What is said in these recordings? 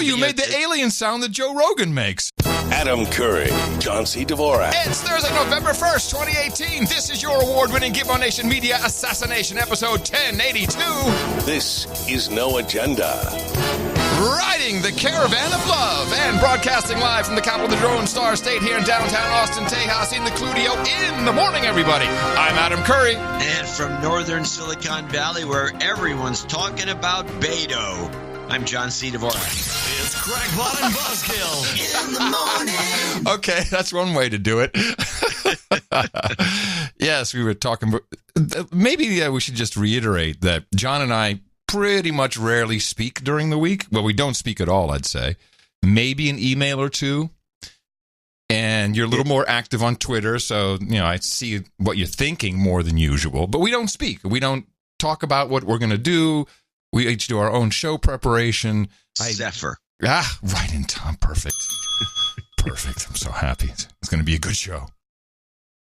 you made the alien sound that Joe Rogan makes. Adam Curry, John C. Dvorak. It's Thursday, November 1st, 2018. This is your award-winning Gimmo Nation Media Assassination, episode 1082. This is No Agenda. Riding the Caravan of Love and broadcasting live from the capital of the Drone Star State here in downtown Austin, Tejas, in the Cludio in the morning, everybody. I'm Adam Curry. And from northern Silicon Valley, where everyone's talking about Beto, I'm John C. Dvorak. It's Crackpot and Buzzkill in the morning. Okay, that's one way to do it. Yes, we were talking. Maybe we should just reiterate that John and I pretty much rarely speak during the week. Well, we don't speak at all, I'd say. Maybe an email or two. And you're a little more active on Twitter, so I see what you're thinking more than usual. But we don't speak. We don't talk about what we're going to do. We each do our own show preparation. Zephyr. Right in time. Perfect. Perfect. I'm so happy. It's going to be a good show.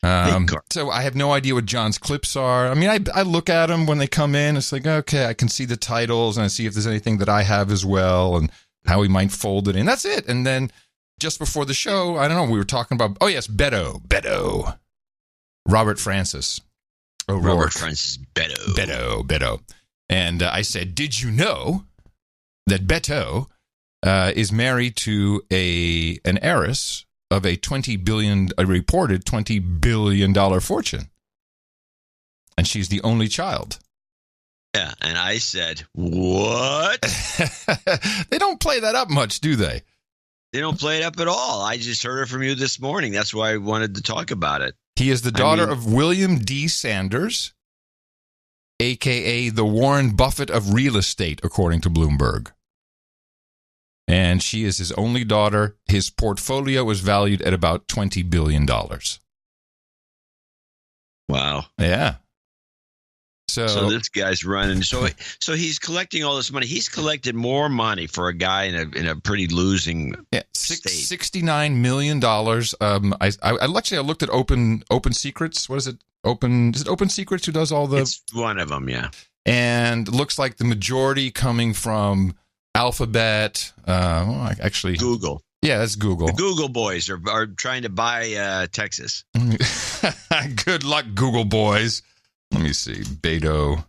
So I have no idea what John's clips are. I mean, I look at them when they come in. It's like, okay, I can see the titles and I see if there's anything that I have as well and how we might fold it in. That's it. And then just before the show, I don't know, we were talking about, Beto. Robert Francis. Robert Francis Beto. Beto. And I said, did you know that Beto is married to an heiress of a reported $20 billion fortune? And she's the only child. Yeah, and I said, what? They don't play that up much, do they? They don't play it up at all. I just heard it from you this morning. That's why I wanted to talk about it. He is the daughter of William D. Sanders, a.k.a. the Warren Buffett of real estate, according to Bloomberg. And she is his only daughter. His portfolio is valued at about $20 billion. Wow. Yeah. So this guy's running. So he's collecting all this money. He's collected more money for a guy in a pretty losing state. $69 million. I looked at Open Secrets. What is it? Is it Open Secrets who does all the... It's one of them, yeah. And looks like the majority coming from Alphabet. Actually... Google. Yeah, that's Google. The Google boys are trying to buy Texas. Good luck, Google boys. Let me see. Beto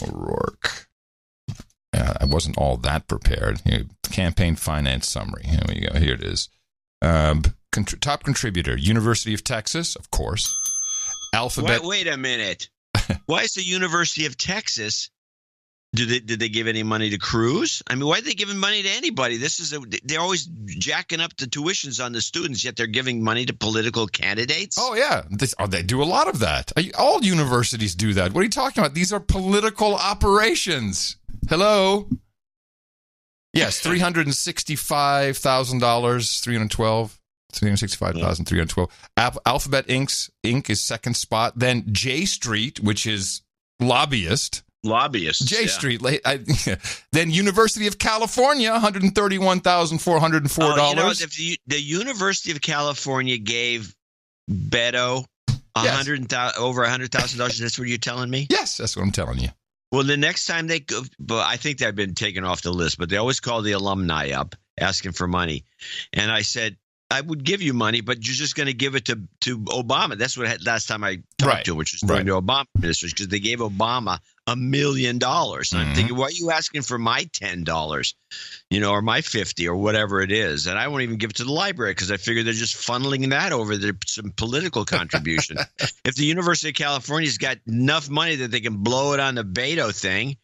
O'Rourke. I wasn't all that prepared. Campaign finance summary. Here we go. Here it is. Top contributor, University of Texas, of course. Alphabet. Wait a minute. Why is the University of Texas? Did they give any money to Cruz? I mean, why are they giving money to anybody? They're always jacking up the tuitions on the students, yet they're giving money to political candidates. Oh yeah, they do a lot of that. All universities do that. What are you talking about? These are political operations. Hello. Yes, $365,000, $365,312. Alphabet Inc. is second spot. Then J Street, which is lobbyists. Street. Then University of California, $131,404. The University of California gave Beto over $100,000. That's what you're telling me? Yes, that's what I'm telling you. Well, the next time I think they've been taken off the list, but they always call the alumni up asking for money. And I said, I would give you money, but you're just going to give it to Obama. That's what last time I talked to, which was going to Obama ministers, because they gave Obama $1 million. And I'm thinking, why are you asking for my $10, or my $50 or whatever it is? And I won't even give it to the library because I figure they're just funneling that over to some political contribution. If the University of California's got enough money that they can blow it on the Beto thing,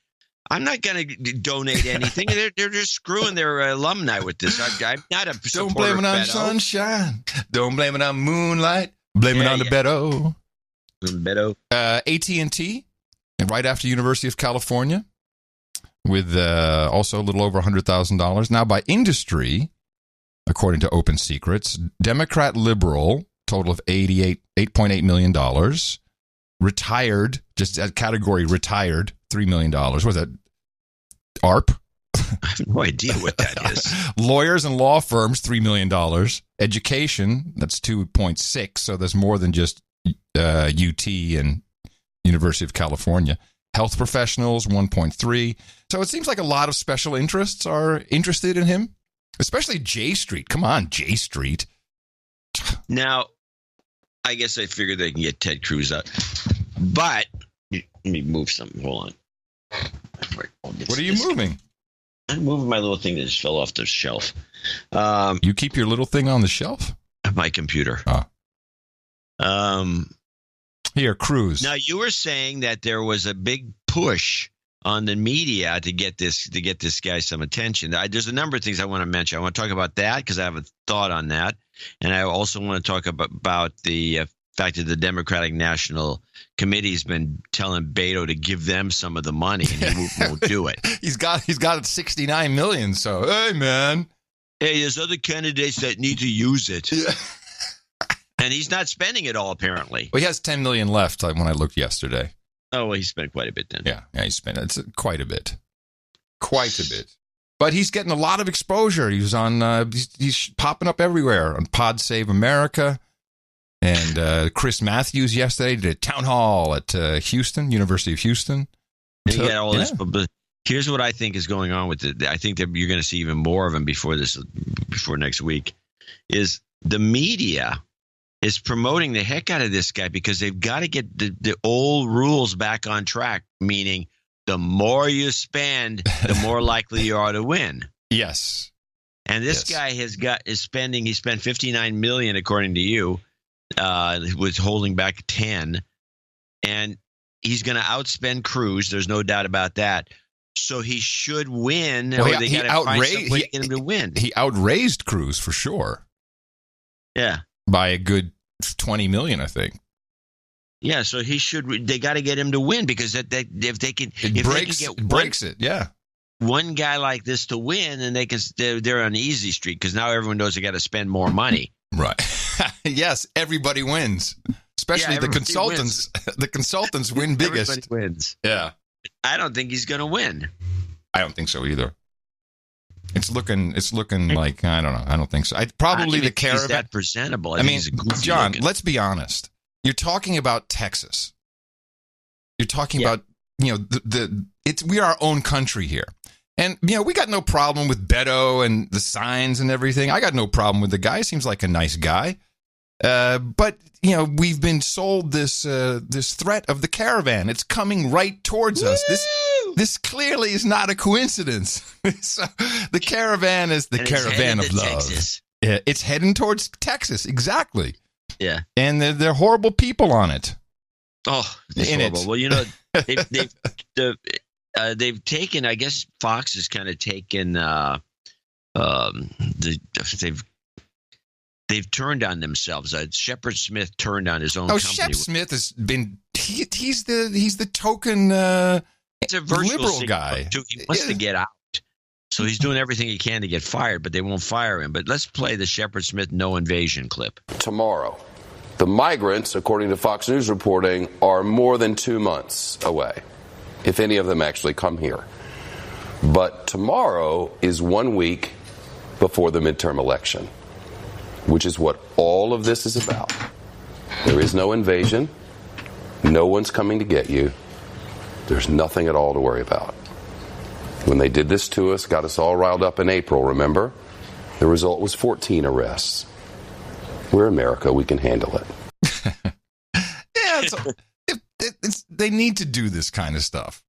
I'm not going to donate anything. They're just screwing their alumni with this. I'm not a supporter. Don't blame it on sunshine. Don't blame it on moonlight. Blame it on the Beto. AT&T, right after University of California, with also a little over $100,000. Now, by industry, according to Open Secrets, Democrat liberal, total of $8.8 million. Retired, just that category, retired, $3 million. What was that? ARP? I have no idea what that is. Lawyers and law firms, $3 million. Education, that's 2.6, so there's more than just UT and University of California. Health professionals, 1.3. So it seems like a lot of special interests are interested in him, especially J Street. Come on, J Street. Now, I guess I figured they can get Ted Cruz out. But, let me move something. Hold on. What are you moving? I'm moving my little thing that just fell off the shelf. You keep your little thing on the shelf? My computer. Here, Cruz. Now, you were saying that there was a big push on the media to get this guy some attention. There's a number of things I want to mention. I want to talk about that because I have a thought on that, and I also want to talk about the fact that the Democratic National Committee's been telling Beto to give them some of the money, and he won't do it. He's got $69 million. So hey, man. Hey, there's other candidates that need to use it. Yeah. And he's not spending it all, apparently. Well, he has $10 million left when I looked yesterday. Oh, well, he spent quite a bit then. Yeah, he spent quite a bit. Quite a bit. But he's getting a lot of exposure. He was on, he's popping up everywhere on Pod Save America. And Chris Matthews yesterday did a town hall at Houston, University of Houston. And you got all this, but here's what I think is going on with it. I think that you're going to see even more of him before next week, is the media is promoting the heck out of this guy because they've got to get the old rules back on track, meaning the more you spend, the more likely you are to win. Yes. And this guy he spent $59 million, according to you, was holding back 10, and he's going to outspend Cruz. There's no doubt about that. So he should win. Well, or they got to find some way to get him to win. He outraised Cruz for sure. Yeah. By a good $20 million, I think. Yeah, so he should. They got to get him to win because if they can breaks it. Yeah, one guy like this to win, and they're on the easy street because now everyone knows they got to spend more money. Right. Yes, everybody wins, especially the consultants. Wins. The consultants win biggest. Everybody wins. Yeah. I don't think he's going to win. I don't think so either. It's looking like, I don't know. I don't think so. Probably the caravan. He's that presentable. I mean, John, let's be honest. You're talking about Texas. You're talking about, we are our own country here. And, we got no problem with Beto and the signs and everything. I got no problem with the guy. Seems like a nice guy. But, we've been sold this threat of the caravan. It's coming right towards us. This clearly is not a coincidence. So the caravan is the caravan of love. Texas. Yeah, it's heading towards Texas. Exactly. Yeah. And they're horrible people on it. Oh, it's horrible. Well, they've taken, I guess Fox has kind of taken, they've turned on themselves. Shepard Smith turned on his own company. Shep Smith has been, he's the token he's a virtual liberal guy. He wants to get out. So he's doing everything he can to get fired, but they won't fire him. But let's play the Shepard Smith no invasion clip. Tomorrow, the migrants, according to Fox News reporting, are more than 2 months away, if any of them actually come here. But tomorrow is 1 week before the midterm election, which is what all of this is about. There is no invasion. No one's coming to get you. There's nothing at all to worry about. When they did this to us, got us all riled up in April, remember? The result was 14 arrests. We're America. We can handle it. They need to do this kind of stuff.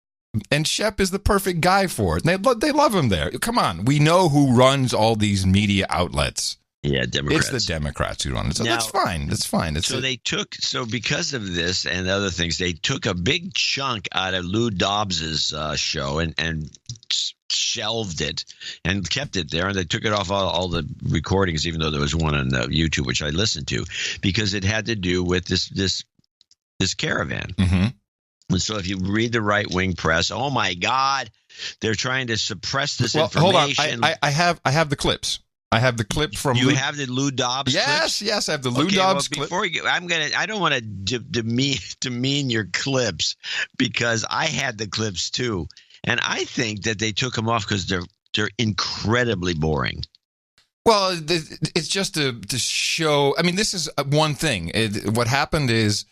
And Shep is the perfect guy for it. They love him there. Come on. We know who runs all these media outlets. Yeah, Democrats. It's the Democrats who run it. So that's fine. That's fine. So because of this and other things, they took a big chunk out of Lou Dobbs's show and shelved it and kept it there. And they took it off all the recordings, even though there was one on YouTube, which I listened to, because it had to do with this caravan. Mm-hmm. And so if you read the right-wing press, oh, my God, they're trying to suppress this information. Hold on. I have the clips. I have the clip from. You have the Lou Dobbs clips? Yes, I have the Lou Dobbs clip. Before I don't want to demean your clips because I had the clips too, and I think that they took them off because they're incredibly boring. Well, it's just to show. I mean, this is one thing. What happened is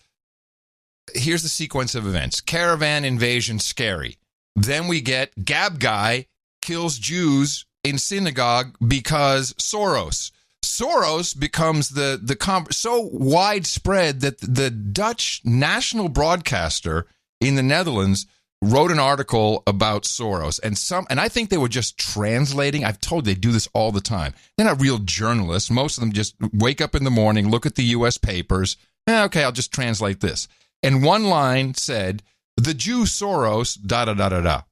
here's the sequence of events. Caravan invasion, scary. Then we get Gab guy kills Jews in synagogue because Soros. Soros becomes so widespread that the Dutch national broadcaster in the Netherlands wrote an article about Soros, and I think they were just translating. I've told they do this all the time. They're not real journalists. Most of them just wake up in the morning, look at the U.S. papers. Okay, I'll just translate this. And one line said, "The Jew Soros, da da da da da,"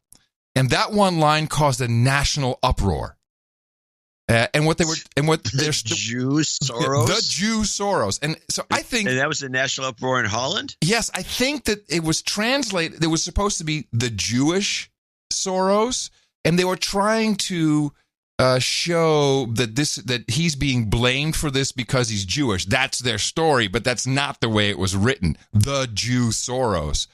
and that one line caused a national uproar. And what there's the Jew Soros, the Jew Soros, and so I think that was the national uproar in Holland. Yes, I think that it was translated. It was supposed to be the Jewish Soros, and they were trying to show that he's being blamed for this because he's Jewish. That's their story, but that's not the way it was written. The Jew Soros.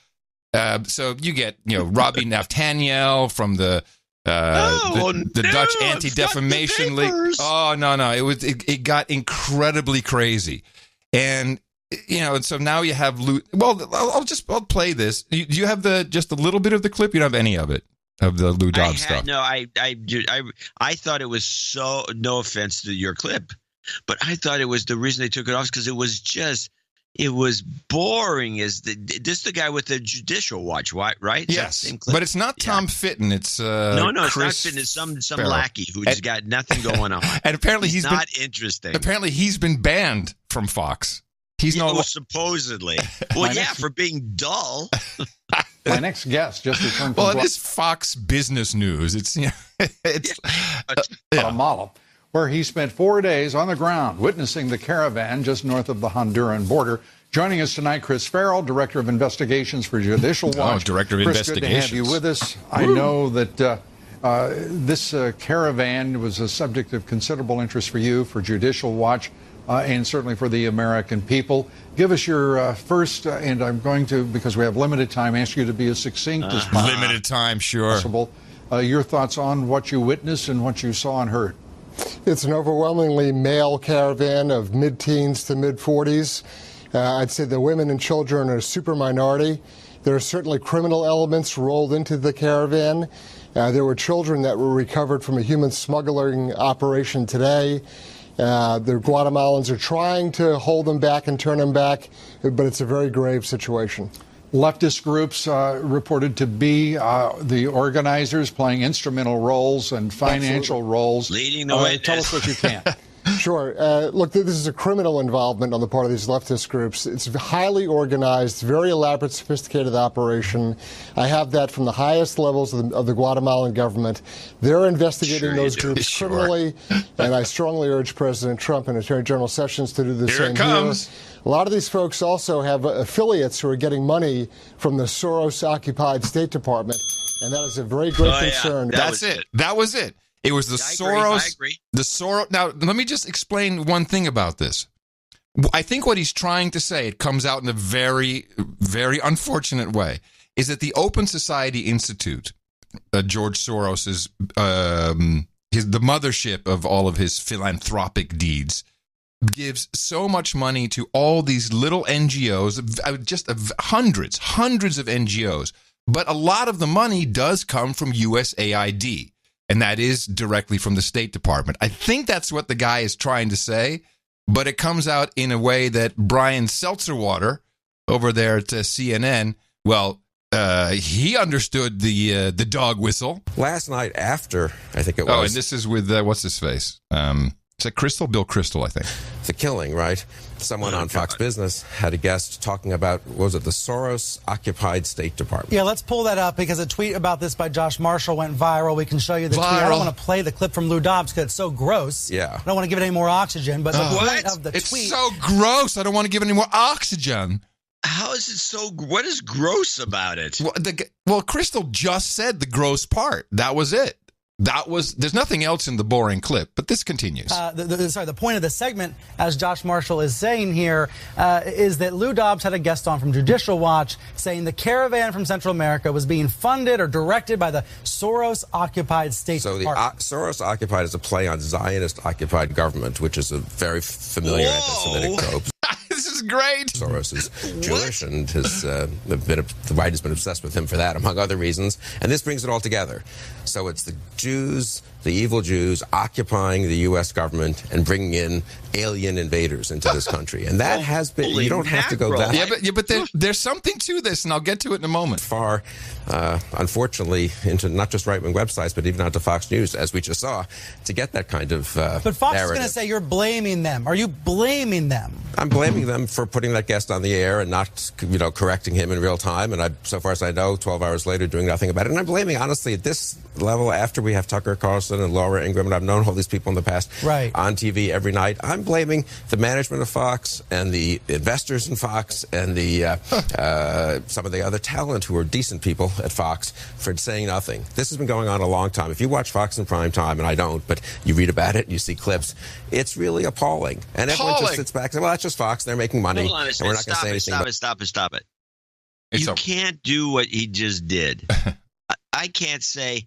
So you get Robbie Naftaniel from the Dutch Anti-Defamation League. Oh no! It got incredibly crazy, and so now you have Well, I'll play this. Do you have just a little bit of the clip? You don't have any of it of the Lou Dobbs stuff? No, I thought it was so. No offense to your clip, but I thought it was the reason they took it off because it was boring. This the guy with the Judicial Watch, right? Yes, but it's not Tom Fitton. It's no, it's Chris not Fitton. It's some lackey who's got nothing going on. And apparently he's not interesting. Apparently he's been banned from Fox. He's supposedly. Well, for being dull. My next guest just returned from it is Fox Business News. It's Guatemala, where he spent 4 days on the ground witnessing the caravan just north of the Honduran border. Joining us tonight, Chris Farrell, Director of Investigations for Judicial Watch. Director of Chris, Investigations. Good to have you with us. I know that this caravan was a subject of considerable interest for you, for Judicial Watch, and certainly for the American people. Give us your first, and I'm going to, because we have limited time, ask you to be as succinct as possible. Limited time, sure. Your thoughts on what you witnessed and what you saw and heard. It's an overwhelmingly male caravan of mid-teens to mid-40s. I'd say the women and children are a super minority. There are certainly criminal elements rolled into the caravan. There were children that were recovered from a human smuggling operation today. The Guatemalans are trying to hold them back and turn them back, but it's a very grave situation. Leftist groups reported to be the organizers, playing instrumental roles and financial roles. Leading the way. Tell us what you can. Sure. Look, this is a criminal involvement on the part of these leftist groups. It's highly organized, very elaborate, sophisticated operation. I have that from the highest levels of the Guatemalan government. They're investigating those groups criminally, and I strongly urge President Trump and Attorney General Sessions to do the same here. A lot of these folks also have affiliates who are getting money from the Soros-occupied State Department, and that is a very great concern. That's it. That was it. It was the Soros. I agree. The Soros. Now, let me just explain one thing about this. I think what he's trying to say, it comes out in a very, very unfortunate way, is that the Open Society Institute, George Soros's, the mothership of all of his philanthropic deeds, gives so much money to all these little NGOs, just hundreds of NGOs. But a lot of the money does come from USAID. And that is directly from the State Department. I think that's what the guy is trying to say, but it comes out in a way that Brian Seltzerwater over there at CNN, he understood the dog whistle. Last night after, I think it was. Oh, and this is with, what's his face? Is that Bill Crystal, I think. The killing, right? Someone on Fox Business had a guest talking about, the Soros-occupied State Department. Yeah, let's pull that up because a tweet about this by Josh Marshall went viral. We can show you the tweet. I don't want to play the clip from Lou Dobbs because it's so gross. Yeah. I don't want to give it any more oxygen, but the point of the tweet... It's so gross. I don't want to give it any more oxygen. How is it so... What is gross about it? Well, Crystal just said the gross part. That was it. There's nothing else in the boring clip, but this continues. The point of the segment, as Josh Marshall is saying here, is that Lou Dobbs had a guest on from Judicial Watch saying the caravan from Central America was being funded or directed by the Soros-occupied State Department. So the Soros-occupied is a play on Zionist-occupied government, which is a very familiar anti-Semitic trope. This is is great. Soros is Jewish, and the right has been obsessed with him for that, among other reasons. And this brings it all together. So it's the Jews, the evil Jews, occupying the U.S. government and bringing in alien invaders into this country. And that has been, you don't have to go that but there's something to this, and I'll get to it in a moment. Far, unfortunately, into not just right-wing websites, but even onto Fox News, as we just saw, to get that kind of But Fox narrative. is going to say you're blaming them. Are you blaming them? I'm blaming them for putting that guest on the air and not, correcting him in real time. And so far as I know, 12 hours later, doing nothing about it. And I'm blaming, honestly, at this level, after we have Tucker Carlson and Laura Ingraham, and I've known all these people in the past on TV every night, I'm blaming the management of Fox and the investors in Fox and the some of the other talent who are decent people at Fox for saying nothing. This has been going on a long time. If you watch Fox in prime time, and I don't, but you read about it, you see clips, it's really appalling. And everyone just sits back and says, well, that's just Fox. They're making money. Hold on a second. And we're not going to say anything. Stop it. You can't do what he just did. I can't say,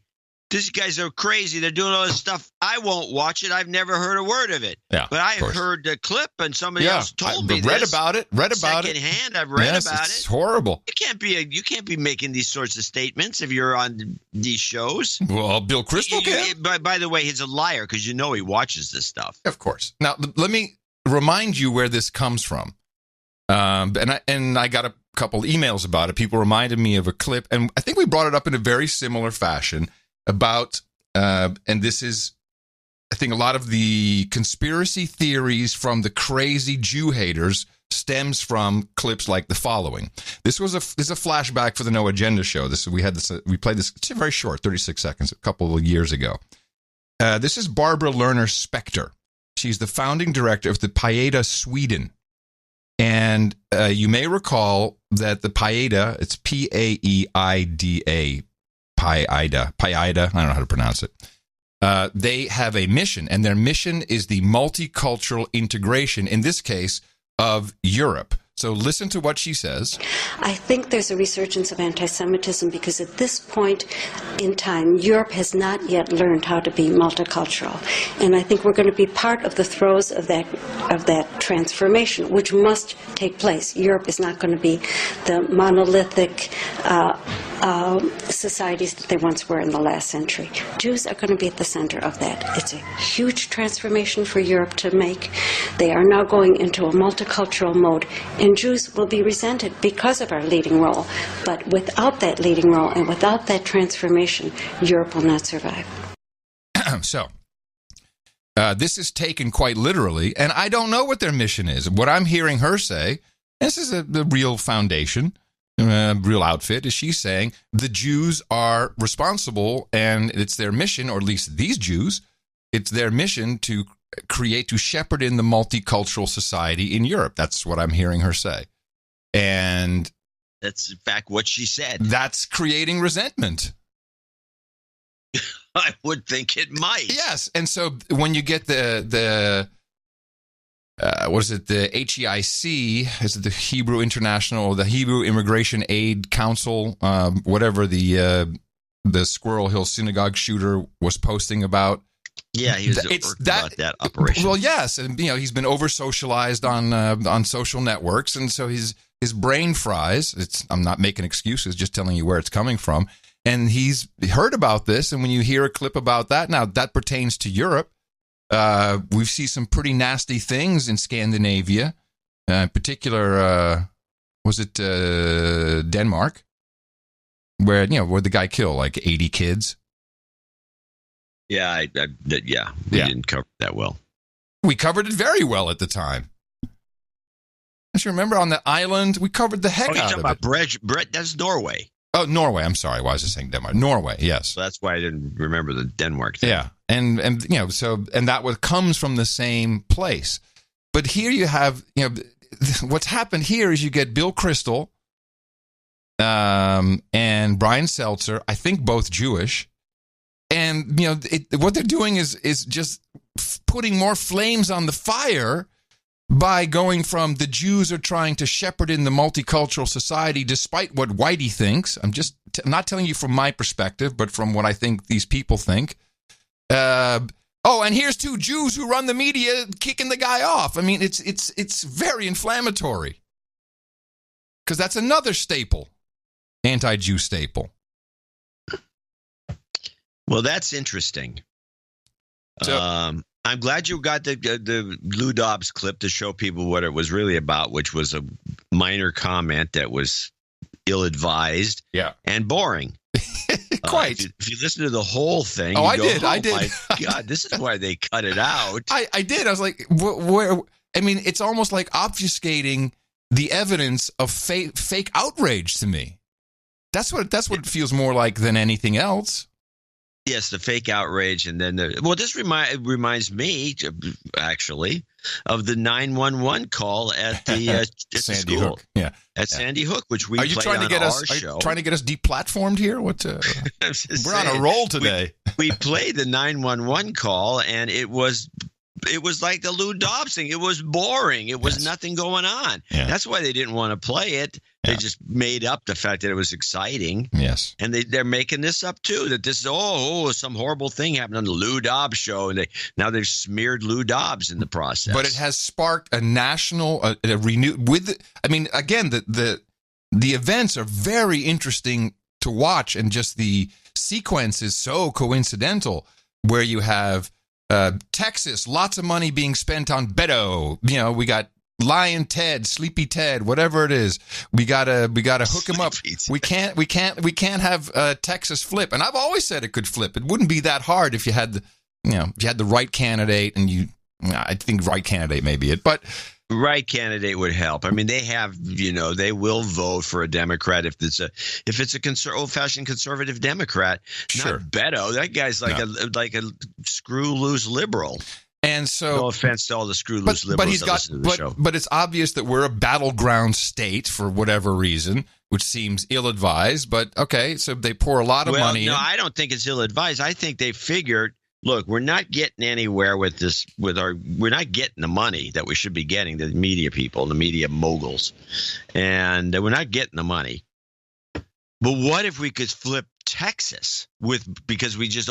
these guys are crazy. They're doing all this stuff. I won't watch it. I've never heard a word of it. Yeah, but I've heard the clip, and somebody else told me this. Read about it. Secondhand, I've read about it. It's horrible. You can't be making these sorts of statements if you're on these shows. Well, Bill Kristol can. By the way, he's a liar because he watches this stuff. Of course. Now, let me remind you where this comes from. And I got a couple emails about it. People reminded me of a clip, and I think we brought it up in a very similar fashion about, and this is, I think a lot of the conspiracy theories from the crazy Jew haters stems from clips like the following. This is a flashback for the No Agenda show. We played this. It's very short, 36 seconds, a couple of years ago. This is Barbara Lerner Spector. She's the founding director of the Paida Sweden. And you may recall that the Paida, it's Paeida, Paida, I don't know how to pronounce it. They have a mission, and their mission is the multicultural integration, in this case, of Europe. So listen to what she says. I think there's a resurgence of anti-Semitism because at this point in time, Europe has not yet learned how to be multicultural. And I think we're going to be part of the throes of that transformation, which must take place. Europe is not going to be the monolithic societies that they once were in the last century. Jews are going to be at the center of that. It's a huge transformation for Europe to make. They are now going into a multicultural mode, and Jews will be resented because of our leading role. But without that leading role and without that transformation, Europe will not survive. So, this is taken quite literally, and I don't know what their mission is. What I'm hearing her say, this is the real foundation, real outfit, is she's saying the Jews are responsible, and it's their mission, or at least these Jews, it's their mission to shepherd in the multicultural society in Europe. That's what I'm hearing her say. And that's in fact what she said. That's creating resentment. I would think it might. Yes. And so when you get the what is it? The HEIC, is it the Hebrew International, or the Hebrew Immigration Aid Council, whatever the Squirrel Hill synagogue shooter was posting about. Yeah, he was about that operation. Well, yes, and he's been over socialized on social networks, and so his brain fries. I'm not making excuses, just telling you where it's coming from. And he's heard about this, and when you hear a clip about that, now that pertains to Europe. We've seen some pretty nasty things in Scandinavia, in particular. Was it Denmark, where the guy killed like 80 kids? Yeah, we didn't cover it that well. We covered it very well at the time. Don't you remember on the island? We covered the heck out of it. Brett, that's Norway. Oh, Norway. I'm sorry. Why was I saying Denmark? Norway, yes. So that's why I didn't remember the Denmark thing. Yeah, and that comes from the same place. But here you have, what's happened here is you get Bill Kristol and Brian Seltzer, I think both Jewish. And, what they're doing is just putting more flames on the fire by going from the Jews are trying to shepherd in the multicultural society despite what Whitey thinks. I'm just not telling you from my perspective, but from what I think these people think. Oh, and here's two Jews who run the media kicking the guy off. I mean, it's very inflammatory. Because that's another staple, anti-Jew staple. Well, that's interesting. So, I'm glad you got the Lou Dobbs clip to show people what it was really about, which was a minor comment that was ill-advised and boring. Quite. If you listen to the whole thing, I did. I did. My God, this is why they cut it out. I did. I was like, where? I mean, it's almost like obfuscating the evidence of fake outrage to me. That's what it feels more like than anything else. Yes, the fake outrage, and then this reminds me actually of the 911 call at the Sandy school. Hook. Yeah, at Sandy Hook, which we are you played trying to on get our us? show. Are you trying to get us deplatformed here? What? We're on a roll today. We played the 911 call, and it was like the Lou Dobbs thing. It was boring. It was nothing going on. Yeah. That's why they didn't want to play it. They just made up the fact that it was exciting. Yes. And they're making this up, too, that this is some horrible thing happened on the Lou Dobbs show. And now they've smeared Lou Dobbs in the process. But it has sparked a national, a renewed, again, the events are very interesting to watch. And just the sequence is so coincidental, where you have Texas, lots of money being spent on Beto. We got Lion Ted, Sleepy Ted, whatever it is. We gotta hook him up. We can't have Texas flip. And I've always said it could flip. It wouldn't be that hard if you had the right candidate, and I think right candidate may be it, but right candidate would help. I mean, they have, they will vote for a Democrat if it's a old-fashioned conservative Democrat. Sure. Not Beto. That guy's like a screw loose liberal. And so, no offense to all the screw loose liberals that listen to the show. But it's obvious that we're a battleground state for whatever reason, which seems ill-advised. But okay, so they pour a lot of money. No, I don't think it's ill-advised. I think they figured, look, we're not getting anywhere with this. We're not getting the money that we should be getting. The media people, the media moguls, and we're not getting the money. But what if we could flip Texas because we just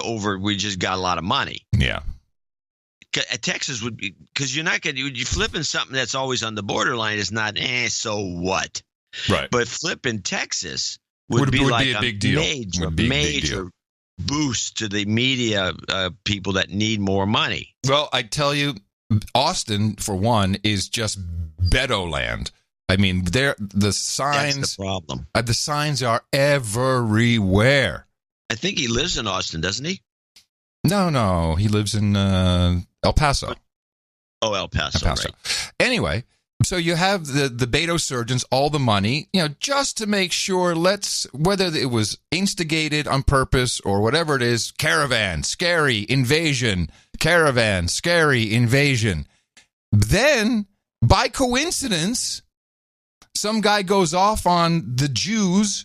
got a lot of money? Yeah. Texas would be, because you're flipping something that's always on the borderline is not so what, right? But flipping Texas would be like a big deal. Major boost to the media people that need more money. Well, I tell you, Austin for one is just Beto land. I mean, the signs. That's the problem. The signs are everywhere. I think he lives in Austin, doesn't he? No, he lives in El Paso. Oh, El Paso. Right. Anyway, so you have the Beto surgeons, all the money, just to make sure, whether it was instigated on purpose or whatever it is, caravan, scary, invasion, caravan, scary, invasion. Then, by coincidence, some guy goes off on the Jews.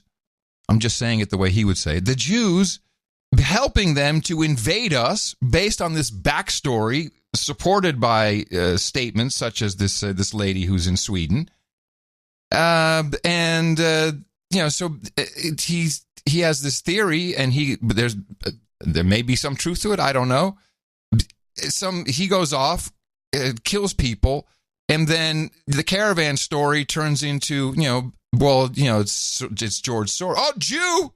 I'm just saying it the way he would say it. The Jews, helping them to invade us based on this backstory supported by statements such as this lady who's in Sweden. So he has this theory, and there may be some truth to it. I don't know. He goes off, kills people, and then the caravan story turns into, it's George Soros. Oh, Jew!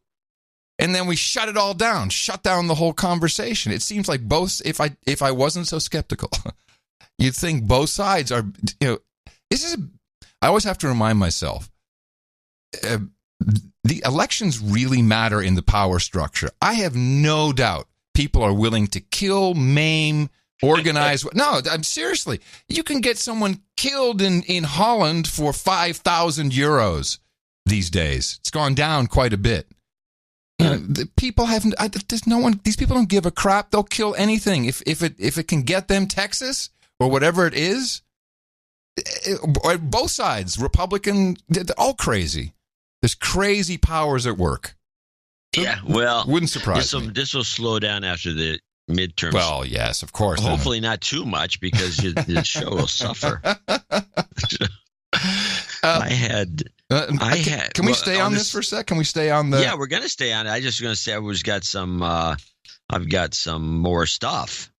And then we shut it all down, shut down the whole conversation. It seems like if I wasn't so skeptical, you'd think both sides are, I always have to remind myself, the elections really matter in the power structure. I have no doubt people are willing to kill, maim, organize. No, I'm seriously. You can get someone killed in Holland for 5,000 euros these days. It's gone down quite a bit. The people haven't. There's no one. These people don't give a crap. They'll kill anything if it can get them Texas or whatever it is. Both sides, Republican, they're all crazy. There's crazy powers at work. So wouldn't surprise me. This will slow down after the midterms. Well, yes, of course. Hopefully not too much, because the show will suffer. Can we stay on this for a sec? Can we stay on the? Yeah, we're going to stay on it. I'm just going to say I've got some more stuff.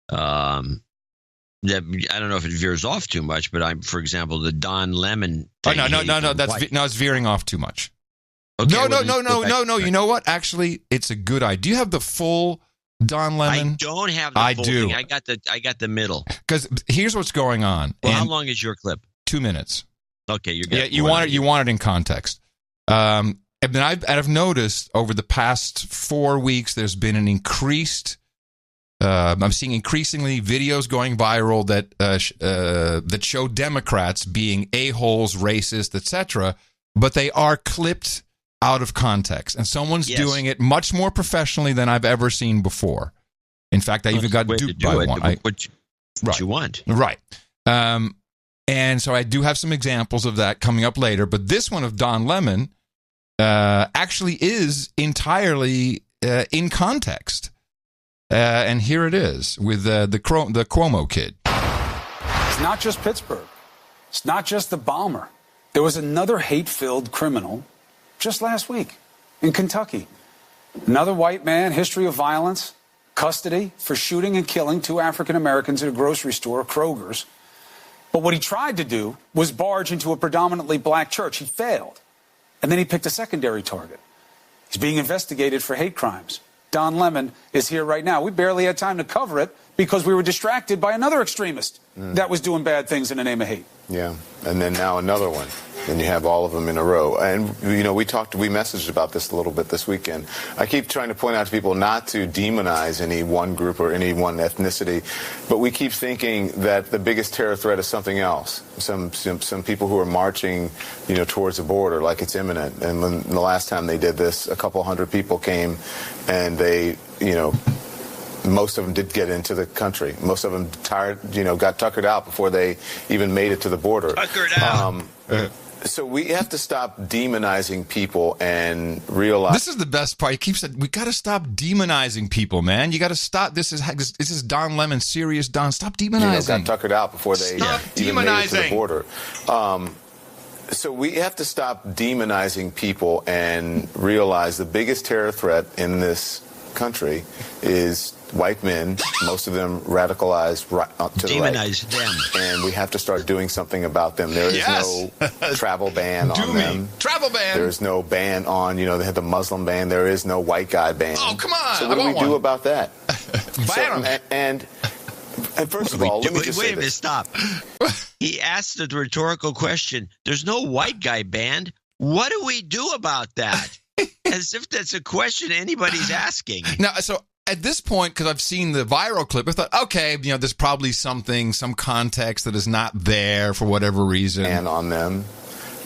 That I don't know if it veers off too much, but for example, the Don Lemon thing. No, it's veering off too much. Okay, no. You know what? Actually, it's a good idea. Do you have the full Don Lemon? I don't have the full do. thing. I got the middle. Because here's what's going on. Well, how long is your clip? 2 minutes. Okay, you're good. Yeah, you want it in context. And then I've noticed over the past 4 weeks, there's been an increased. I'm seeing increasingly videos going viral that show Democrats being a-holes, racist, etc., but they are clipped out of context, and someone's doing it much more professionally than I've ever seen before. In fact, I even got duped by one. What you want? Right. And so I do have some examples of that coming up later, but this one of Don Lemon actually is entirely in context. And here it is with the Cuomo kid. It's not just Pittsburgh. It's not just the bomber. There was another hate-filled criminal just last week in Kentucky. Another white man, history of violence, custody for shooting and killing 2 African Americans at a grocery store, Kroger's. But what he tried to do was barge into a predominantly black church. He failed. And then he picked a secondary target. He's being investigated for hate crimes. Don Lemon is here right now. We barely had time to cover it because we were distracted by another extremist that was doing bad things in the name of hate. Yeah, and then now another one. And you have all of them in a row. And, we messaged about this a little bit this weekend. I keep trying to point out to people not to demonize any one group or any one ethnicity, but we keep thinking that the biggest terror threat is something else. Some people who are marching, towards the border like it's imminent. And when the last time they did this, a couple hundred people came and they, most of them did get into the country. Most of them got tuckered out before they even made it to the border. Tuckered out. So we have to stop demonizing people and realize. This is the best part. He keeps saying, we got to stop demonizing people, man. You got to stop. This is Don Lemon, serious Don. Stop demonizing. Got tuckered out before they even made it to the border. So we have to stop demonizing people and realize the biggest terror threat in this country is white men, most of them radicalized to the right. Demonize them. And we have to start doing something about them. There is no travel ban on them. Travel ban. There is no ban on, they had the Muslim ban. There is no white guy ban. Oh, come on. So what do we do about that? And first of all, let me just say wait a minute, stop. He asked a rhetorical question. There's no white guy banned. What do we do about that? As if that's a question anybody's asking. Now, so at this point, because I've seen the viral clip, I thought, okay, there's probably some context that is not there for whatever reason. Ban on them.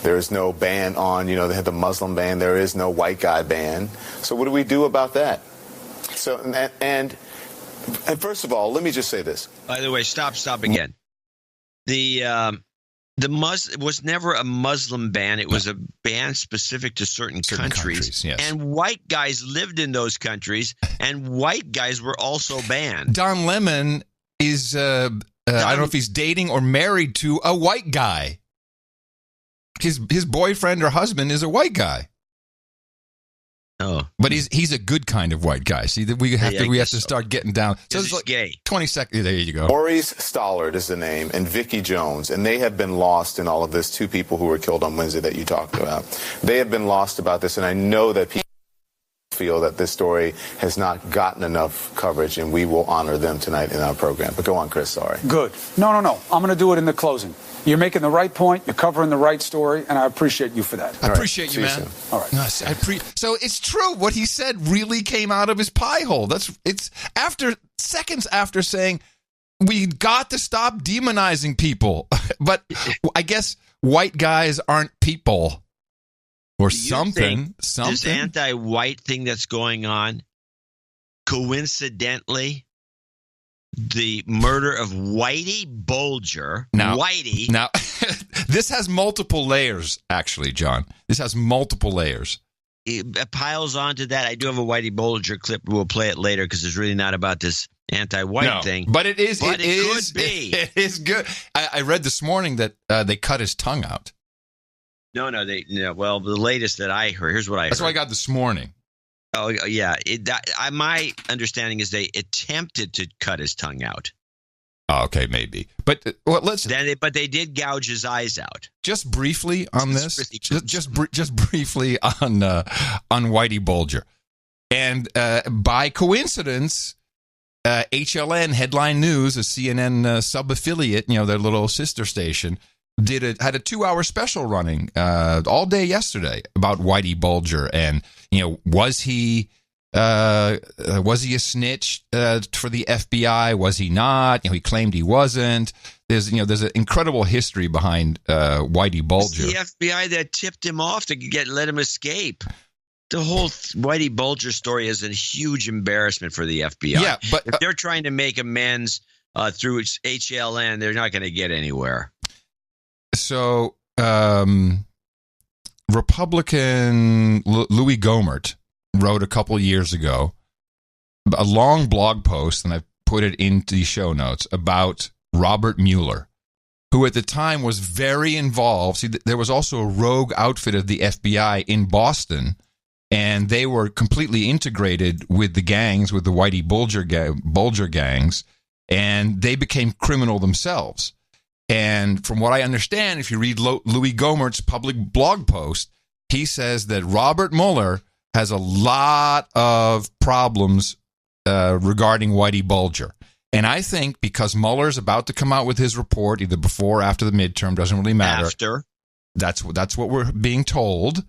There is no ban on, they had the Muslim ban. There is no white guy ban. So what do we do about that? So, and first of all, let me just say this. By the way, stop again. It was never a Muslim ban. It was a ban specific to certain countries. Yes. And white guys lived in those countries, and white guys were also banned. Don Lemon is, I don't know if he's dating or married to a white guy. His boyfriend or husband is a white guy. Oh, but he's a good kind of white guy. See, we have to start getting down. So it's like gay. 20 seconds. There you go. Maurice Stollard is the name, and Vicky Jones, and they have been lost in all of this. 2 people who were killed on Wednesday that you talked about. They have been lost about this, and I know that people feel that this story has not gotten enough coverage, and we will honor them tonight in our program. But go on, Chris. Sorry. Good. No. I'm going to do it in the closing. You're making the right point. You're covering the right story, and I appreciate you for that. I appreciate you, man. All right. So it's true. What he said really came out of his pie hole. It's seconds after saying we got to stop demonizing people, but I guess white guys aren't people or something. This anti-white thing that's going on, coincidentally, the murder of Whitey Bulger. Now, this has multiple layers, actually, John. This has multiple layers. It piles onto that. I do have a Whitey Bulger clip. We'll play it later because it's really not about this anti-white thing. But it is. But it could be. It is good. I read this morning that they cut his tongue out. No. Well, the latest that I heard. Here's what I heard. That's what I got this morning. Oh, yeah. My understanding is they attempted to cut his tongue out. Oh, okay, maybe. But but they did gouge his eyes out. Just briefly on this. Just briefly on Whitey Bulger. And by coincidence, HLN, Headline News, a CNN sub-affiliate, their little sister station, had a 2-hour special running all day yesterday about Whitey Bulger, and was he a snitch for the FBI? Was he not? He claimed he wasn't. There's an incredible history behind Whitey Bulger. It's the FBI that tipped him off to let him escape. The whole Whitey Bulger story is a huge embarrassment for the FBI. Yeah, but if they're trying to make amends through HLN, they're not going to get anywhere. So, Republican Louis Gohmert wrote a couple years ago a long blog post, and I put it into the show notes, about Robert Mueller, who at the time was very involved. See, there was also a rogue outfit of the FBI in Boston, and they were completely integrated with the gangs, with the Whitey Bulger gangs, and they became criminal themselves. And from what I understand, if you read Louis Gohmert's public blog post, he says that Robert Mueller has a lot of problems regarding Whitey Bulger. And I think because Mueller's about to come out with his report, either before or after the midterm, doesn't really matter. After. That's what we're being told.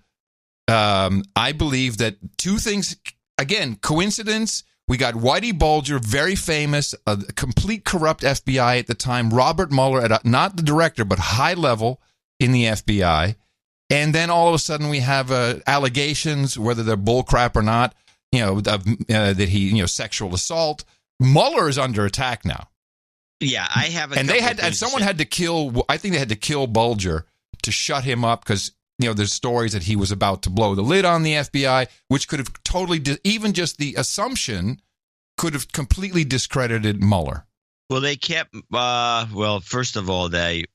I believe that two things, again, coincidence. We got Whitey Bulger, very famous, a complete corrupt FBI at the time. Robert Mueller, not the director, but high level in the FBI. And then all of a sudden we have allegations, whether they're bullcrap or not, that he, sexual assault. Mueller is under attack now. Yeah, I have. Someone had to kill. I think they had to kill Bulger to shut him up because there's stories that he was about to blow the lid on the FBI, which could have totally, even just the assumption, could have completely discredited Mueller. Well, they kept. First of all, I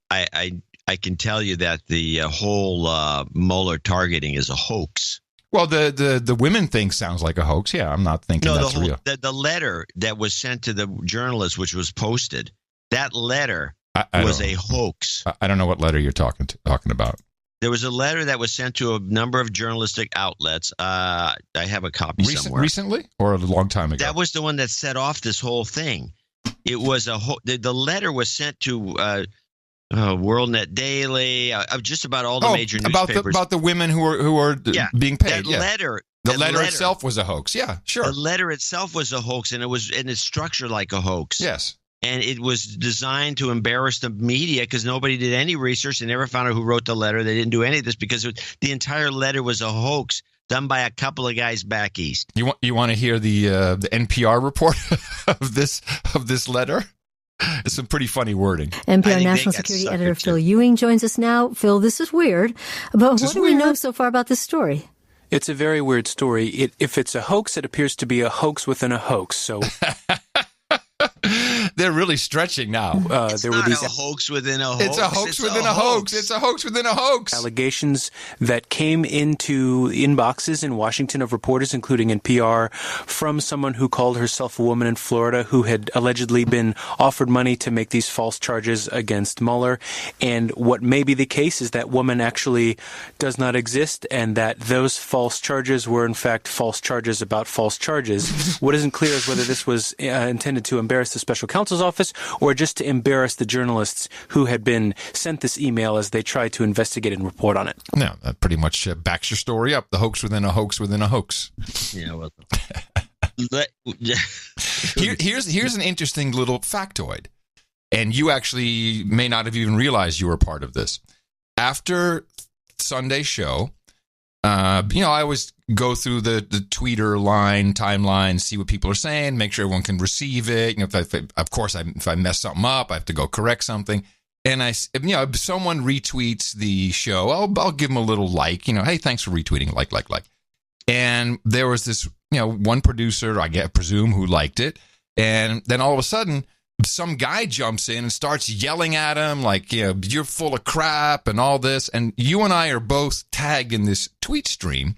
can tell you that the whole Mueller targeting is a hoax. Well, the women thing sounds like a hoax. Yeah, I'm not thinking that's real. The letter that was sent to the journalist, which was posted, that letter was a hoax. I don't know what letter you're talking about. There was a letter that was sent to a number of journalistic outlets. I have a copy somewhere. Recently or a long time ago? That was the one that set off this whole thing. It was the letter was sent to WorldNet Daily, just about all the major newspapers. About the women who are being paid. The letter itself was a hoax. Yeah, sure. The letter itself was a hoax, and it's structured like a hoax. Yes. And it was designed to embarrass the media because nobody did any research. They never found out who wrote the letter. They didn't do any of this because the entire letter was a hoax done by a couple of guys back east. You want to hear the NPR report of this letter? It's some pretty funty wording. NPR National Security Editor Phil Ewing joins us now. Phil, this is weird, but what do we know so far about this story? It's a very weird story. If it's a hoax, it appears to be a hoax within a hoax. So they're really stretching now. There were these a hoax within a hoax. It's a hoax within a hoax. It's a hoax within a hoax. Allegations that came into inboxes in Washington of reporters, including NPR, from someone who called herself a woman in Florida who had allegedly been offered money to make these false charges against Mueller. And what may be the case is that woman actually does not exist, and that those false charges were in fact false charges about false charges. What isn't clear is whether this was intended to embarrass the special counsel's office or just to embarrass the journalists who had been sent this email as they tried to investigate and report on it. No, that pretty much backs your story up. The hoax within a hoax within a hoax. Yeah, well. Here's an interesting little factoid, and you actually may not have even realized you were part of this. After Sunday's show, I always go through the tweeter timeline, see what people are saying, make sure everyone can receive it. If I mess something up, I have to go correct something. And if someone retweets the show, I'll give them a little like. Hey, thanks for retweeting. Like. And there was this, one producer, I presume, who liked it. And then all of a sudden, some guy jumps in and starts yelling at him like, you're full of crap and all this. And you and I are both tagged in this tweet stream.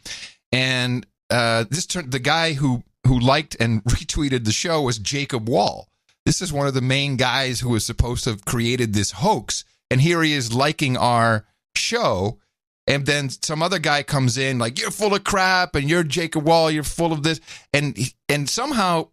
And the guy who liked and retweeted the show was Jacob Wall. This is one of the main guys who was supposed to have created this hoax, and here he is liking our show. And then some other guy comes in like, you're full of crap, and you're Jacob Wall, you're full of this. And somehow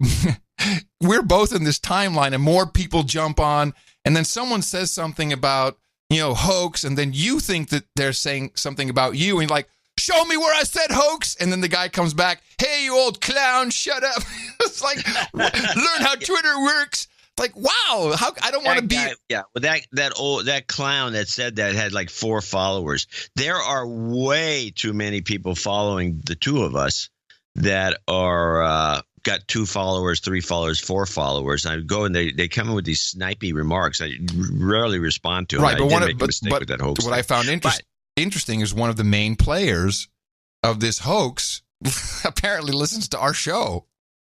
we're both in this timeline, and more people jump on. And then someone says something about, hoax. And then you think that they're saying something about you. And you're like, show me where I said hoax. And then the guy comes back, hey, you old clown, shut up. It's like, learn how Twitter works. Like, wow, I don't want to be. Yeah, well, that clown that said that had like 4 followers. There are way too many people following the two of us that are got 2 followers, 3 followers, 4 followers. I go and they come in with these snipey remarks. I rarely respond to them. Right, but what I found interesting is one of the main players of this hoax apparently listens to our show.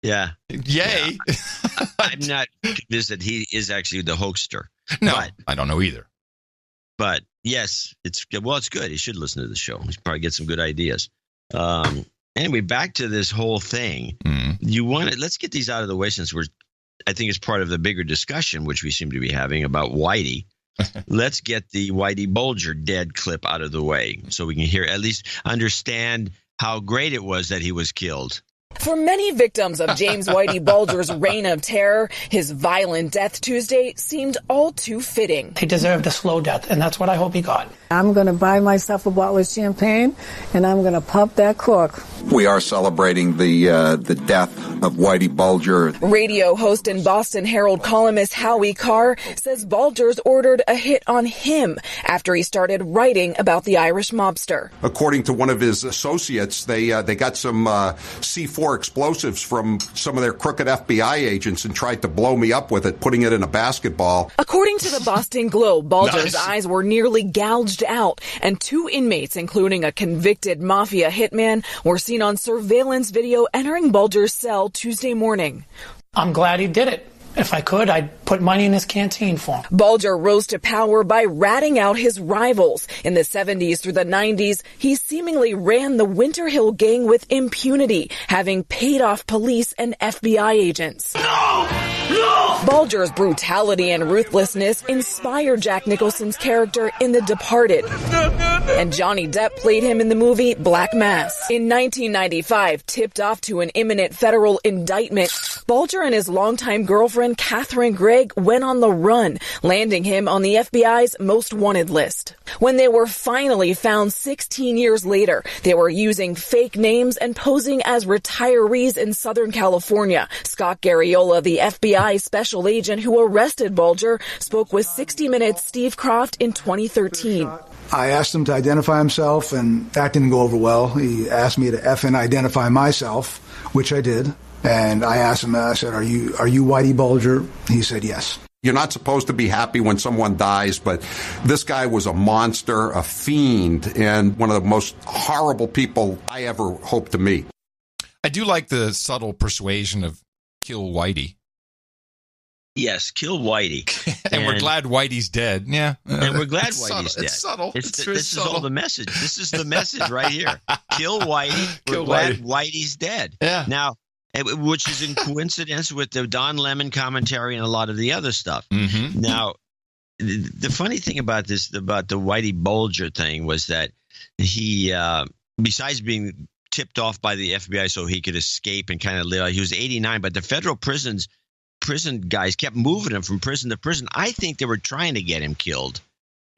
Yeah. Yay. Yeah. I'm not convinced that he is actually the hoaxster. No, I don't know either. But yes, it's good. He should listen to the show. He probably get some good ideas. Anyway, back to this whole thing. Let's get these out of the way since I think it's part of the bigger discussion, which we seem to be having about Whitey. Let's get the Whitey Bulger dead clip out of the way so we can at least understand how great it was that he was killed. For many victims of James Whitey Bulger's reign of terror, his violent death Tuesday seemed all too fitting. He deserved a slow death, and that's what I hope he got. I'm going to buy myself a bottle of champagne, and I'm going to pop that cork. We are celebrating the death of Whitey Bulger. Radio host and Boston Herald columnist Howie Carr says Bulger's ordered a hit on him after he started writing about the Irish mobster. According to one of his associates, they got some C4 explosives from some of their crooked FBI agents and tried to blow me up with it, putting it in a basketball. According to the Boston Globe, Bulger's eyes were nearly gouged out, and 2 inmates, including a convicted mafia hitman, were seen on surveillance video entering Bulger's cell Tuesday morning. I'm glad he did it. If I could, I'd put money in his canteen for him. Bulger rose to power by ratting out his rivals. In the 70s through the 90s, he seemingly ran the Winter Hill gang with impunity, having paid off police and FBI agents. No! Bulger's brutality and ruthlessness inspired Jack Nicholson's character in The Departed. And Johnny Depp played him in the movie Black Mass. In 1995, tipped off to an imminent federal indictment, Bulger and his longtime girlfriend Catherine Gregg went on the run, landing him on the FBI's most wanted list. When they were finally found 16 years later, they were using fake names and posing as retirees in Southern California. Scott Garriola, the FBI special agent who arrested Bulger, spoke with 60 Minutes' Steve Croft in 2013. I asked him to identify himself, and that didn't go over well. He asked me to effing identify myself, which I did. And I asked him, I said, are you Whitey Bulger? He said, yes. You're not supposed to be happy when someone dies, but this guy was a monster, a fiend, and one of the most horrible people I ever hope to meet. I do like the subtle persuasion of kill Whitey. Yes, kill Whitey. and we're glad Whitey's dead. Yeah. And we're glad Whitey's dead. It's subtle. This is all the message. This is the message right here. Kill Whitey. We're glad Whitey's dead. Yeah. Now, which is in coincidence with the Don Lemon commentary and a lot of the other stuff. Mm-hmm. Now, the funny thing about the Whitey Bulger thing was that he, besides being tipped off by the FBI so he could escape and kind of live, he was 89, but the federal prison guys kept moving him from prison to prison. I think they were trying to get him killed.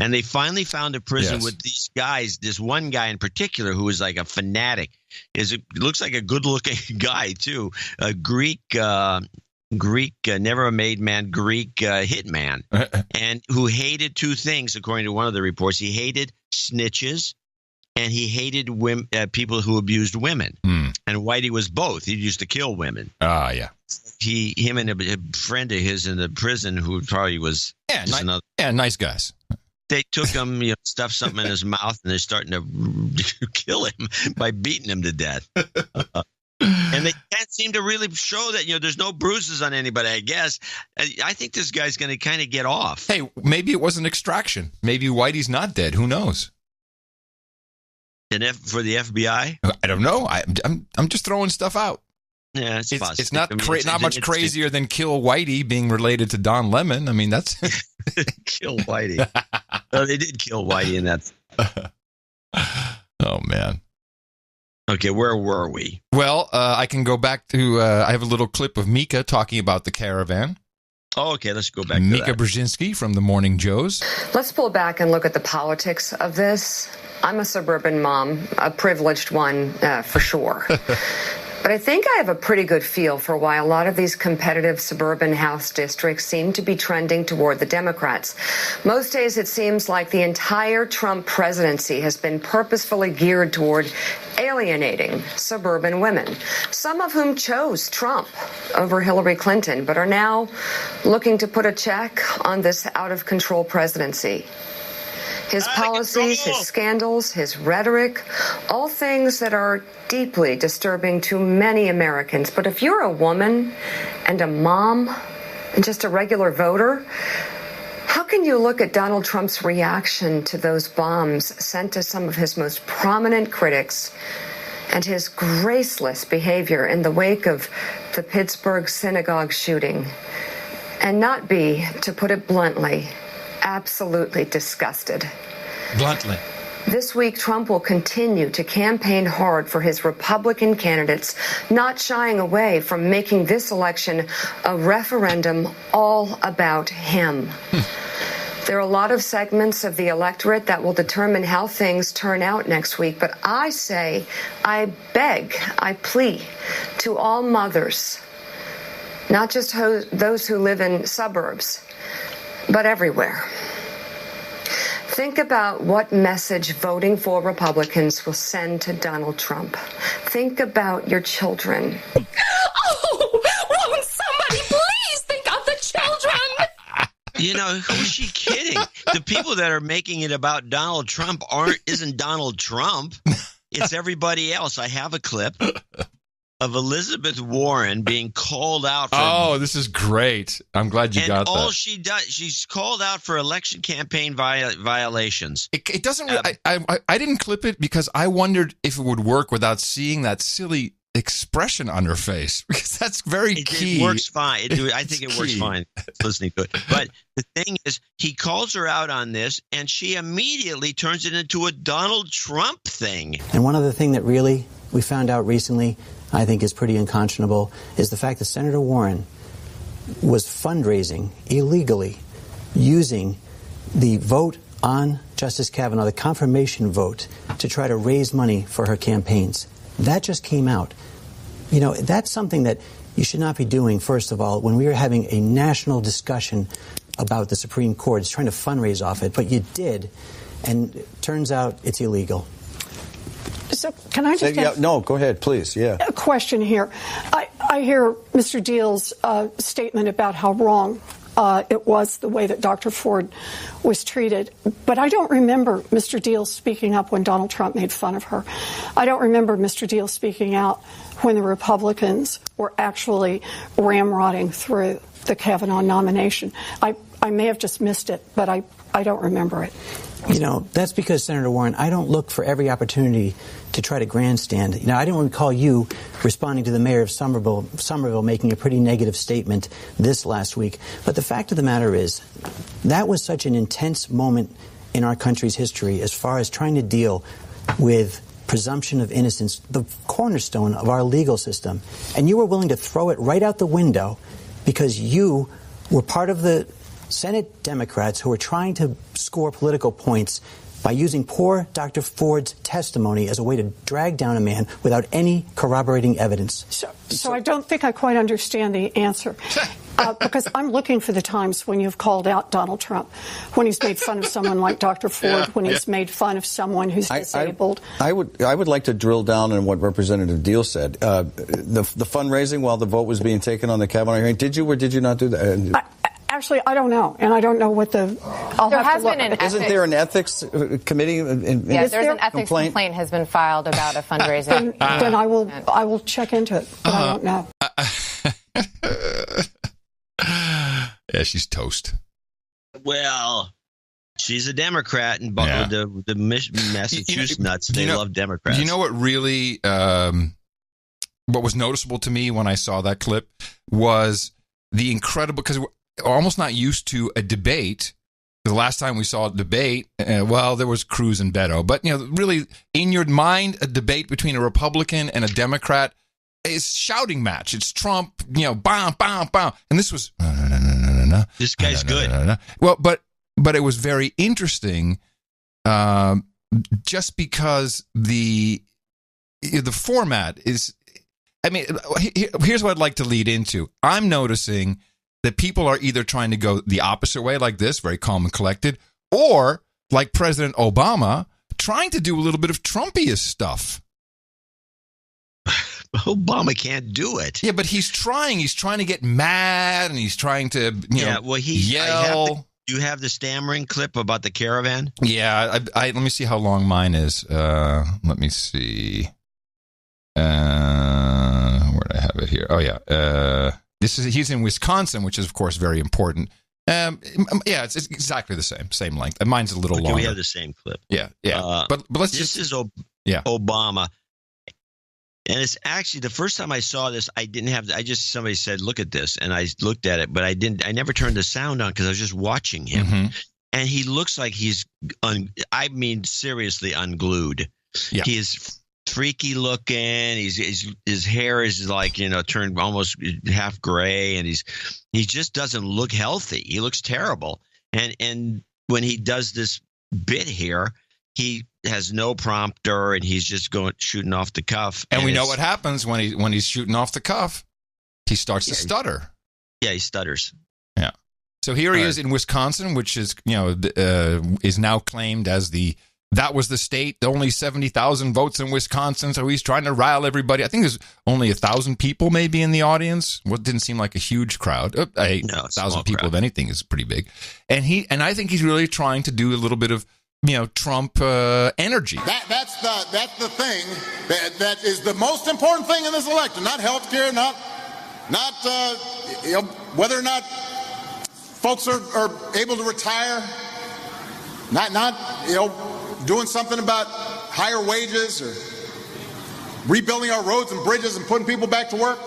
And they finally found a prison with these guys, this one guy in particular who was like a fanatic. Looks like a good-looking guy, too. A Greek, never a made man, Greek hitman. And who hated 2 things, according to one of the reports. He hated snitches, and he hated people who abused women. And Whitey was both. He used to kill women. Ah, yeah. Him and a friend of his in the prison who probably was nice guys. They took him, stuffed something in his mouth, and they're starting to kill him by beating him to death. And they can't seem to really show that, there's no bruises on anybody, I guess. I think this guy's going to kind of get off. Hey, maybe it was an extraction. Maybe Whitey's not dead. Who knows? For the FBI? I don't know. I'm just throwing stuff out. Yeah, it's possible. It's not not much crazier than Kill Whitey being related to Don Lemon. I mean, that's Kill Whitey. Oh, they did kill Whitey in that. Oh man. Okay, where were we? Well, I can go back to. I have a little clip of Mika talking about the caravan. Oh, okay, let's go back to Mika that. Brzezinski from the Morning Joes. Let's pull back and look at the politics of this. I'm a suburban mom, a privileged one for sure. But I think I have a pretty good feel for why a lot of these competitive suburban House districts seem to be trending toward the Democrats. Most days it seems like the entire Trump presidency has been purposefully geared toward alienating suburban women, some of whom chose Trump over Hillary Clinton, but are now looking to put a check on this out-of-control presidency. His policies, his scandals, his rhetoric, all things that are deeply disturbing to many Americans. But if you're a woman and a mom and just a regular voter, how can you look at Donald Trump's reaction to those bombs sent to some of his most prominent critics and his graceless behavior in the wake of the Pittsburgh synagogue shooting and not be, to put it bluntly, absolutely disgusted? Bluntly. This week, Trump will continue to campaign hard for his Republican candidates, not shying away from making this election a referendum all about him. There are a lot of segments of the electorate that will determine how things turn out next week, but I say, I beg, I plead to all mothers, not just those who live in suburbs, but everywhere. Think about what message voting for Republicans will send to Donald Trump. Think about your children. Oh, won't somebody please think of the children? You know, who's she kidding? The people that are making it about Donald Trump isn't Donald Trump. It's everybody else. I have a clip of Elizabeth Warren being called out for... Oh, this is great. I'm glad you got that. All she does, she's called out for election campaign violations. It doesn't really, I didn't clip it because I wondered if it would work without seeing that silly expression on her face, because that's very key. It works fine. I think it works fine listening to it. But the thing is, he calls her out on this, and she immediately turns it into a Donald Trump thing. And one other thing that really we found out recently, I think is pretty unconscionable, is the fact that Senator Warren was fundraising illegally using the vote on Justice Kavanaugh, the confirmation vote, to try to raise money for her campaigns. That just came out. You know, that's something that you should not be doing, first of all, when we are having a national discussion about the Supreme Court. It's trying to fundraise off it, but you did, and it turns out it's illegal. So can I just ask no, go ahead, please. Yeah. A question here. I hear Mr. Deal's statement about how wrong it was the way that Dr. Ford was treated. But I don't remember Mr. Deal speaking up when Donald Trump made fun of her. I don't remember Mr. Deal speaking out when the Republicans were actually ramrodding through the Kavanaugh nomination. I may have just missed it, but I don't remember it. You know, that's because, Senator Warren, I don't look for every opportunity to try to grandstand. You know, I didn't recall you responding to the mayor of Somerville making a pretty negative statement this last week. But the fact of the matter is, that was such an intense moment in our country's history as far as trying to deal with presumption of innocence, the cornerstone of our legal system. And you were willing to throw it right out the window because you were part of the Senate Democrats who were trying to score political points by using poor Dr. Ford's testimony as a way to drag down a man without any corroborating evidence. So I don't think I quite understand the answer. Because I'm looking for the times when you've called out Donald Trump, when he's made fun of someone like Dr. Ford, when he's made fun of someone who's disabled. I would like to drill down on what Representative Deal said. The fundraising while the vote was being taken on the Kavanaugh hearing, did you or did you not do that? Actually, I don't know, and I don't know what the. Isn't there an ethics committee? Yes, there's an ethics complaint has been filed about a fundraising. Then I will check into it, but I don't know. Yeah, she's toast. Well, She's a Democrat, and the Massachusetts nuts, they love Democrats. You know what really, what was noticeable to me when I saw that clip was the incredible, because we're almost not used to a debate. The last time we saw a debate, there was Cruz and Beto, but really in your mind, a debate between a Republican and a Democrat is shouting match. It's Trump, bam, bam, bam, and this was no. This guy's good. Well, but it was very interesting, just because the format is. I mean, here's what I'd like to lead into. I'm noticing that people are either trying to go the opposite way, like this, very calm and collected, or like President Obama, trying to do a little bit of Trumpiest stuff. Obama can't do it. Yeah, but he's trying. He's trying to get mad, and he's trying to yell. Do you have the stammering clip about the caravan? Yeah, let me see how long mine is. Let me see. Where did I have it here? Oh yeah. He's in Wisconsin, which is of course very important. It's exactly the same length. Mine's a little longer. We have the same clip. Yeah. But let's this is Obama. And it's actually the first time I saw this, somebody said, look at this. And I looked at it, but I never turned the sound on because I was just watching him. Mm-hmm. And he looks like he's, seriously unglued. Yeah. He is freaky looking. His hair is like, turned almost half gray. And he just doesn't look healthy. He looks terrible. And when he does this bit here, he has no prompter, and he's just shooting off the cuff. And we know what happens when he's shooting off the cuff. He starts to stutter. Yeah, he stutters. Yeah. So here he is in Wisconsin, which is is now claimed as that was the state. Only 70,000 votes in Wisconsin, so he's trying to rile everybody. I think there's only 1,000 people maybe in the audience. What didn't seem like a huge crowd. 1,000 people, if anything, is pretty big. And I think he's really trying to do a little bit of Trump energy. That's the thing that is the most important thing in this election. Not health care, not whether or not folks are able to retire, not doing something about higher wages or rebuilding our roads and bridges and putting people back to work.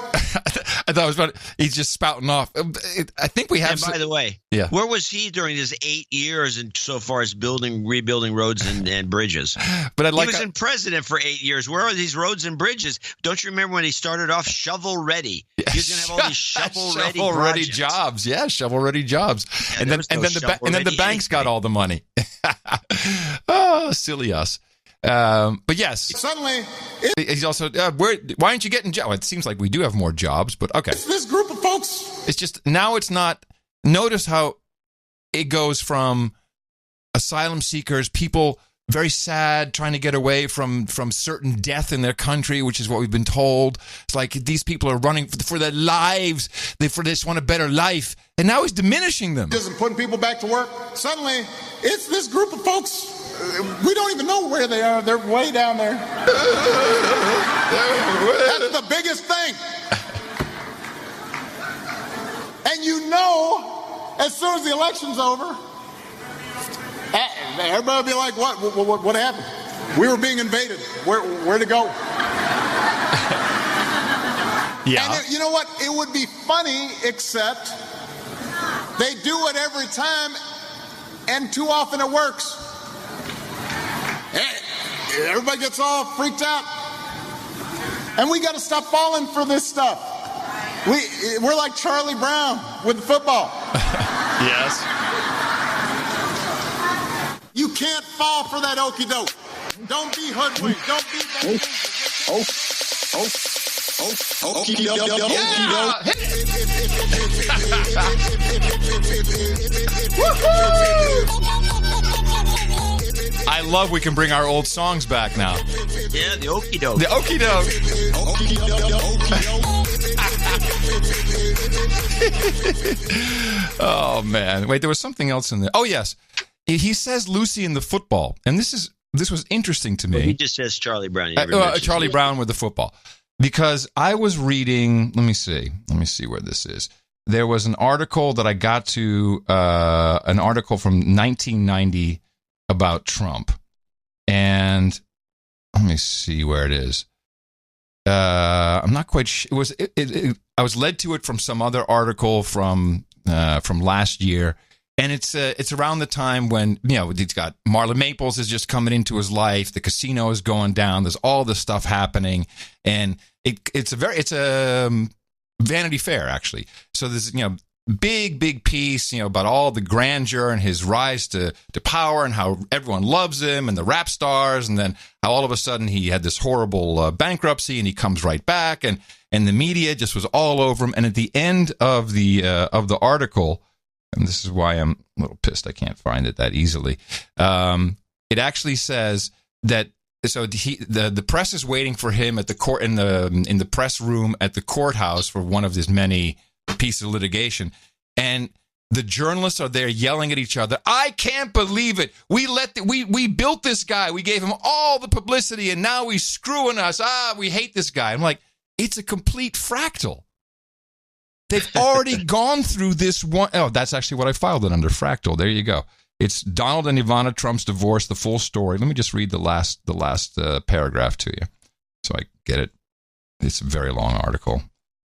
I thought it was funny. He's just spouting off. I think we have. And by the way, where was he during his 8 years and so far as rebuilding roads and bridges? But he was in president for 8 years. Where are these roads and bridges? Don't you remember when he started off shovel ready? He was going to have all these shovel ready jobs. Yeah, shovel ready jobs. Yeah, and then the banks got all the money. Oh, silly us. But yes, suddenly he's also why aren't you getting jobs? Well, it seems like we do have more jobs, but okay. This group of folks. It's just now it's not. Notice how it goes from asylum seekers, people very sad, trying to get away from certain death in their country, which is what we've been told. It's like these people are running for their lives. They just want a better life, and now he's diminishing them. Isn't putting people back to work. Suddenly, it's this group of folks. We don't even know where they are. They're way down there. That's the biggest thing. And as soon as the election's over, everybody will be like, what happened? We were being invaded. Where'd it go? Yeah. And you know what? It would be funny, except they do it every time, and too often it works. Everybody gets all freaked out, and we got to stop falling for this stuff. We're like Charlie Brown with the football. Yes. You can't fall for that okie doke. Don't be hoodwinked. Don't be I love we can bring our old songs back now. Yeah, the okie doke. The okie doke. Oh man! Wait, there was something else in there. Oh yes, he says Lucy in the football, and this was interesting to me. Well, he just says Charlie Brown. Charlie Brown with the football, because I was reading. Let me see where this is. there was an article that I got to, an article from 1990 about Trump. And let me see where it is. I'm not quite sure. I was led to it from some other article from last year. And it's around the time when, he's got Marlon Maples is just coming into his life. The casino is going down. There's all this stuff happening. And it's a Vanity Fair, actually. So there's, big piece, about all the grandeur and his rise to power and how everyone loves him and the rap stars. And then how all of a sudden he had this horrible bankruptcy and he comes right back and the media just was all over him. And at the end of the article, and this is why I'm a little pissed I can't find it that easily, it actually says that the press is waiting for him at the court in the press room at the courthouse for one of his many pieces of litigation, and the journalists are there yelling at each other. I can't believe it. We built this guy. We gave him all the publicity, and now he's screwing us. We hate this guy. I'm like, it's a complete fractal. They've already gone through this one. Oh, that's actually what I filed it under, fractal. There you go. It's Donald and Ivana Trump's divorce, the full story. Let me just read the last paragraph to you so I get it. It's a very long article.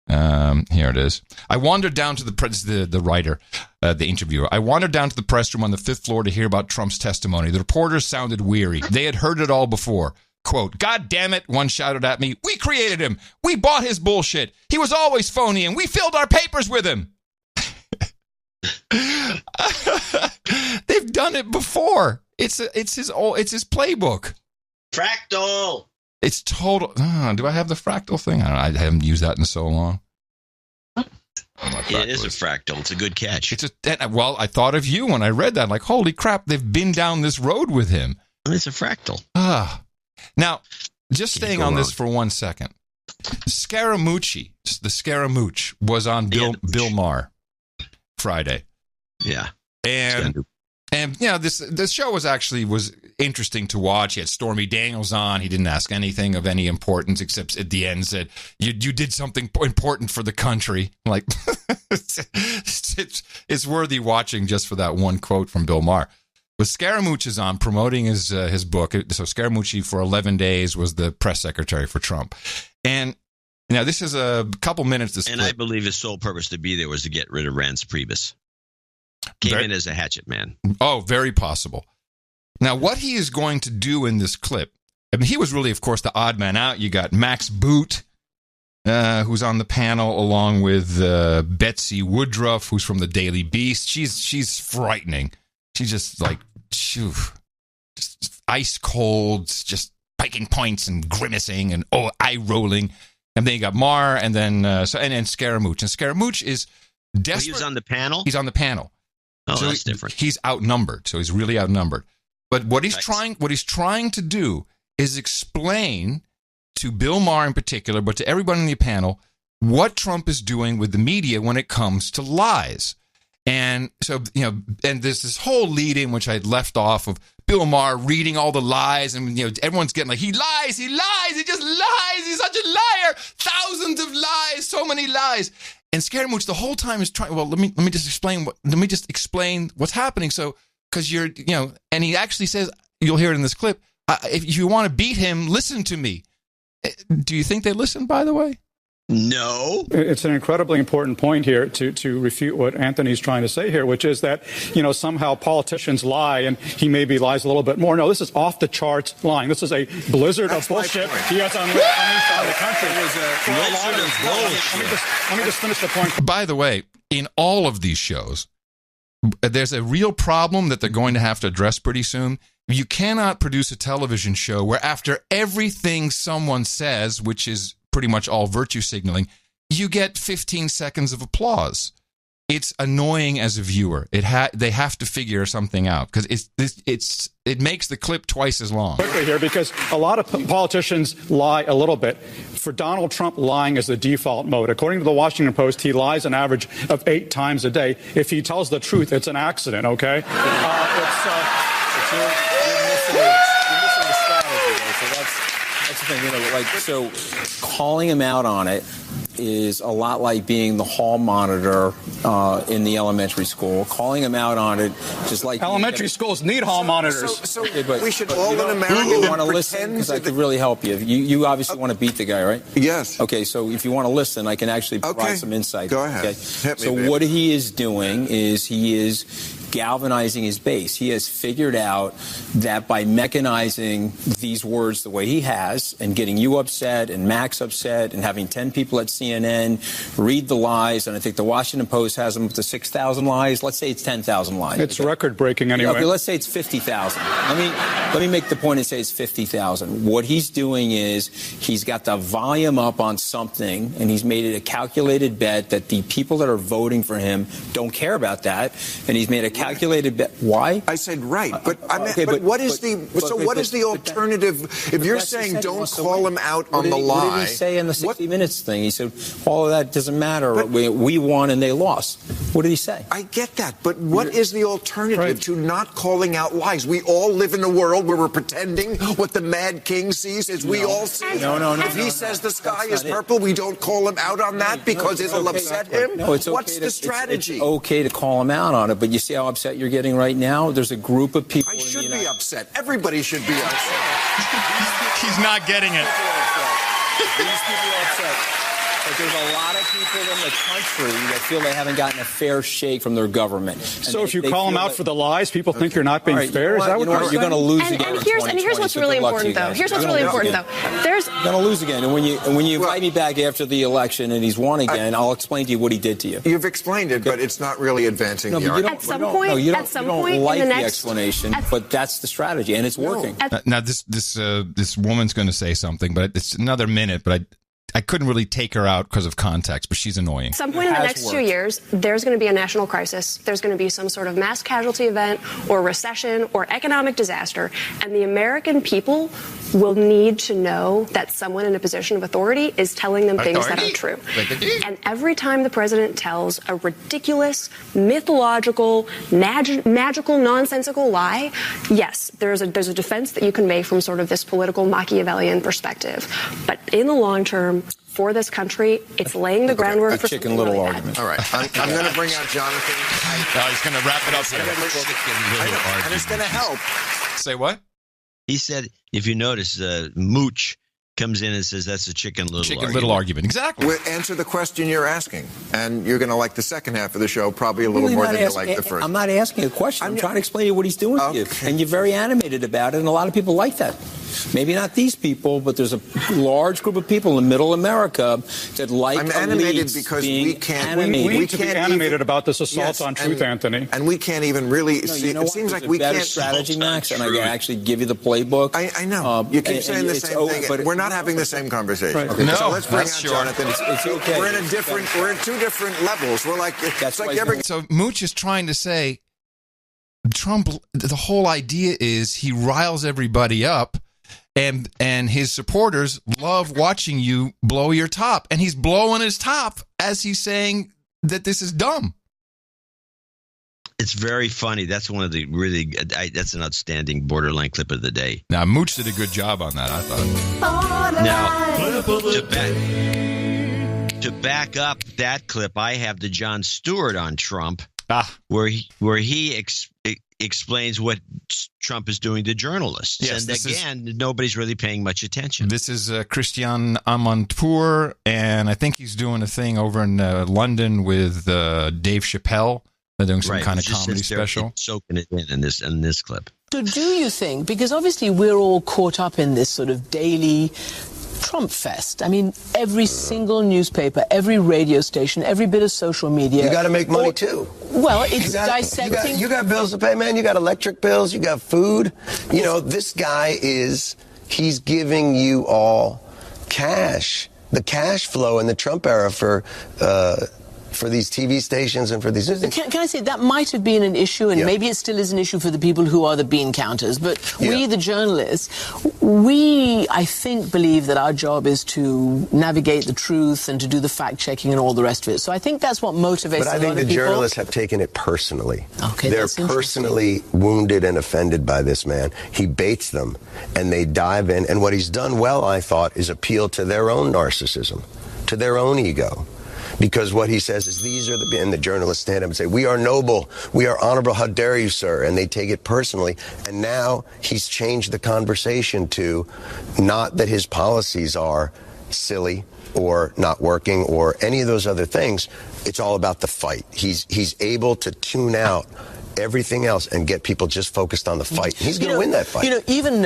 Here it is. I wandered down to the writer, the interviewer. I wandered down to the press room on the 5th floor to hear about Trump's testimony. The reporters sounded weary. They had heard it all before. Quote, God damn it, one shouted at me. We created him. We bought his bullshit. He was always phony, and we filled our papers with him. They've done it before. It's his playbook. Fractal. It's total. Do I have the fractal thing? I haven't used that in so long. It is a fractal. It's a good catch. Well, I thought of you when I read that. Like, holy crap, they've been down this road with him. It's a fractal. Now, just staying on this for 1 second. Scaramucci, the Scaramouche, was on Bill Maher Friday. Yeah. And this show was interesting to watch. He had Stormy Daniels on. He didn't ask anything of any importance except at the end said, you did something important for the country. Like, it's worthy watching just for that one quote from Bill Maher. But Scaramucci is on promoting his book. So Scaramucci for 11 days was the press secretary for Trump. And now this is a couple minutes. And I believe his sole purpose to be there was to get rid of Reince Priebus. Came in as a hatchet man. Oh, very possible. Now, what he is going to do in this clip, I mean, he was really, of course, the odd man out. You got Max Boot, who's on the panel, along with Betsy Woodruff, who's from the Daily Beast. She's frightening. She's just like, just ice cold, just spiking points and grimacing and eye rolling. And then you got Maher, and then and Scaramucci. And Scaramucci is desperate. He was on the panel? He's on the panel. Oh, so that's different. He's outnumbered. So he's really outnumbered. But what he's trying to do is explain to Bill Maher in particular, but to everybody in the panel, what Trump is doing with the media when it comes to lies. And so, and there's this whole lead in which I had left off of Bill Maher reading all the lies, and everyone's getting like, he lies, he just lies, he's such a liar, thousands of lies, so many lies. And Scaramucci the whole time is trying. Well, let me just explain what's happening. So, because and he actually says, you'll hear it in this clip. If you want to beat him, listen to me. Do you think they listen? By the way. No. It's an incredibly important point here to refute what Anthony's trying to say here, which is that, somehow politicians lie and he maybe lies a little bit more. No, this is off the charts lying. This is a blizzard of bullshit he has unleashed on the country. Let me just finish the point. By the way, in all of these shows, there's a real problem that they're going to have to address pretty soon. You cannot produce a television show where after everything someone says, which is pretty much all virtue signaling, you get 15 seconds of applause. It's annoying as a viewer. They have to figure something out because it makes the clip twice as long. Quickly here, because a lot of politicians lie a little bit. For Donald Trump, lying is the default mode. According to the Washington Post, he lies an average of 8 times a day. If he tells the truth, it's an accident. Okay. You're missing the strategy. So that's the thing. So calling him out on it is a lot like being the hall monitor in the elementary school, calling them out on it, just like elementary schools need hall monitors. So we should all in America want to listen because I could really help you. You obviously want to beat the guy, right? Yes. Okay, so if you want to listen, I can actually provide some insight. Go ahead. Okay? So what he is doing is he is galvanizing his base. He has figured out that by mechanizing these words the way he has and getting you upset and Max upset and having 10 people at CNN read the lies, and I think the Washington Post has them up to 6,000 lies. Let's say it's 10,000 lies. It's record-breaking anyway. Okay, let's say it's 50,000. Let me make the point and say it's 50,000. What he's doing is he's got the volume up on something, and he's made it a calculated bet that the people that are voting for him don't care about that, and he's made a calculated bet. Why? I said right, but what is the alternative? If you're saying don't call him out on the lie, what did he say in the 60 Minutes thing? He said all of that doesn't matter. We won and they lost. What did he say? I get that, but what is the alternative to not calling out lies? We all live in a world where we're pretending what the Mad King sees as we all see. No. If he says the sky is purple, we don't call him out on that because it'll upset him. What's the strategy? It's okay to call him out on it, but you see how upset you're getting right now? There's a group of people. I should be upset. Everybody should be upset. He's not getting it. These people are upset. But there's a lot of people in the country that feel they haven't gotten a fair shake from their government. So if you call them out for the lies, people think you're not being fair? Is that what you're saying? You're going to lose again. And here's what's really important, though. Here's what's really important, though. You're going to lose again. And when you invite me back after the election and he's won again, I'll explain to you what he did to you. You've explained it, but it's not really advancing the argument. At some point, you don't like the explanation, but that's the strategy, and it's working. Now, this woman's going to say something, but it's another minute, but I couldn't really take her out because of context, but she's annoying. At some point in the next 2 years, there's going to be a national crisis. There's going to be some sort of mass casualty event or recession or economic disaster. And the American people will need to know that someone in a position of authority is telling them things that are true. And every time the president tells a ridiculous, mythological, magical, nonsensical lie, yes, there's a defense that you can make from sort of this political Machiavellian perspective. But in the long term, for this country, it's laying the groundwork for Chicken Little really argument. All right, I'm going to bring out Jonathan. He's going to wrap it up here. And it's going to help. Say what? He said, if you notice, Mooch comes in and says that's a chicken little argument. Exactly. We'll answer the question you're asking, and you're going to like the second half of the show probably a little more than you like the first. I'm not asking a question. I'm trying to explain to you what he's doing to you, and you're very animated about it, and a lot of people like that. Maybe not these people, but there's a large group of people in middle America that like I'm animated because we can't. We need to be animated about this assault on truth, Anthony. And we can't even really see. It seems like we can't. Better strategy, Max, and I can actually give you the playbook. I know. You keep saying the same thing, but we're not having the same conversation. Right. Okay, no, so let's bring out Jonathan. It's okay. We're in two different levels. We're like, it's like every. So Mooch is trying to say, Trump. The whole idea is he riles everybody up. And his supporters love watching you blow your top. And he's blowing his top as he's saying that this is dumb. It's very funny. That's one of the that's an outstanding borderline clip of the day. Now, Mooch did a good job on that, I thought. Now, to back up that clip, I have the Jon Stewart on Trump, where he explains what Trump is doing to journalists. Yes, and again, nobody's really paying much attention. This is Christian Amanpour, and I think he's doing a thing over in London with Dave Chappelle. They're doing some kind of comedy special. Soaking it in this clip. So do you think, because obviously we're all caught up in this sort of daily Trump fest. I mean, every single newspaper, every radio station, every bit of social media. You got to make money too. Well, it's dissecting. You got bills to pay, man. You got electric bills. You got food. You know, this guy he's giving you all cash. The cash flow in the Trump era for these TV stations and for these news. Can I say that might have been an issue, and maybe it still is an issue for the people who are the bean counters, but we, the journalists, I think, believe that our job is to navigate the truth and to do the fact-checking and all the rest of it. So I think that's what motivates a lot of people. But I think the journalists have taken it personally. Okay, they're personally wounded and offended by this man. He baits them, and they dive in. And what he's done well, I thought, is appeal to their own narcissism. to their own ego. Because what he says is and the journalists stand up and say, we are noble, we are honorable, how dare you, sir? And they take it personally. And now he's changed the conversation to not that his policies are silly or not working or any of those other things. It's all about the fight. He's able to tune out everything else and get people just focused on the fight. He's going to win that fight. Even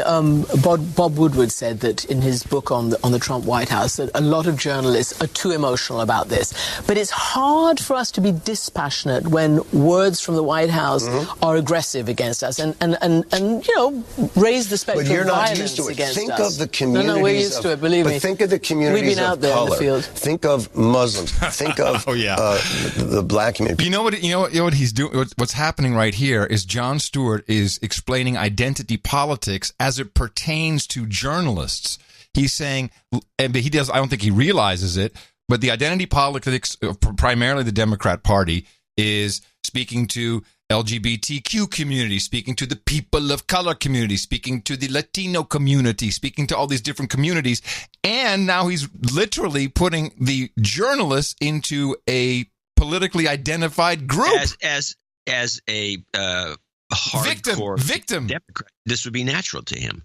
Bob Woodward said that in his book on the Trump White House that a lot of journalists are too emotional about this. But it's hard for us to be dispassionate when words from the White House are aggressive against us and raise the specter of violence against us. Think of the communities. No, we're used to it, believe me. But think of the communities We've been out there color. in the field. Think of Muslims. Think of the black community. You know what he's doing? What's happening right here is Jon Stewart is explaining identity politics as it pertains to journalists. He's saying, and he does. I don't think he realizes it, but the identity politics, primarily the Democrat Party, is speaking to LGBTQ community, speaking to the people of color community, speaking to the Latino community, speaking to all these different communities, and now he's literally putting the journalists into a politically identified group as a hardcore victim Democrat. This would be natural to him.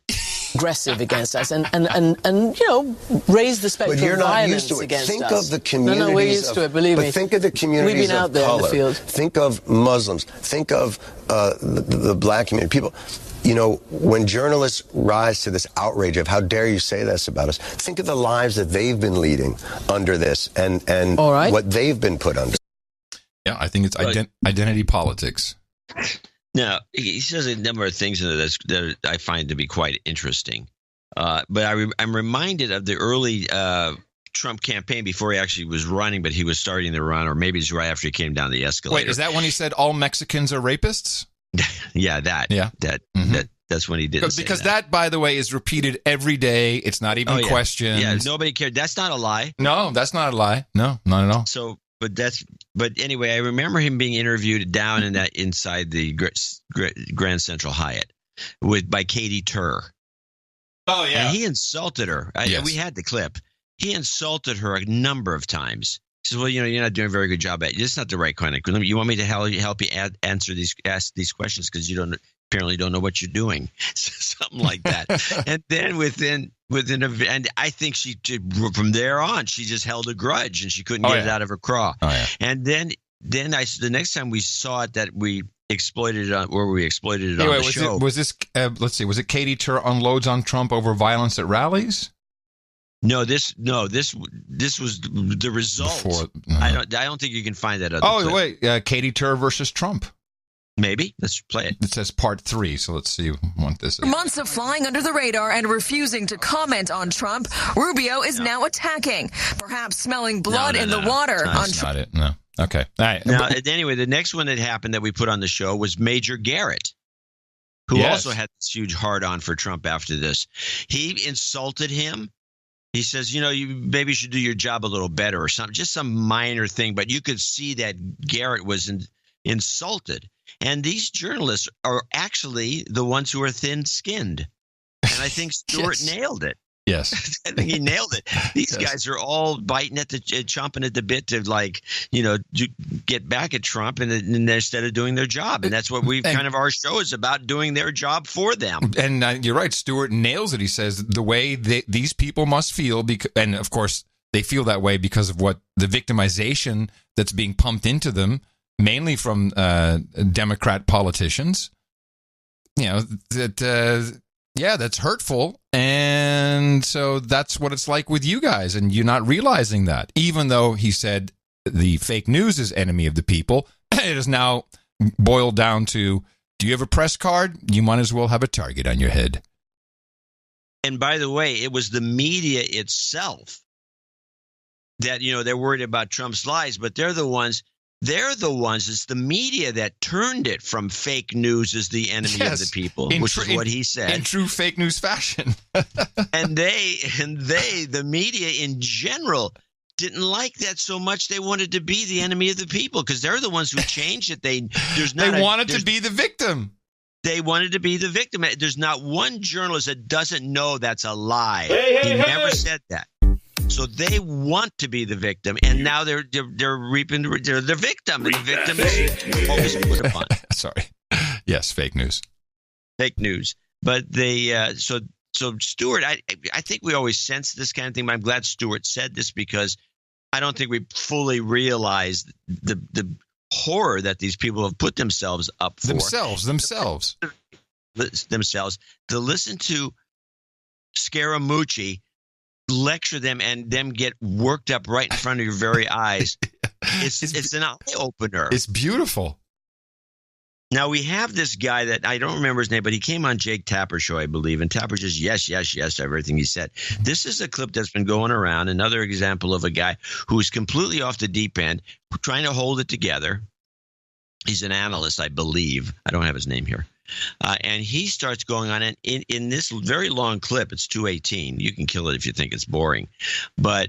Aggressive against us and raise the specter of violence against us. Think of the communities. No, we're used to it, believe me. But think of the communities We've been out there color. in the field. Think of Muslims. Think of the black community. People, when journalists rise to this outrage of how dare you say this about us, think of the lives that they've been leading under this and what they've been put under. Yeah, I think it's identity politics. Now, he says a number of things in this that I find to be quite interesting. But I'm reminded of the early Trump campaign before he actually was running, but he was starting to run, or maybe it's right after he came down the escalator. Wait, is that when he said all Mexicans are rapists? Yeah, that's when he did. Because that, by the way, is repeated every day. It's not even questioned. Yeah, nobody cared. That's not a lie. No, that's not a lie. No, not at all. So, but anyway, I remember him being interviewed down inside the Grand Central Hyatt by Katie Tur. Oh yeah, and he insulted her. Yes. We had the clip. He insulted her a number of times. He says, "Well, you're not doing a very good job at it. It's not the right kind of. You want me to help you ask these questions because you apparently don't know what you're doing." Something like that. And then within and I think she from there on she just held a grudge and she couldn't get it out of her craw. Oh, yeah. And then the next time we saw it that we exploited it on the show. Was this let's see, was it Katie Tur unloads on Trump over violence at rallies? No, this was the result. I don't think you can find that other clip. Wait, Katie Tur versus Trump. Maybe. Let's play it. It says part 3, so let's see what this is. Months of flying under the radar and refusing to comment on Trump, Rubio is now attacking, perhaps smelling blood in the water. That's not it. No. Okay. All right. Now, anyway, the next one that happened that we put on the show was Major Garrett, who also had this huge hard-on for Trump after this. He insulted him. He says, you maybe should do your job a little better or something, just some minor thing. But you could see that Garrett was insulted. And these journalists are actually the ones who are thin-skinned. And I think Stewart nailed it. Yes. I think he nailed it. These guys are all chomping at the bit to get back at Trump and instead of doing their job. And that's what our show is about, doing their job for them. And you're right. Stewart nails it. He says the way these people must feel, and of course they feel that way because of what the victimization that's being pumped into them, mainly from Democrat politicians. That's hurtful. And so that's what it's like with you guys. And you're not realizing that. Even though he said the fake news is enemy of the people, it is now boiled down to, do you have a press card? You might as well have a target on your head. And by the way, it was the media itself that, they're worried about Trump's lies, but they're the ones, it's the media that turned it from fake news as the enemy of the people, which is what he said. In true fake news fashion. and the media in general didn't like that so much. They wanted to be the enemy of the people because they're the ones who changed it. They wanted to be the victim. They wanted to be the victim. There's not one journalist that doesn't know that's a lie. He never said that. So they want to be the victim, and now they're reaping they're the victim, and the victim is always put upon. Sorry. Yes, fake news. Fake news. But they so Stuart, I think we always sense this kind of thing. But I'm glad Stuart said this because I don't think we fully realize the horror that these people have put themselves up for. Themselves. To listen to Scaramucci lecture them and them get worked up right in front of your very eyes. It's an eye opener. It's beautiful. Now we have this guy that I don't remember his name, but he came on Jake Tapper's show, I believe, and Tapper just yes to everything he said. This is a clip that's been going around. Another example of a guy who's completely off the deep end, trying to hold it together. He's an analyst, I believe. I don't have his name here. And he starts going on, and in this very long clip, it's 2:18. You can kill it if you think it's boring. But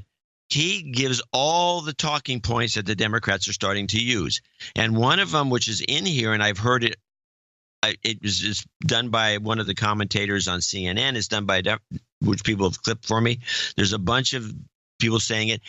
he gives all the talking points that the Democrats are starting to use. And one of them, which is in here, and I've heard it, it was just done by one of the commentators on CNN. It's done by, which people have clipped for me. There's a bunch of people saying it.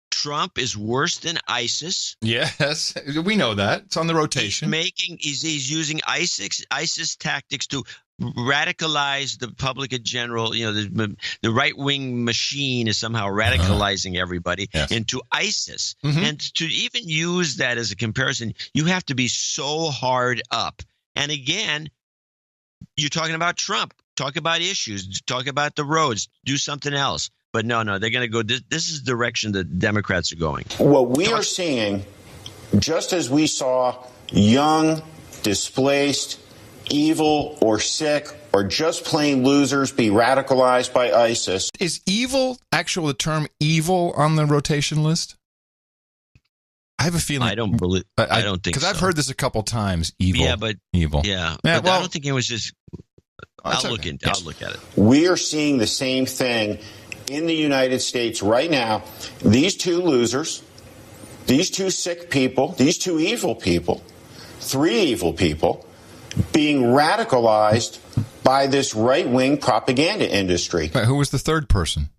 Trump is worse than ISIS. Yes, we know that. It's on the rotation. He's using ISIS tactics to radicalize the public in general. You know, the right-wing machine is somehow radicalizing everybody into ISIS. Mm-hmm. And to even use that as a comparison, you have to be so hard up. And again, you're talking about Trump. Talk about issues. Talk about the roads. Do something else. But no, they're going to go. This is the direction the Democrats are going. What we are seeing, just as we saw young, displaced, evil or sick or just plain losers be radicalized by ISIS. Is evil actually the term evil on the rotation list? I have a feeling. I don't believe. I don't think so. Because I've heard this a couple times. Evil. Yeah, but evil. Yeah, but well, I don't think it was just. I'll look at it. We are seeing the same thing in the United States right now. These two losers, these two sick people, these two evil people, three evil people being radicalized by this right-wing propaganda industry. Who was the third person?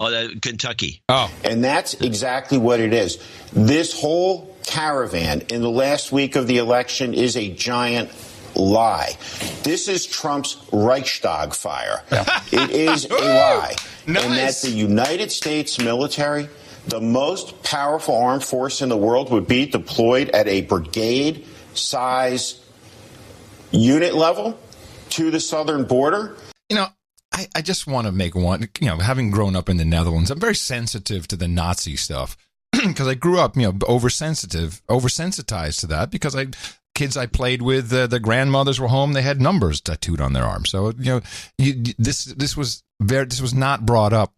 Oh, Kentucky. Oh. And that's exactly what it is. This whole caravan in the last week of the election is a giant lie. This is Trump's Reichstag fire. Yeah. It is a lie. Nice. And that the United States military, the most powerful armed force in the world, would be deployed at a brigade size unit level to the southern border. You know, I just want to make one, having grown up in the Netherlands, I'm very sensitive to the Nazi stuff because I grew up, oversensitized to that because kids I played with, the grandmothers were home, they had numbers tattooed on their arms. So, this was not brought up,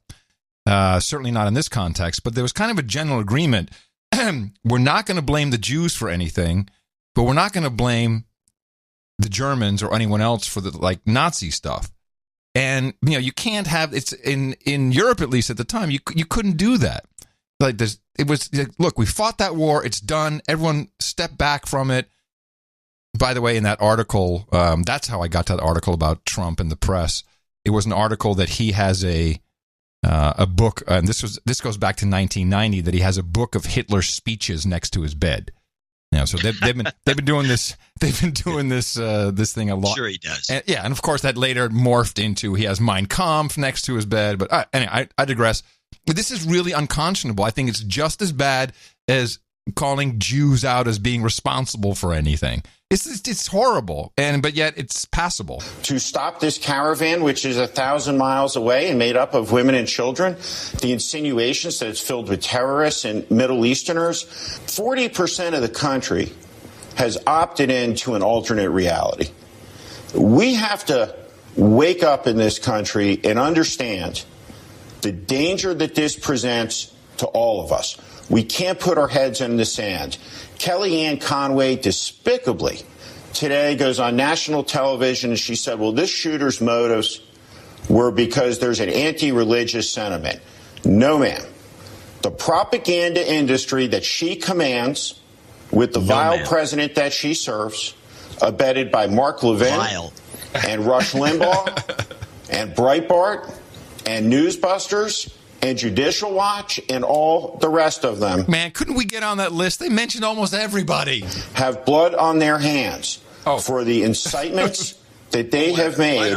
certainly not in this context, but there was kind of a general agreement. We're not going to blame the Jews for anything, but we're not going to blame the Germans or anyone else for the Nazi stuff. And you can't have it's in Europe, at least at the time, you couldn't do that. It was look, we fought that war, it's done, everyone step back from it. By the way, in that article, that's how I got to that article about Trump and the press. It was an article that he has a book, and this goes back to 1990, that he has a book of Hitler's speeches next to his bed. So they've been doing this. They've been doing this thing a lot. Sure, he does. And of course that later morphed into he has Mein Kampf next to his bed. But anyway, I digress. But this is really unconscionable. I think it's just as bad as calling Jews out as being responsible for anything. It's horrible, but yet it's passable. To stop this caravan, which is 1,000 miles away and made up of women and children, the insinuations that it's filled with terrorists and Middle Easterners, 40% of the country has opted into an alternate reality. We have to wake up in this country and understand the danger that this presents to all of us. We can't put our heads in the sand. Kellyanne Conway despicably today goes on national television and she said, well, this shooter's motives were because there's an anti-religious sentiment. No, ma'am. The propaganda industry that she commands with the vile president that she serves, abetted by Mark Levin and Rush Limbaugh and Breitbart and Newsbusters and Judicial Watch and all the rest of them. Man, couldn't we get on that list? They mentioned almost everybody. Have blood on their hands for the incitements that they have made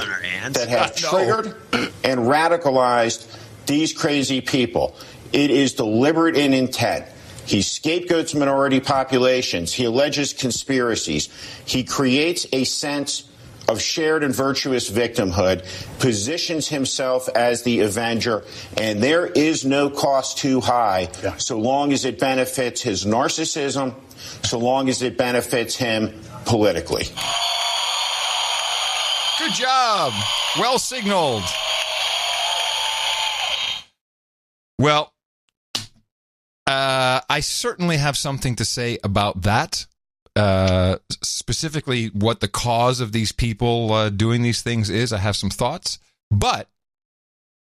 that have triggered and radicalized these crazy people. It is deliberate in intent. He scapegoats minority populations. He alleges conspiracies. He creates a sense of shared and virtuous victimhood, positions himself as the avenger, and there is no cost too high so long as it benefits his narcissism, so long as it benefits him politically. Good job. Well signaled. Well, I certainly have something to say about that. Specifically what the cause of these people doing these things is. I have some thoughts, but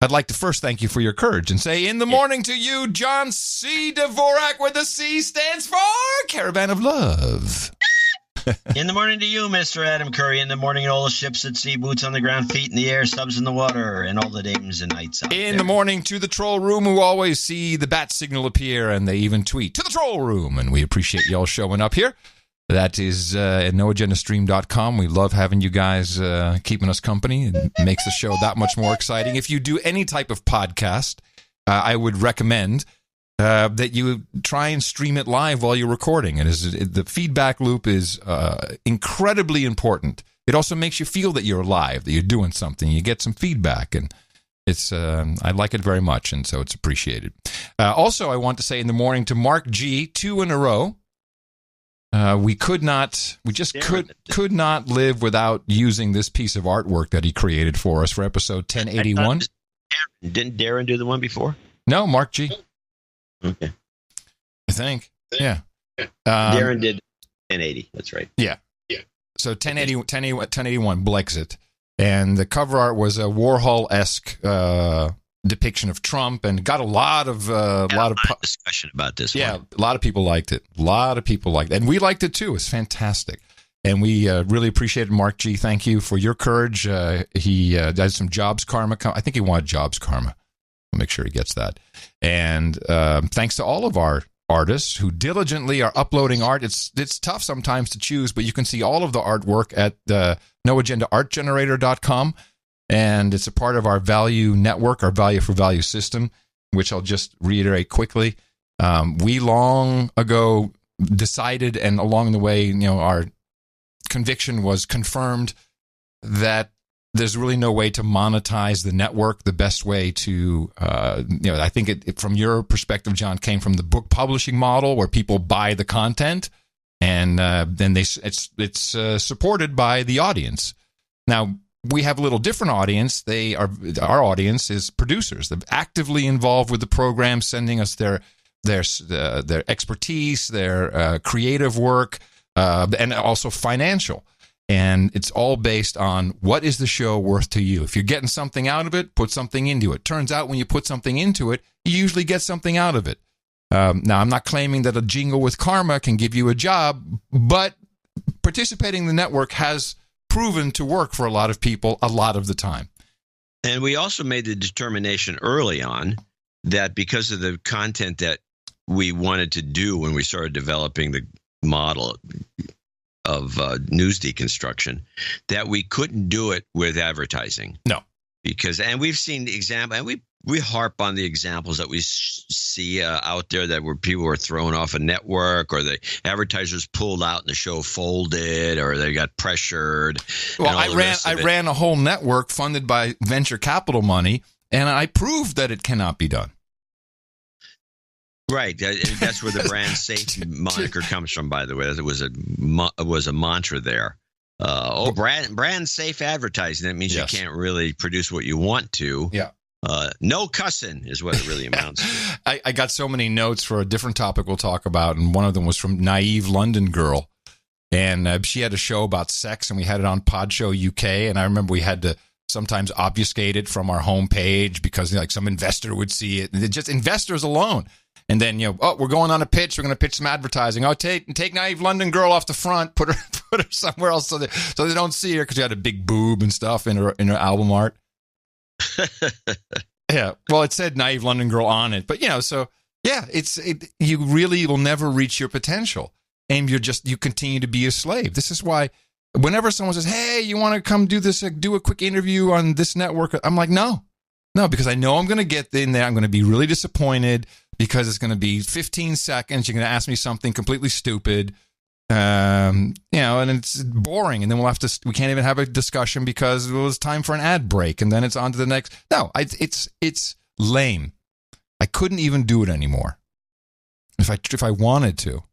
I'd like to first thank you for your courage and say in the morning to you, John C. Dvorak, where the C stands for Caravan of Love. In the morning to you, Mr. Adam Curry. In the morning, all the ships at sea, boots on the ground, feet in the air, subs in the water, and all the dames and nights out in the morning to the troll room, who always see the bat signal appear, and they even tweet to the troll room, and we appreciate y'all showing up here. That is at noagendastream.com. We love having you guys keeping us company. It makes the show that much more exciting. If you do any type of podcast, I would recommend that you try and stream it live while you're recording. The feedback loop is incredibly important. It also makes you feel that you're live, that you're doing something. You get some feedback, and it's I like it very much, and so it's appreciated. Also, I want to say in the morning to Mark G, 2 in a row. We could not live without using this piece of artwork that he created for us for episode 1081. Didn't Darren do the one before? No, Mark G. Okay. I think. Yeah. Darren did 1080. That's right. Yeah. So 1081 Blexit. And the cover art was a Warhol-esque depiction of Trump, and got a lot of discussion about this. Yeah, a lot of people liked it. And we liked it too. It's fantastic. And we really appreciated Mark G. Thank you for your courage. He does some Jobs Karma. I think he wanted Jobs Karma. I'll make sure he gets that. And thanks to all of our artists who diligently are uploading art. It's tough sometimes to choose, but you can see all of the artwork at noagendaartgenerator.com. And it's a part of our value network, our value for value system, which I'll just reiterate quickly. We long ago decided, and along the way, our conviction was confirmed that there's really no way to monetize the network. The best way to, I think it from your perspective, John, came from the book publishing model, where people buy the content, and then it's supported by the audience. Now, we have a little different audience. Our audience is producers. They're actively involved with the program, sending us their expertise, their creative work, and also financial. And it's all based on what is the show worth to you. If you're getting something out of it, put something into it. Turns out when you put something into it, you usually get something out of it. Now, I'm not claiming that a jingle with karma can give you a job, but participating in the network has proven to work for a lot of people a lot of the time. And we also made the determination early on that because of the content that we wanted to do when we started developing the model of news deconstruction, that we couldn't do it with advertising. No. And we've seen the example, and we harp on the examples that we see out there that where people were thrown off a network, or the advertisers pulled out and the show folded, or they got pressured. Well, I ran a whole network funded by venture capital money, and I proved that it cannot be done. Right. That's where the brand safe moniker comes from, by the way. It was a mantra there. Brand safe advertising. That means you can't really produce what you want to. Yeah. No cussing is what it really amounts to. I got so many notes for a different topic we'll talk about, and one of them was from Naive London Girl. And she had a show about sex, and we had it on Podshow UK. And I remember we had to sometimes obfuscate it from our homepage because some investor would see it. And just investors alone. And then, we're going on a pitch. We're going to pitch some advertising. Oh, take Naive London Girl off the front. Put her somewhere else so they don't see her, because she had a big boob and stuff in her album art. Yeah. Well, it said naive London girl on it, but so yeah, you really will never reach your potential, and you continue to be a slave. This is why whenever someone says, "Hey, you want to come do this? Do a quick interview on this network?" I'm like, no, because I know I'm going to get in there. I'm going to be really disappointed because it's going to be 15 seconds. You're going to ask me something completely stupid. And it's boring, and then we can't even have a discussion because it was time for an ad break, and then it's on to the next. No, it's lame. I couldn't even do it anymore if I wanted to.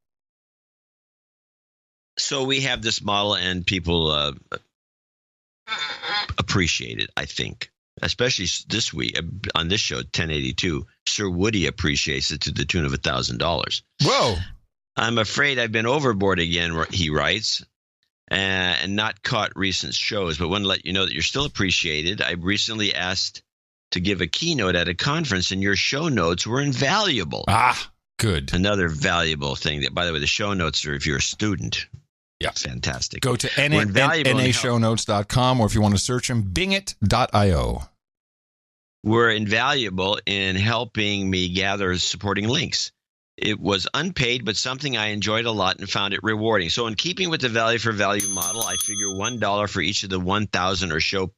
So we have this model, and people appreciate it, I think. Especially this week on this show, 1082, Sir Woody appreciates it to the tune of $1,000. Whoa. I'm afraid I've been overboard again, he writes, and not caught recent shows, but want to let you know that you're still appreciated. I recently asked to give a keynote at a conference, and your show notes were invaluable. Ah, good. Another valuable thing. That, by the way, the show notes are if you're a student. Yeah. Fantastic. Go to nashownotes.com, or if you want to search them, bingit.io. Were invaluable in helping me gather supporting links. It was unpaid, but something I enjoyed a lot and found it rewarding. So in keeping with the value for value model, I figure $1 for each of the 1,000 or so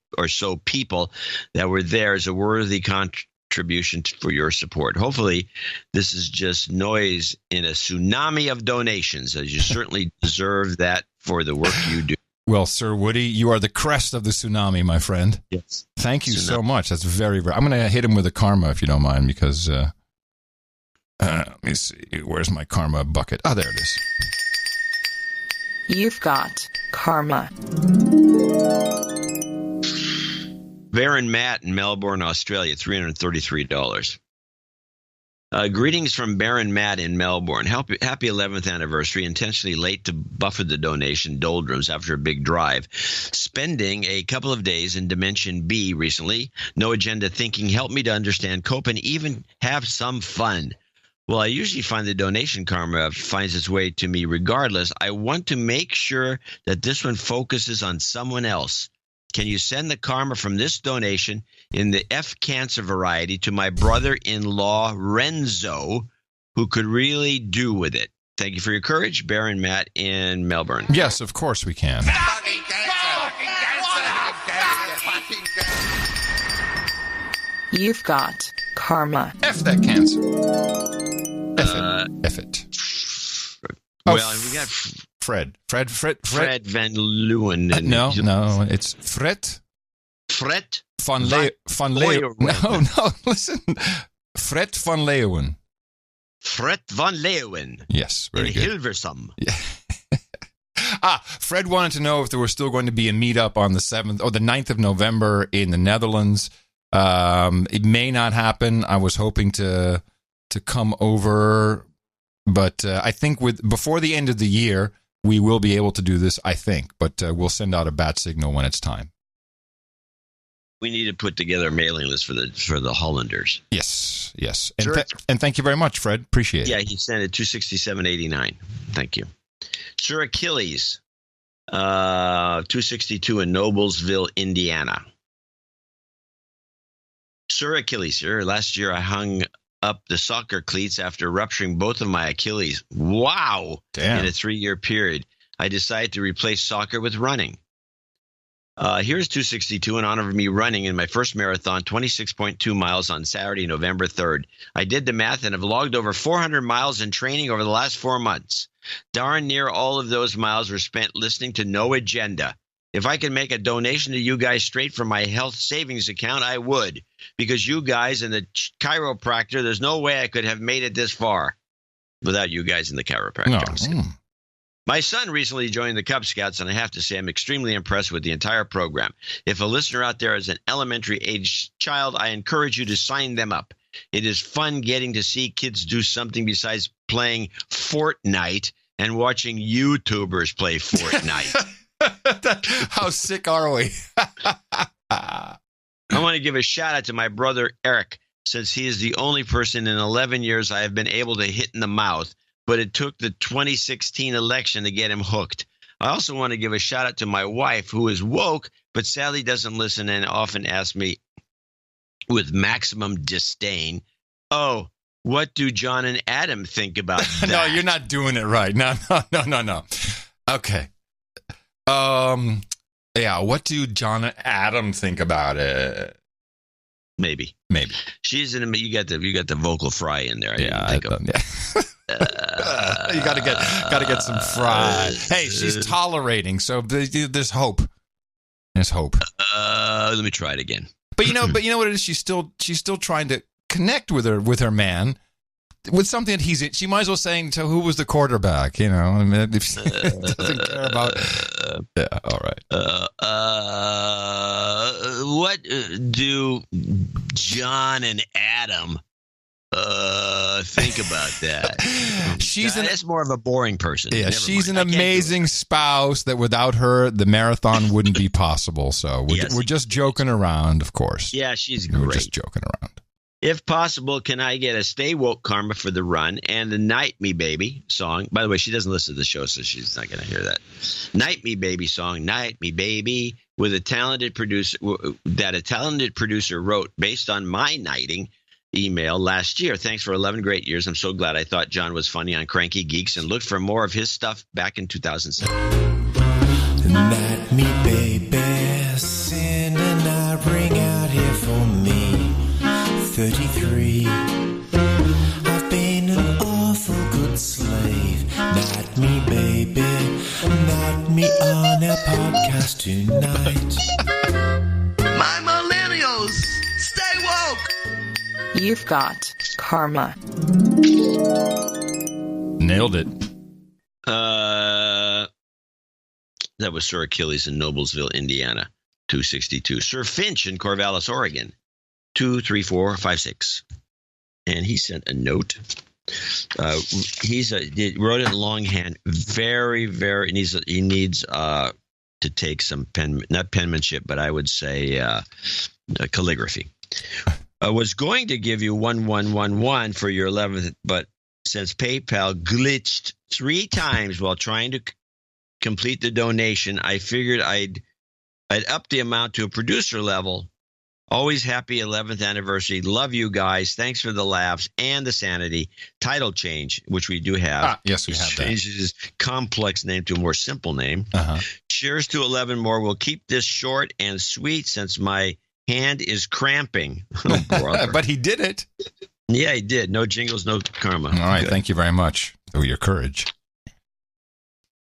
people that were there is a worthy contribution for your support. Hopefully, this is just noise in a tsunami of donations, as you certainly deserve that for the work you do. Well, Sir Woody, you are the crest of the tsunami, my friend. Yes. Thank you so much. That's very, very... I'm going to hit him with a karma, if you don't mind, because... let me see. Where's my karma bucket? Oh, there it is. You've got karma. Baron Matt in Melbourne, Australia, $333. Greetings from Baron Matt in Melbourne. Happy 11th anniversary. Intentionally late to buffer the donation doldrums after a big drive. Spending a couple of days in Dimension B recently. No agenda thinking helped me to understand, cope, and even have some fun. Well, I usually find the donation karma finds its way to me regardless. I want to make sure that this one focuses on someone else. Can you send the karma from this donation in the F cancer variety to my brother-in-law, Renzo, who could really do with it? Thank you for your courage, Baron Matt in Melbourne. Yes, of course we can. You've got karma. F that cancer. F it. Well, we got Fred Van Leeuwen. No, it's Fred. Fred van Leeuwen. No, listen. Fred van Leeuwen. Fred van Leeuwen. Yes, very in good. Hilversum. Yeah. Fred wanted to know if there was still going to be a meetup on the 7th or the 9th of November in the Netherlands. It may not happen. I was hoping to come over, but I think before the end of the year, we will be able to do this, I think, but we'll send out a bat signal when it's time. We need to put together a mailing list for the Hollanders. Yes. And thank you very much, Fred. Appreciate it. Yeah, he sent it 267.89. Thank you. Sir Achilles, 262 in Noblesville, Indiana. Sir Achilles, sir, last year I hung up the soccer cleats after rupturing both of my Achilles. Wow. Damn. In a 3-year period. I decided to replace soccer with running. Here's 262 in honor of me running in my first marathon, 26.2 miles on Saturday, November 3rd. I did the math and have logged over 400 miles in training over the last 4 months. Darn near all of those miles were spent listening to No Agenda. If I could make a donation to you guys straight from my health savings account, I would. Because you guys and the chiropractor, there's no way I could have made it this far without you guys and the chiropractor. No. My son recently joined the Cub Scouts, and I have to say I'm extremely impressed with the entire program. If a listener out there is an elementary-age child, I encourage you to sign them up. It is fun getting to see kids do something besides playing Fortnite and watching YouTubers play Fortnite. How sick are we? I want to give a shout out to my brother Eric, since he is the only person in 11 years I have been able to hit in the mouth, but it took the 2016 election to get him hooked. I also want to give a shout out to my wife, who is woke, but sadly doesn't listen and often asks me with maximum disdain. Oh, what do John and Adam think about that? No, you're not doing it right. No. Okay. Yeah, what do John and Adam think about it? Maybe. She's in. You got the vocal fry in there. You got to get some fry. Hey, she's tolerating, so there's hope. There's hope. Let me try it again. But you know what it is. She's still trying to connect with her man. With something that she might as well saying, so who was the quarterback? You know, I mean, if she doesn't care about. Yeah, all right. What do John and Adam think about that? That's more of a boring person. Yeah, Never she's mind. an amazing spouse that without her, the marathon wouldn't be possible. So we're just joking around, of course. Yeah, she's great. We're just joking around. If possible, can I get a Stay Woke Karma for the run and the Night Me Baby song? By the way, she doesn't listen to the show, so she's not going to hear that. Night Me Baby song, Night Me Baby, with a talented producer wrote based on my nighting email last year. Thanks for 11 great years. I'm so glad. I thought John was funny on Cranky Geeks and looked for more of his stuff back in 2007. Night me, baby, send a night ring out here for me. 33. I've been an awful good slave. Night me, baby. Night me on our podcast tonight. My millennials, stay woke. You've got karma. Nailed it. That was Sir Achilles in Noblesville, Indiana, 262. Sir Finch in Corvallis, Oregon, 23456. And he sent a note. He wrote it in longhand. Very, very. He needs to take some not penmanship, but I would say calligraphy. I was going to give you 1111 for your 11th, but since PayPal glitched 3 times while trying to complete the donation, I figured I'd up the amount to a producer level. Always happy 11th anniversary. Love you guys. Thanks for the laughs and the sanity. Title change, which we do have. Yes, we have that. Changes his complex name to a more simple name. Cheers to 11 more. We'll keep this short and sweet since my hand is cramping. Oh, brother. But he did it. Yeah, he did. No jingles, no karma. All right. Good. Thank you very much for your courage.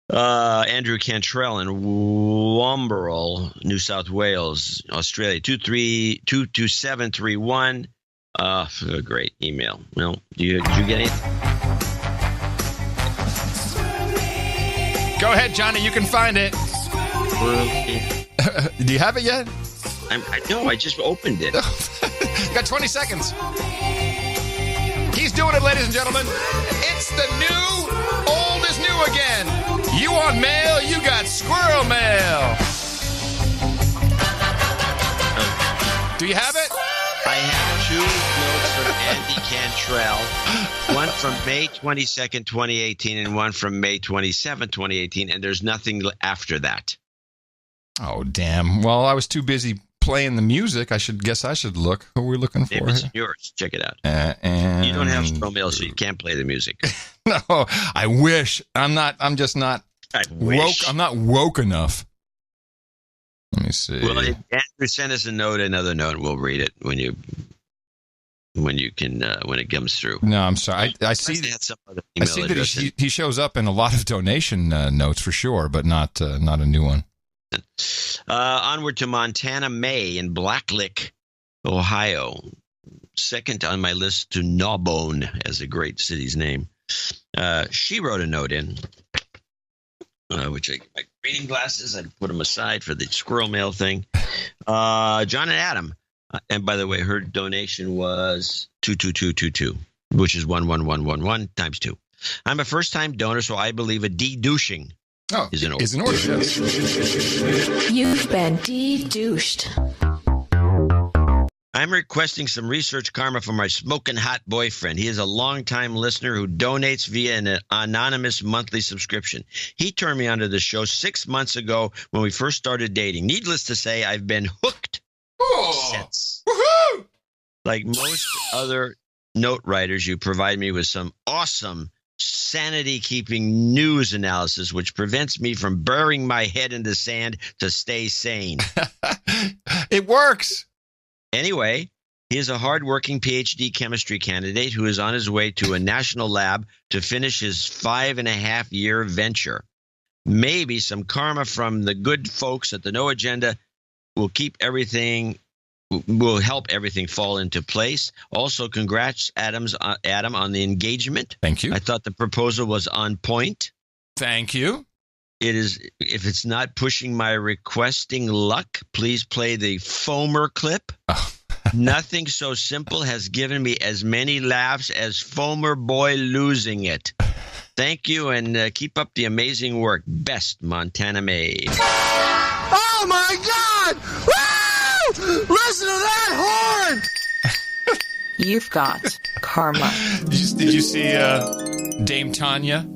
Andrew Cantrell in Womberall, New South Wales, Australia, 22731. Great email. Well, did you get anything? Go ahead, Johnny. You can find it. Do you have it yet? No, I just opened it. You got 20 seconds. He's doing it, ladies and gentlemen. It's the new, old is new again. You want mail, you got squirrel mail. Do you have it? I have 2 notes from Andy Cantrell. One from May 22nd, 2018, and one from May 27th, 2018, and there's nothing after that. Oh, damn. Well, I was too busy playing the music. I should look. Who are we looking for? It's yours. Check it out. And you don't have squirrel mail, so you can't play the music. No, I wish. I'm just not woke. I'm not woke enough. Let me see. Well, Andrew sent us another note, and we'll read it when it comes through. No, I'm sorry. I see that he shows up in a lot of donation notes for sure, but not a new one. Onward to Montana May in Blacklick, Ohio. Second on my list to Gnawbone as a great city's name. She wrote a note in, which my reading glasses, I put them aside for the squirrel mail thing. John and Adam. And by the way, her donation was 22222, which is 11111 times 2. I'm a first-time donor, so I believe a de-douching is in order. Yes. You've been de-douched. I'm requesting some research karma from my smoking hot boyfriend. He is a longtime listener who donates via an anonymous monthly subscription. He turned me onto the show 6 months ago when we first started dating. Needless to say, I've been hooked since. Like most other note writers, you provide me with some awesome sanity-keeping news analysis, which prevents me from burying my head in the sand to stay sane. It works. Anyway, he is a hardworking PhD chemistry candidate who is on his way to a national lab to finish his 5.5-year venture. Maybe some karma from the good folks at the No Agenda will help everything fall into place. Also, congrats, Adam, on the engagement. Thank you. I thought the proposal was on point. Thank you. It is. If it's not pushing my requesting luck, please play the Foamer clip. Oh. Nothing so simple has given me as many laughs as Foamer Boy losing it. Thank you, and keep up the amazing work. Best, Montana Maid. Oh, my God! Woo! Listen to that horn! You've got karma. Did you see Dame Tanya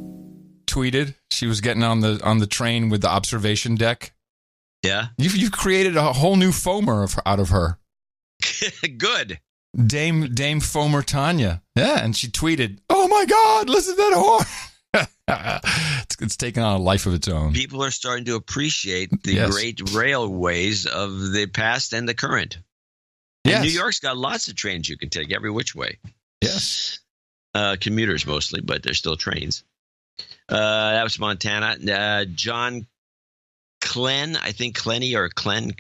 tweeted? She was getting on the train with the observation deck. Yeah. You've created a whole new foamer out of her. Good. Dame Foamer Tanya. Yeah, and she tweeted, "Oh my God, listen to that horn." It's taken on a life of its own. People are starting to appreciate the great railways of the past and the current. Yes. New York's got lots of trains you can take every which way. Yes. Commuters mostly, but they're still trains. That was Montana. John Klen, I think Klenny or Klen,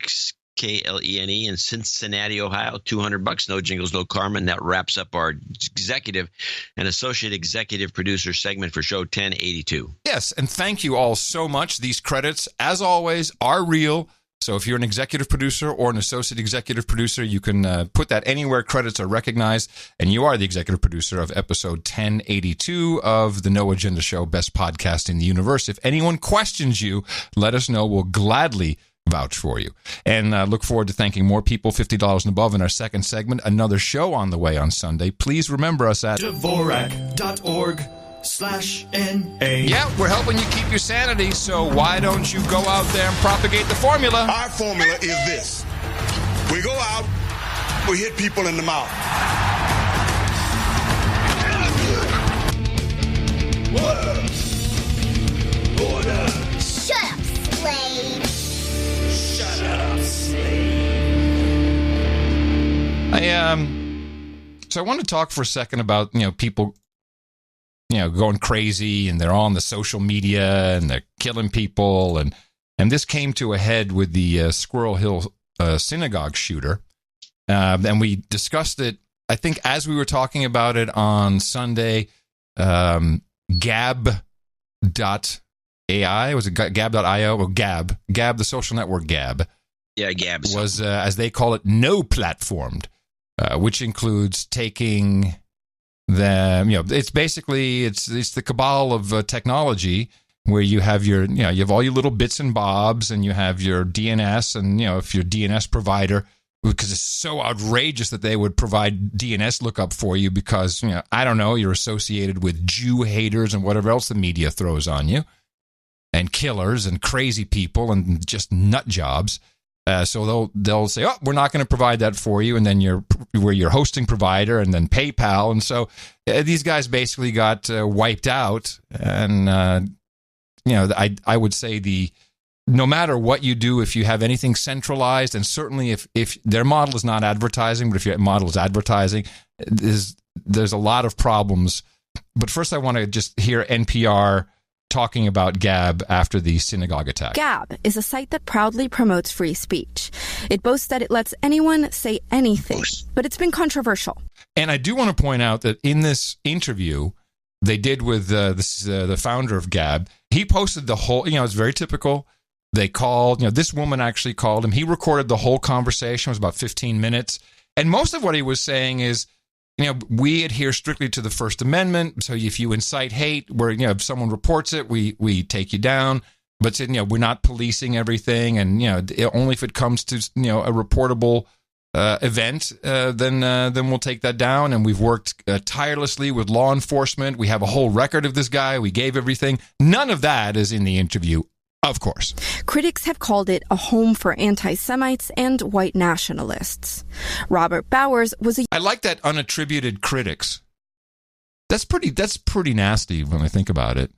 Klene in Cincinnati, Ohio, $200. No jingles, no karma. And that wraps up our executive and associate executive producer segment for show 1082. Yes, and thank you all so much. These credits, as always, are real. So if you're an executive producer or an associate executive producer, you can put that anywhere credits are recognized, and you are the executive producer of episode 1082 of the No Agenda Show, best podcast in the universe. If anyone questions you, let us know. We'll gladly vouch for you. And look forward to thanking more people, $50 and above, in our second segment. Another show on the way on Sunday. Please remember us at Dvorak.org/NA. Yeah, we're helping you keep your sanity, so why don't you go out there and propagate the formula? Our formula is this. We go out, we hit people in the mouth. Order. Shut up, slave. Shut up, slave. So I want to talk for a second about, people, going crazy, and they're on the social media and they're killing people, and this came to a head with the Squirrel Hill synagogue shooter, and we discussed it. I think as we were talking about it on Sunday, Gab.ai, was it Gab.io? Well, Gab, the social network Gab. Yeah, Gab was, as they call it, no-platformed, which includes taking them, it's basically, it's the cabal of technology, where you have you have all your little bits and bobs, and you have your DNS, and, if your DNS provider, because it's so outrageous that they would provide DNS lookup for you because, I don't know, you're associated with Jew haters and whatever else the media throws on you, and killers and crazy people and just nut jobs. So they'll say, oh, we're not going to provide that for you, and then we're your hosting provider, and then PayPal, and so these guys basically got wiped out. And I would say no matter what you do, if you have anything centralized, and certainly if their model is not advertising, but if your model is advertising, there's a lot of problems. But first, I want to just hear NPR talking about Gab after the synagogue attack. Gab is a site that proudly promotes free speech. It boasts that it lets anyone say anything, but it's been controversial. And I do want to point out that in this interview they did with the founder of Gab, he posted the whole, it's very typical. They called, this woman actually called him. He recorded the whole conversation. It was about 15 minutes. And most of what he was saying is, we adhere strictly to the First Amendment. So if you incite hate, where, if someone reports it, we take you down. But we're not policing everything. And, only if it comes to, a reportable event, then we'll take that down. And we've worked tirelessly with law enforcement. We have a whole record of this guy. We gave everything. None of that is in the interview Of course. Critics have called it a home for anti-Semites and white nationalists. Robert Bowers was I like that unattributed critics. That's pretty nasty when I think about it.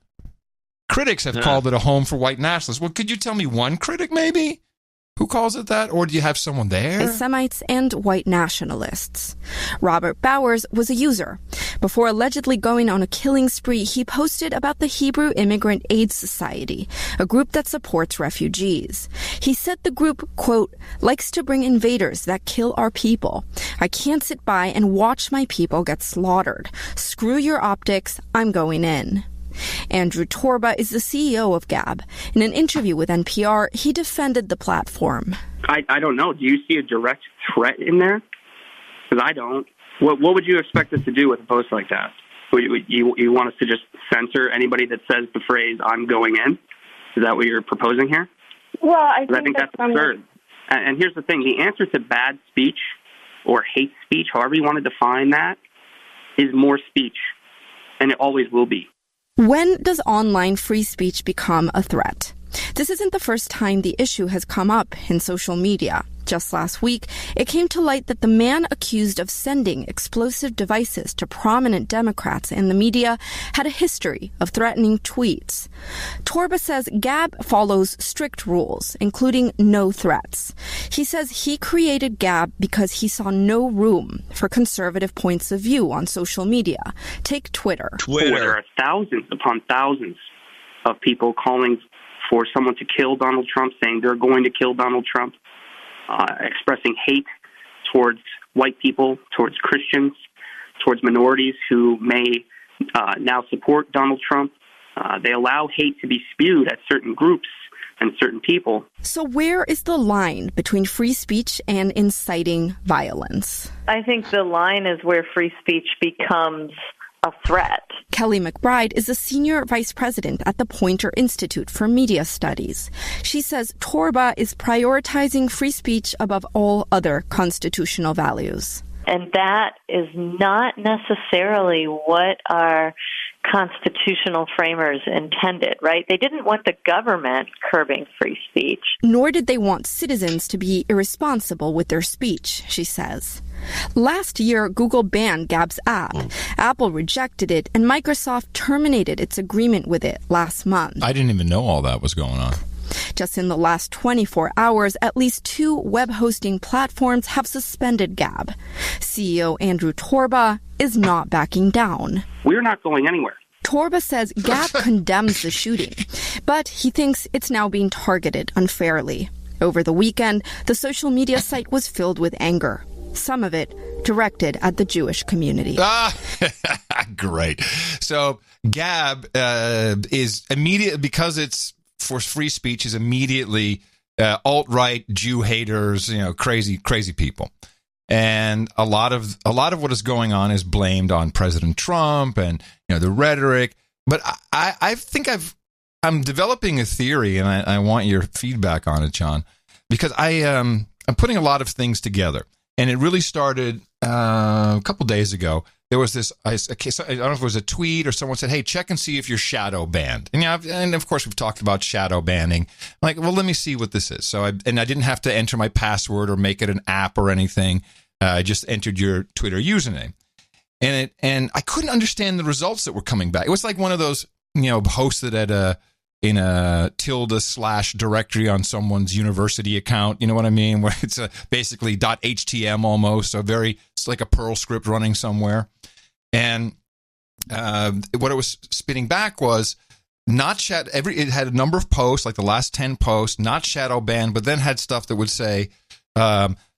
Critics have called it a home for white nationalists. Well, could you tell me one critic maybe who calls it that? Or do you have someone there? Semites and white nationalists. Robert Bowers was a user. Before allegedly going on a killing spree, he posted about the Hebrew Immigrant Aid Society, a group that supports refugees. He said the group, quote, likes to bring invaders that kill our people. I can't sit by and watch my people get slaughtered. Screw your optics. I'm going in. Andrew Torba is the CEO of Gab. In an interview with NPR, he defended the platform. I don't know. Do you see a direct threat in there? Because I don't. What would you expect us to do with a post like that? You want us to just censor anybody that says the phrase, I'm going in? Is that what you're proposing here? Well, I think that's absurd. And here's the thing. The answer to bad speech or hate speech, however you want to define that, is more speech. And it always will be. When does online free speech become a threat? This isn't the first time the issue has come up in social media. Just last week, it came to light that the man accused of sending explosive devices to prominent Democrats in the media had a history of threatening tweets. Torba says Gab follows strict rules, including no threats. He says he created Gab because he saw no room for conservative points of view on social media. Take Twitter. There are thousands upon thousands of people calling for someone to kill Donald Trump, saying they're going to kill Donald Trump. Expressing hate towards white people, towards Christians, towards minorities who may now support Donald Trump. They allow hate to be spewed at certain groups and certain people. So where is the line between free speech and inciting violence? I think the line is where free speech becomes a threat. Kelly McBride is a senior vice president at the Poynter Institute for Media Studies. She says Torba is prioritizing free speech above all other constitutional values. And that is not necessarily what our constitutional framers intended, right? They didn't want the government curbing free speech. Nor did they want citizens to be irresponsible with their speech, she says. Last year, Google banned Gab's app. Apple rejected it, and Microsoft terminated its agreement with it last month. I didn't even know all that was going on. Just in the last 24 hours, at least 2 web hosting platforms have suspended Gab. CEO Andrew Torba is not backing down. We're not going anywhere. Torba says Gab condemns the shooting, but he thinks it's now being targeted unfairly. Over the weekend, the social media site was filled with anger, some of it directed at the Jewish community. Great. So Gab is immediate because it's for free speech is immediately alt-right Jew haters, crazy people. And a lot of what is going on is blamed on President Trump and the rhetoric. But I think I'm developing a theory, and I want your feedback on it, John, because I'm putting a lot of things together. And it really started a couple days ago. There was this, I don't know if it was a tweet or someone said, hey, check and see if you're shadow banned. And of course, we've talked about shadow banning. I'm like, well, let me see what this is. So I didn't have to enter my password or make it an app or anything. I just entered your Twitter username. And I couldn't understand the results that were coming back. It was like one of those, hosted at in a / directory on someone's university account, you know what I mean? Where it's basically .htm almost, it's like a Perl script running somewhere. And what it was spitting back was not it had a number of posts, like the last 10 posts, not shadow banned, but then had stuff that would say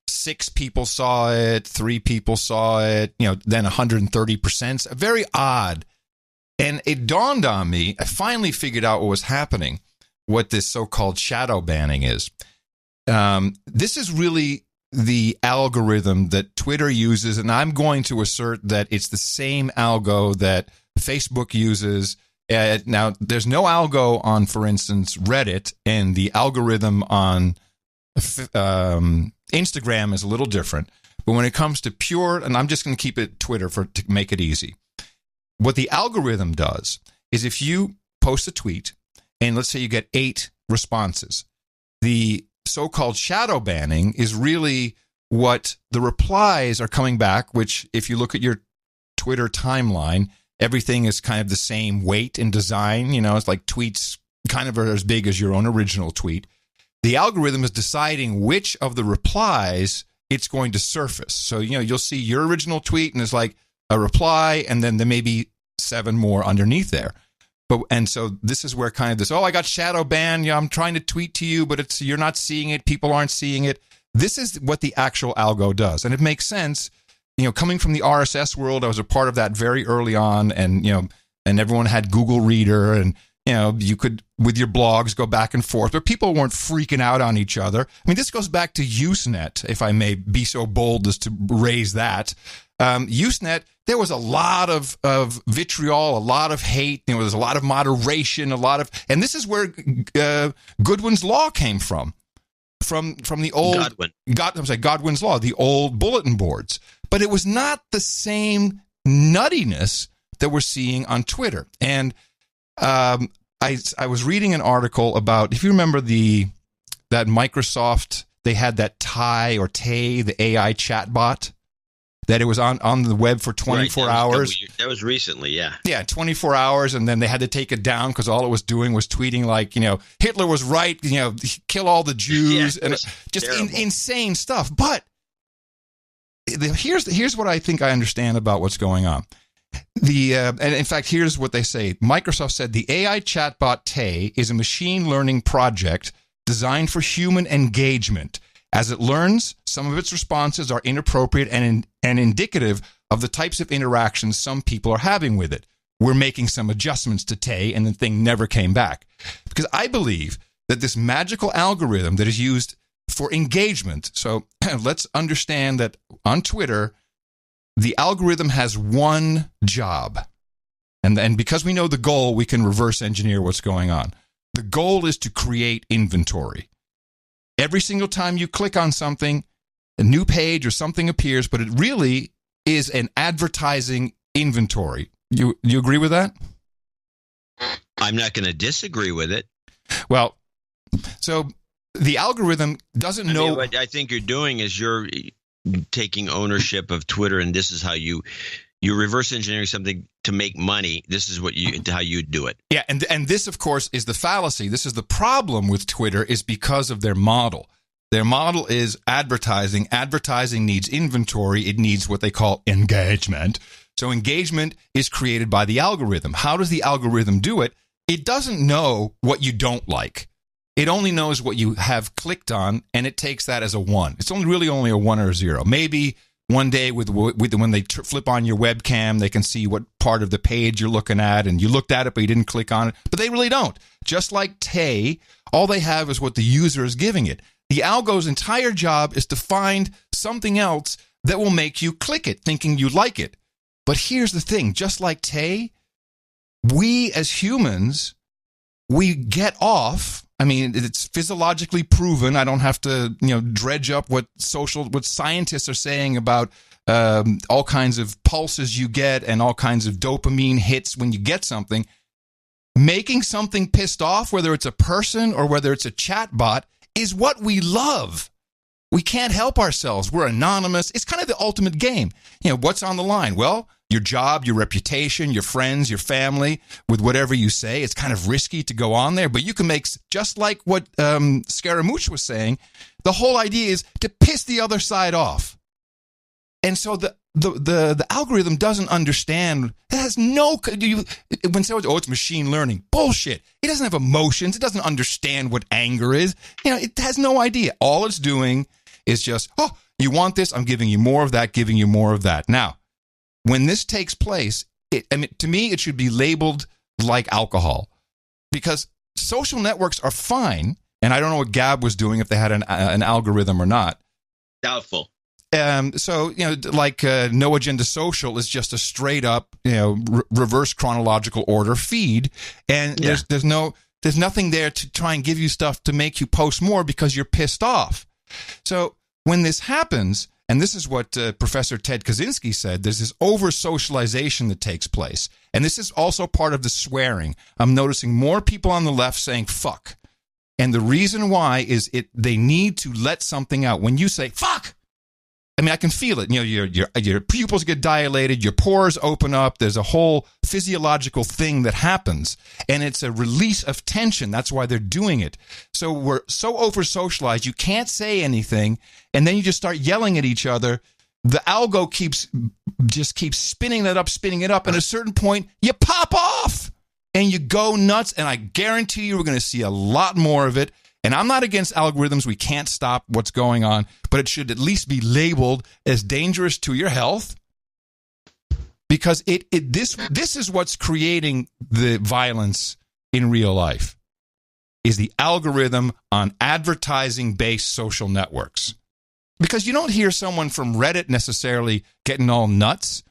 6 people saw it, 3 people saw it, then 130%. Very odd. And it dawned on me, I finally figured out what was happening, what this so-called shadow banning is. This is really the algorithm that Twitter uses, and I'm going to assert that it's the same algo that Facebook uses. Now, there's no algo on, for instance, Reddit, and the algorithm on Instagram is a little different. But when it comes to pure, and I'm just going to keep it Twitter to make it easy. What the algorithm does is if you post a tweet and let's say you get 8 responses. The so-called shadow banning is really what the replies are coming back, which if you look at your Twitter timeline, everything is kind of the same weight and design. You know, it's like tweets kind of are as big as your own original tweet. The algorithm is deciding which of the replies it's going to surface. So, you know, you'll see your original tweet and it's like a reply, and then there may be 7 more underneath there. And so this is where kind of this, I got shadow banned. I'm trying to tweet to you, but you're not seeing it. People aren't seeing it. This is what the actual algo does. And it makes sense, you know, coming from the RSS world. I was a part of that very early on, and, you know, and everyone had Google Reader, and, you know, you could, with your blogs, go back and forth, but people weren't freaking out on each other. I mean, this goes back to Usenet, if I may be so bold as to raise that. Usenet, there was a lot of vitriol, a lot of hate. You know, there's a lot of moderation, and this is where Goodwin's Law came from the old Godwin's Law, the old bulletin boards. But it was not the same nuttiness that we're seeing on Twitter. And I was reading an article about, if you remember that Microsoft, they had that Tay, the AI chatbot, that it was on the web for 24 hours. That was recently, yeah. Yeah, 24 hours, and then they had to take it down because all it was doing was tweeting like, you know, Hitler was right, you know, kill all the Jews, and just insane stuff. But here's what I think I understand about what's going on. And in fact, here's what they say. Microsoft said the AI chatbot Tay is a machine learning project designed for human engagement. As it learns, some of its responses are inappropriate and indicative of the types of interactions some people are having with it. We're making some adjustments to Tay, and the thing never came back. Because I believe that this magical algorithm that is used for engagement, so let's understand that on Twitter, the algorithm has one job. And because we know the goal, we can reverse engineer what's going on. The goal is to create inventory. Every single time you click on something, a new page or something appears, but it really is an advertising inventory. You agree with that? I'm not going to disagree with it. Well, so the algorithm doesn't know. What I think you're doing is you're taking ownership of Twitter, and this is how you're reverse engineering something to make money. This is how you do it. Yeah, and this, of course, is the fallacy. This is the problem with Twitter, is because of their model. Their model is advertising. Advertising needs inventory. It needs what they call engagement. So engagement is created by the algorithm. How does the algorithm do it? It doesn't know what you don't like. It only knows what you have clicked on, and it takes that as a 1. It's only a 1 or a 0. Maybe one day when they flip on your webcam, they can see what part of the page you're looking at, and you looked at it, but you didn't click on it. But they really don't. Just like Tay, all they have is what the user is giving it. The algo's entire job is to find something else that will make you click it, thinking you like it. But here's the thing. Just like Tay, we as humans, we get off. I mean, it's physiologically proven. I don't have to, dredge up what scientists are saying about all kinds of pulses you get and all kinds of dopamine hits when you get something. Making something pissed off, whether it's a person or whether it's a chatbot, is what we love. We can't help ourselves. We're anonymous. It's kind of the ultimate game. What's on the line? Well, your job, your reputation, your friends, your family, with whatever you say. It's kind of risky to go on there, but you can make, just like what Scaramouche was saying, the whole idea is to piss the other side off. And so the algorithm doesn't understand. It has no, when someone says, it's machine learning. Bullshit. It doesn't have emotions. It doesn't understand what anger is. It has no idea. All it's doing is just, you want this? I'm giving you more of that, giving you more of that. Now, when this takes place, to me, it should be labeled like alcohol, because social networks are fine. And I don't know what Gab was doing, if they had an algorithm or not. Doubtful. So, No Agenda Social is just a straight up, reverse chronological order feed. And there's nothing there to try and give you stuff to make you post more because you're pissed off. So when this happens, and this is what Professor Ted Kaczynski said, there's this over-socialization that takes place. And this is also part of the swearing. I'm noticing more people on the left saying fuck. And the reason why is they need to let something out. When you say, fuck, I mean, I can feel it. Your pupils get dilated, your pores open up. There's a whole physiological thing that happens, and it's a release of tension. That's why they're doing it. So we're so over-socialized, you can't say anything, and then you just start yelling at each other. The algo keeps spinning it up, and at a certain point, you pop off, and you go nuts, and I guarantee you we're going to see a lot more of it. And I'm not against algorithms. We can't stop what's going on, but it should at least be labeled as dangerous to your health, because this is what's creating the violence in real life, is the algorithm on advertising-based social networks. Because you don't hear someone from Reddit necessarily getting all nuts.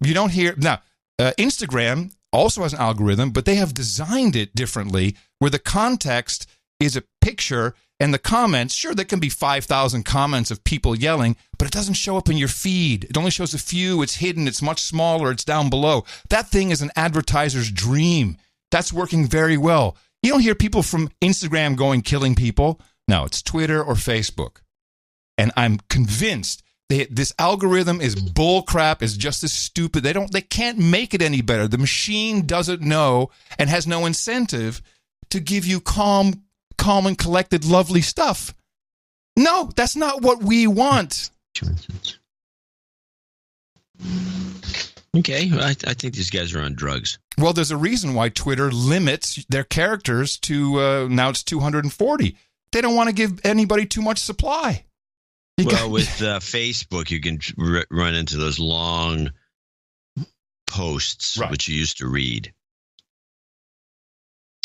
You don't hear... Now, Instagram also has an algorithm, but they have designed it differently, where the context is a picture and the comments, sure, there can be 5,000 comments of people yelling, but it doesn't show up in your feed. It only shows a few. It's hidden. It's much smaller. It's down below. That thing is an advertiser's dream. That's working very well. You don't hear people from Instagram killing people. No, it's Twitter or Facebook. And I'm convinced this algorithm is bull crap, is just as stupid. They can't make it any better. The machine doesn't know and has no incentive to give you calm and collected, lovely stuff. No, that's not what we want. Okay, I think these guys are on drugs. Well, there's a reason why Twitter limits their characters to, now it's 240. They don't want to give anybody too much supply. With Facebook, you can run into those long posts, which you used to read.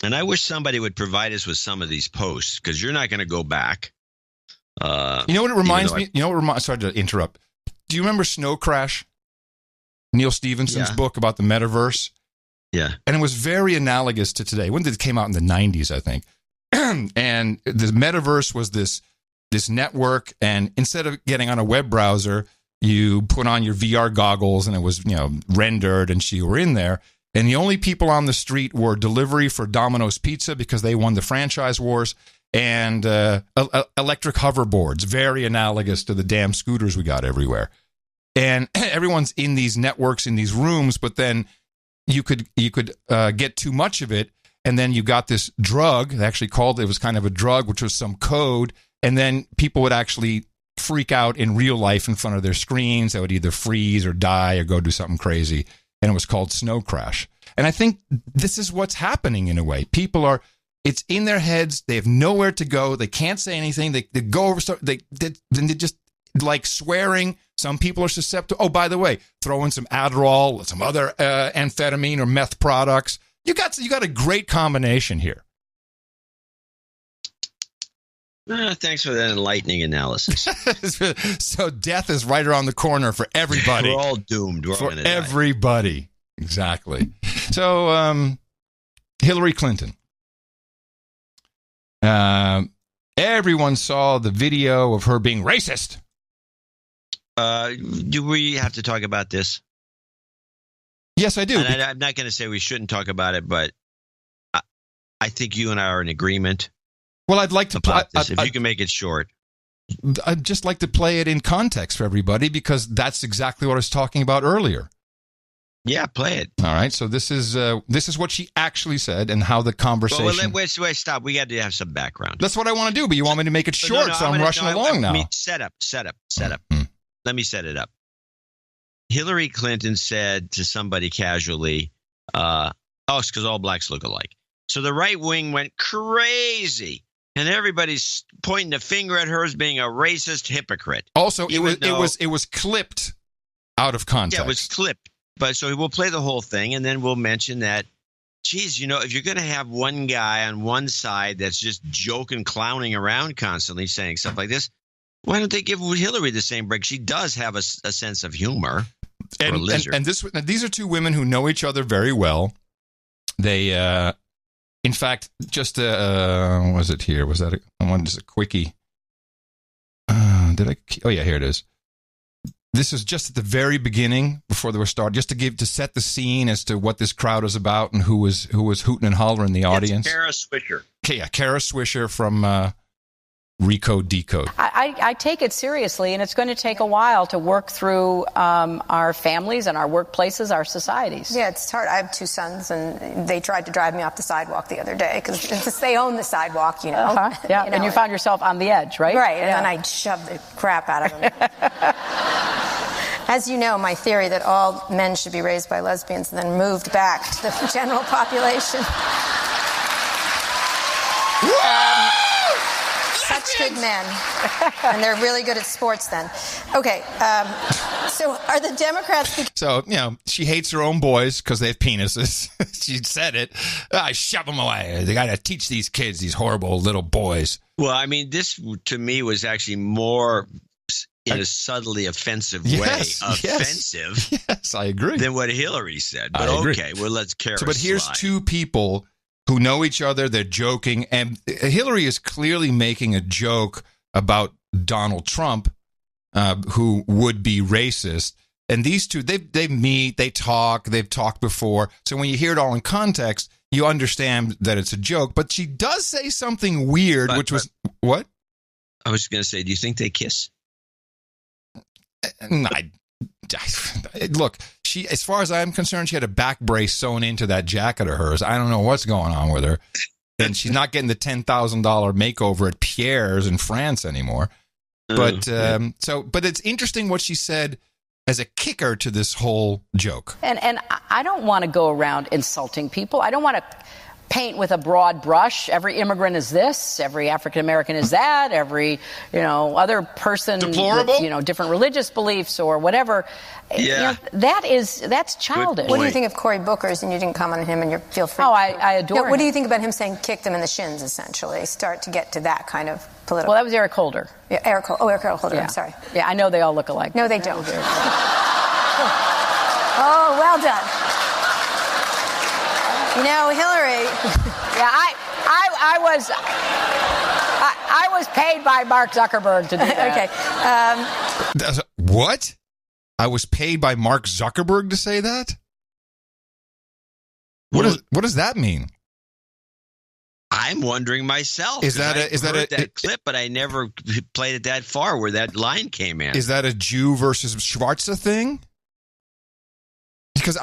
And I wish somebody would provide us with some of these posts, because you're not going to go back. You know what it reminds me? Sorry to interrupt. Do you remember Snow Crash? Neil Stephenson's book about the metaverse? Yeah. And it was very analogous to today. When did it came out? In the 90s, I think. And the metaverse was this network, and instead of getting on a web browser, you put on your VR goggles, and it was, rendered, and you were in there. And the only people on the street were delivery for Domino's Pizza, because they won the franchise wars, and electric hoverboards, very analogous to the damn scooters we got everywhere. And everyone's in these networks, in these rooms, but then you could get too much of it, and then you got this drug. They actually called it was kind of a drug, which was some code. And then people would actually freak out in real life in front of their screens. They would either freeze or die or go do something crazy. And it was called Snow Crash. And I think this is what's happening in a way. People it's in their heads. They have nowhere to go. They can't say anything. They go over stuff. They just like swearing. Some people are susceptible. Oh, by the way, throw in some Adderall, some other amphetamine or meth products. You got a great combination here. Thanks for that enlightening analysis. So death is right around the corner for everybody. We're all doomed. We're for everybody. Die. Exactly. So Hillary Clinton. Everyone saw the video of her being racist. Do we have to talk about this? Yes, I do. And I'm not going to say we shouldn't talk about it, but I think you and I are in agreement. Well, I'd like to play this, if you can make it short. I'd just like to play it in context for everybody, because that's exactly what I was talking about earlier. Yeah, play it. All right. So this is what she actually said, and how the conversation. Well, wait, stop. We got to have some background. That's what I want to do, but you want me to make it short, so I'm rushing along now. Set up. Let me set it up. Hillary Clinton said to somebody casually, it's because all blacks look alike. So the right wing went crazy. And everybody's pointing the finger at her as being a racist hypocrite. Also, it was clipped out of context. Yeah, it was clipped. But so we'll play the whole thing, and then we'll mention that, geez, if you're going to have one guy on one side that's just joking, clowning around constantly, saying stuff like this, why don't they give Hillary the same break? She does have a sense of humor. And these are two women who know each other very well. They. In fact, just was it here? Was that just a quickie? Oh yeah, here it is. this is just at the very beginning before they were started, just to set the scene as to what this crowd is about and who was hooting and hollering in the audience. It's Kara Swisher. Okay, yeah, Kara Swisher from Recode Decode. I take it seriously, and it's going to take a while to work through our families and our workplaces, our societies. Yeah, it's hard. I have 2 sons, and they tried to drive me off the sidewalk the other day because they own the sidewalk, you know. Yeah, you know, and you found yourself on the edge, right? Right, and then I shoved the crap out of them. As you know, my theory that all men should be raised by lesbians and then moved back to the general population. Such good men. And they're really good at sports then. Okay, so are the Democrats... So, she hates her own boys because they have penises. She said it. I shove them away. They got to teach these kids, these horrible little boys. Well, I mean, this to me was actually more in a subtly offensive way. Offensive. Yes, I agree. Than what Hillary said. But okay, well, let's carry But here's 2 people who know each other, they're joking, and Hillary is clearly making a joke about Donald Trump, who would be racist. And these 2, they meet, they talk, they've talked before. So when you hear it all in context, you understand that it's a joke. But she does say something weird, which was, what? I was going to say, do you think they kiss? Look, she, as far as I'm concerned, she had a back brace sewn into that jacket of hers. I don't know what's going on with her. And she's not getting the $10,000 makeover at Pierre's in France anymore. But but it's interesting what she said as a kicker to this whole joke. And I don't want to go around insulting people. I don't want to paint with a broad brush. Every immigrant is this. Every African American is that. Every other person deplorable with, different religious beliefs or whatever. Yeah, that's childish. What do you think of Cory Booker's? And you didn't comment on him, and you feel free. Oh, I adore him. What do you think about him saying "kick them in the shins"? Essentially, start to get to that kind of political. Well, that was Eric Holder. Yeah, Eric Holder. Yeah. I'm sorry. Yeah, I know they all look alike. No, they don't. Oh, well done. Hillary. Yeah, I was paid by Mark Zuckerberg to do that. Okay. What? I was paid by Mark Zuckerberg to say that? What does that mean? I'm wondering myself. Is that a clip? But I never played it that far where that line came in. Is that a Jew versus Schwarza thing? Because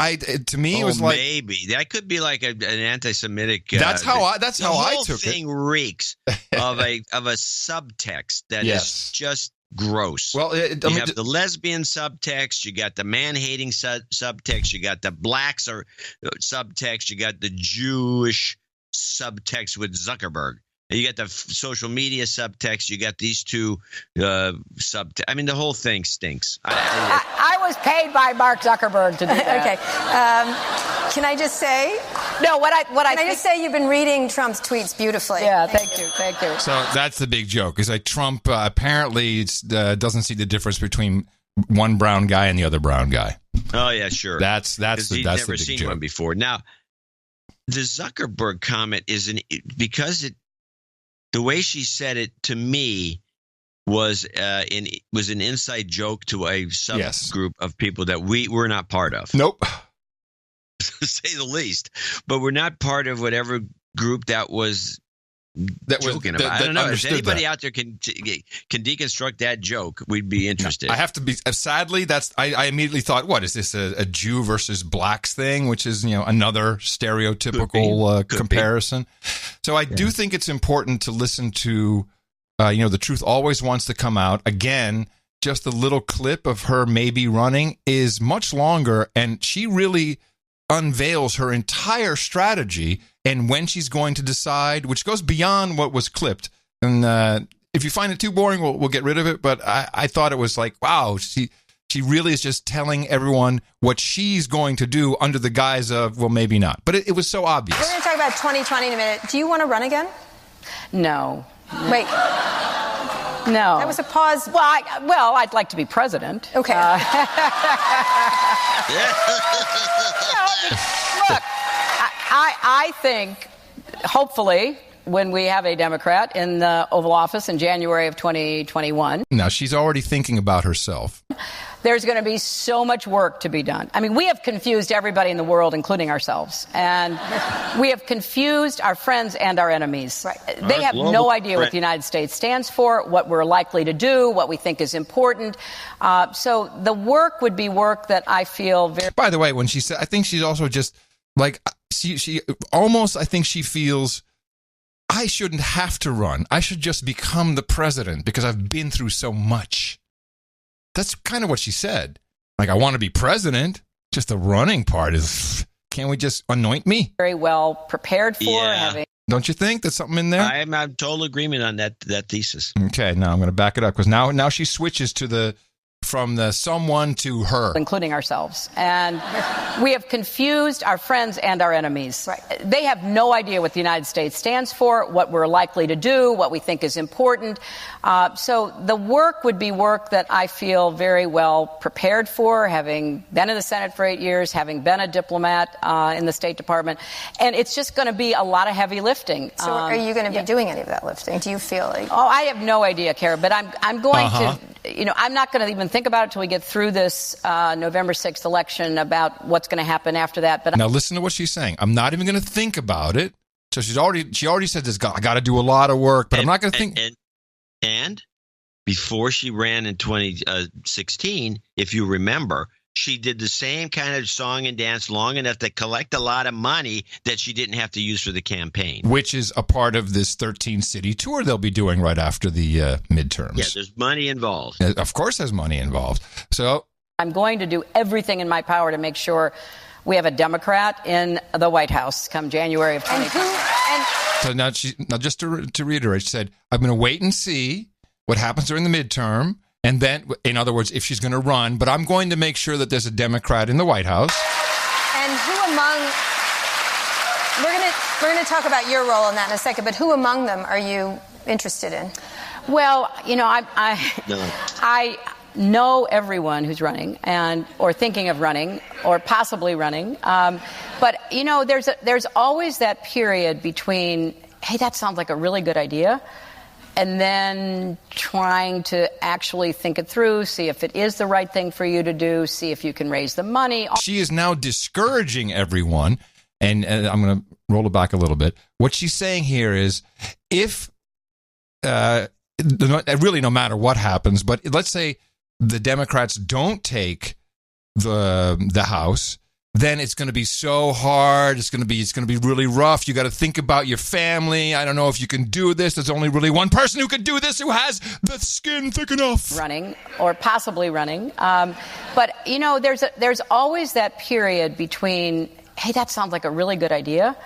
to me it was like maybe that could be like an anti-Semitic. That's how I took it. The whole thing reeks of a subtext that is just gross. Well, you have the lesbian subtext, you got the man-hating subtext, you got the blacks or subtext, you got the Jewish subtext with Zuckerberg. You got the social media subtext. You got these 2 subtext. I mean, the whole thing stinks. I was paid by Mark Zuckerberg to do that. Okay. Can I just say? No. Can I just say you've been reading Trump's tweets beautifully? Yeah. Thank you. So that's the big joke. Is like Trump apparently doesn't see the difference between one brown guy and the other brown guy. Oh yeah, sure. That's he's never never seen joke. one before. Now, the Zuckerberg comment because the way she said it to me was an inside joke to a subgroup of people that we're not part of. Nope. To say the least. But we're not part of whatever group that was joking about. I don't know. If anybody out there can deconstruct that joke, we'd be interested. I have to be. Sadly, I immediately thought, what is this a Jew versus blacks thing, which is another stereotypical comparison. So I do think it's important to listen to. The truth always wants to come out. Again, just a little clip of her maybe running is much longer, and she really unveils her entire strategy and when she's going to decide, which goes beyond what was clipped. And if you find it too boring, we'll get rid of it. But I thought it was like, wow, she really is just telling everyone what she's going to do under the guise of, well, maybe not. But it was so obvious. We're going to talk about 2020 in a minute. Do you want to run again? No. Wait. No. That was a pause. Well, I'd like to be president. Okay. Look, I think, hopefully, when we have a Democrat in the Oval Office in January of 2021. Now, she's already thinking about herself. There's going to be so much work to be done. I mean, we have confused everybody in the world, including ourselves. And we have confused our friends and our enemies. Right. They have no idea what the United States stands for, what we're likely to do, what we think is important. So the work would be work that I feel very... By the way, when she said, I think she's also just like, she almost, I think she feels, I shouldn't have to run. I should just become the president because I've been through so much. That's kind of what she said. Like, I want to be president. Just the running part is, can't we just anoint me? Very well prepared for. Don't you think there's something in there? I'm in total agreement on that thesis. Okay, now I'm going to back it up because now she switches to from the someone to her. Including ourselves. And we have confused our friends and our enemies. Right. They have no idea what the United States stands for, what we're likely to do, what we think is important. So the work would be work that I feel very well prepared for, having been in the Senate for 8 years, having been a diplomat in the State Department. And it's just going to be a lot of heavy lifting. So are you going to be doing any of that lifting? Do you feel like... Oh, I have no idea, Kara, but I'm going to... I'm not going to even think about it until we get through this November 6th election about what's going to happen after that. But now listen to what she's saying. I'm not even going to think about it. So she already said this. I got to do a lot of work, but I'm not going to think. And before she ran in 2016, if you remember, she did the same kind of song and dance long enough to collect a lot of money that she didn't have to use for the campaign. Which is a part of this 13-city tour they'll be doing right after the midterms. Yeah, there's money involved. Of course there's money involved. So I'm going to do everything in my power to make sure we have a Democrat in the White House come January of 2020. So now just to reiterate, she said, I'm going to wait and see what happens during the midterm. And then, in other words, if she's going to run, but I'm going to make sure that there's a Democrat in the White House. And who among... We're going to talk about your role in that in a second, but who among them are you interested in? Well, I know everyone who's running or thinking of running or possibly running. But, there's always that period between, hey, that sounds like a really good idea, and then trying to actually think it through, see if it is the right thing for you to do, see if you can raise the money. She is now discouraging everyone, and I'm going to roll it back a little bit. What she's saying here is if, really no matter what happens, but let's say the Democrats don't take the House, then it's going to be so hard. It's going to be really rough. You got to think about your family. I don't know if you can do this. There's only really one person who can do this who has the skin thick enough. Running or possibly running. But, there's always that period between, hey, that sounds like a really good idea,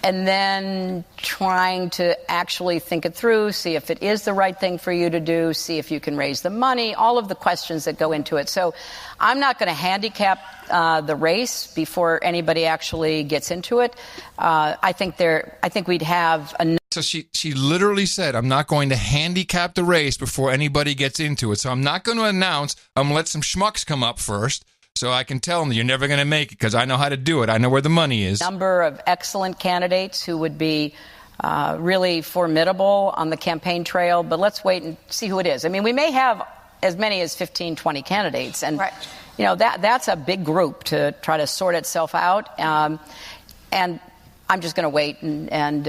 and then trying to actually think it through, see if it is the right thing for you to do, see if you can raise the money, all of the questions that go into it. So I'm not going to handicap the race before anybody actually gets into it. I think we'd have enough. So she literally said, I'm not going to handicap the race before anybody gets into it. So I'm not going to announce, I'm going to let some schmucks come up first. So I can tell them you're never going to make it because I know how to do it. I know where the money is. Number of excellent candidates who would be really formidable on the campaign trail. But let's wait and see who it is. I mean, we may have as many as 15, 20 candidates. And, that's a big group to try to sort itself out. And I'm just going to wait and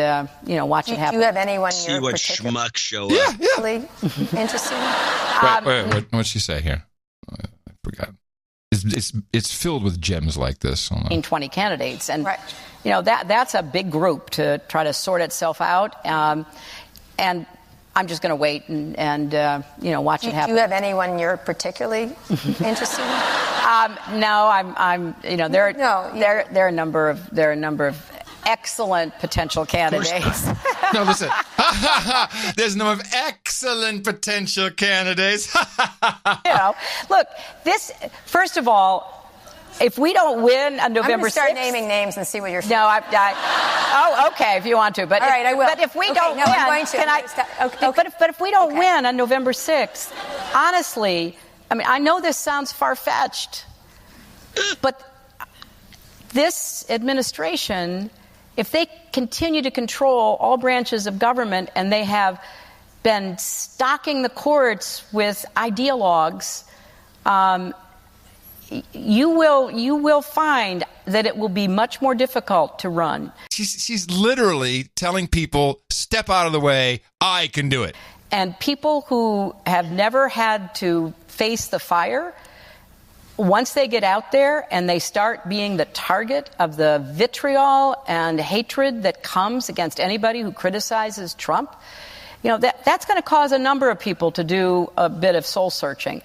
watch it happen. Do you have anyone see what schmuck show up? Yeah. Interested in? Wait, what'd she say here? I forgot. It's filled with gems like this. 20 candidates. And, that's a big group to try to sort itself out. And I'm just going to wait and watch it happen. Do you have anyone you're particularly interested in? No, there are a number of excellent potential candidates. No, listen. There's a number of excellent potential candidates. Look, first of all, if we don't win on November 6th... I'm going to start naming names and see what you're saying. No, okay, if you want to. But all right, I will. But if we don't win... I'm going to. But if we don't win on November 6th, honestly, I mean, I know this sounds far-fetched, but this administration... If they continue to control all branches of government and they have been stocking the courts with ideologues, you will find that it will be much more difficult to run. She's literally telling people, step out of the way, I can do it. And people who have never had to face the fire, once they get out there and they start being the target of the vitriol and hatred that comes against anybody who criticizes Trump, that's going to cause a number of people to do a bit of soul searching.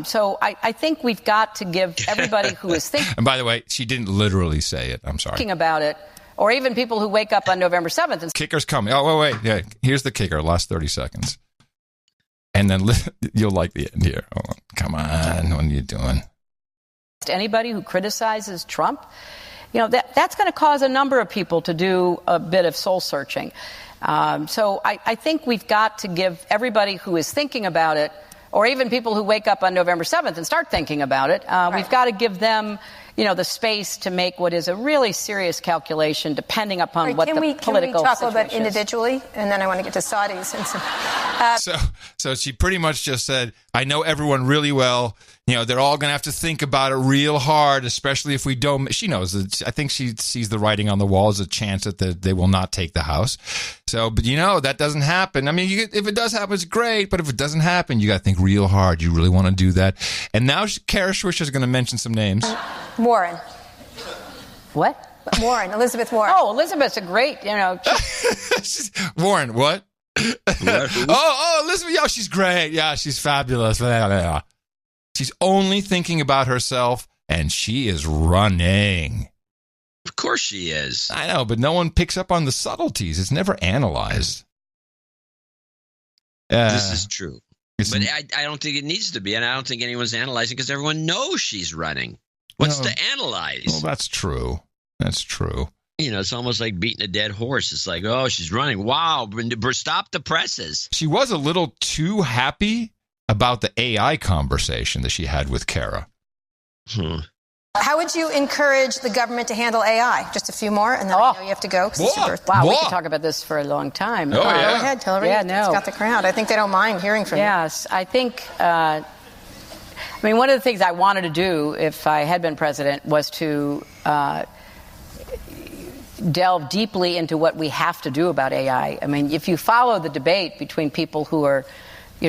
So I think we've got to give everybody who is thinking. And by the way, she didn't literally say it. I'm sorry. About it, or even people who wake up on November 7th. And Kicker's coming. Oh, wait. Yeah. Here's the kicker. Last 30 seconds. And then you'll like the end here. Oh, come on. What are you doing? Anybody who criticizes Trump, that's going to cause a number of people to do a bit of soul searching. So I think we've got to give everybody who is thinking about it, or even people who wake up on November 7th and start thinking about it, we've got to give them, the space to make what is a really serious calculation, depending upon what the political situation is. Can we talk a little bit is. individually, and then I want to get to Saudis and some. So she pretty much just said, I know everyone really well. They're all going to have to think about it real hard, especially if we don't. She knows that. I think she sees the writing on the wall as a chance that they will not take the House. So, but that doesn't happen. I mean, if it does happen, it's great. But if it doesn't happen, you got to think real hard. You really want to do that. And now Kara Swisher is going to mention some names. Warren. What? Warren. Elizabeth Warren. Oh, Elizabeth's a great, Warren, what? Elizabeth. Yeah, she's great. Yeah, she's fabulous. She's only thinking about herself, and she is running. Of course she is. I know, but no one picks up on the subtleties. It's never analyzed. This is true. But I don't think it needs to be, and I don't think anyone's analyzing because everyone knows she's running. What's to analyze? Well, that's true. That's true. It's almost like beating a dead horse. It's like, oh, she's running. Wow, stop the presses. She was a little too happy about the AI conversation that she had with Kara. How would you encourage the government to handle AI? Just a few more, and then I know you have to go. Wow, we could talk about this for a long time. Go ahead, Hillary. Yeah, no. It's got the crowd. I think they don't mind hearing from you. Yes, I think... one of the things I wanted to do if I had been president was to delve deeply into what we have to do about AI. I mean, if you follow the debate between people who are,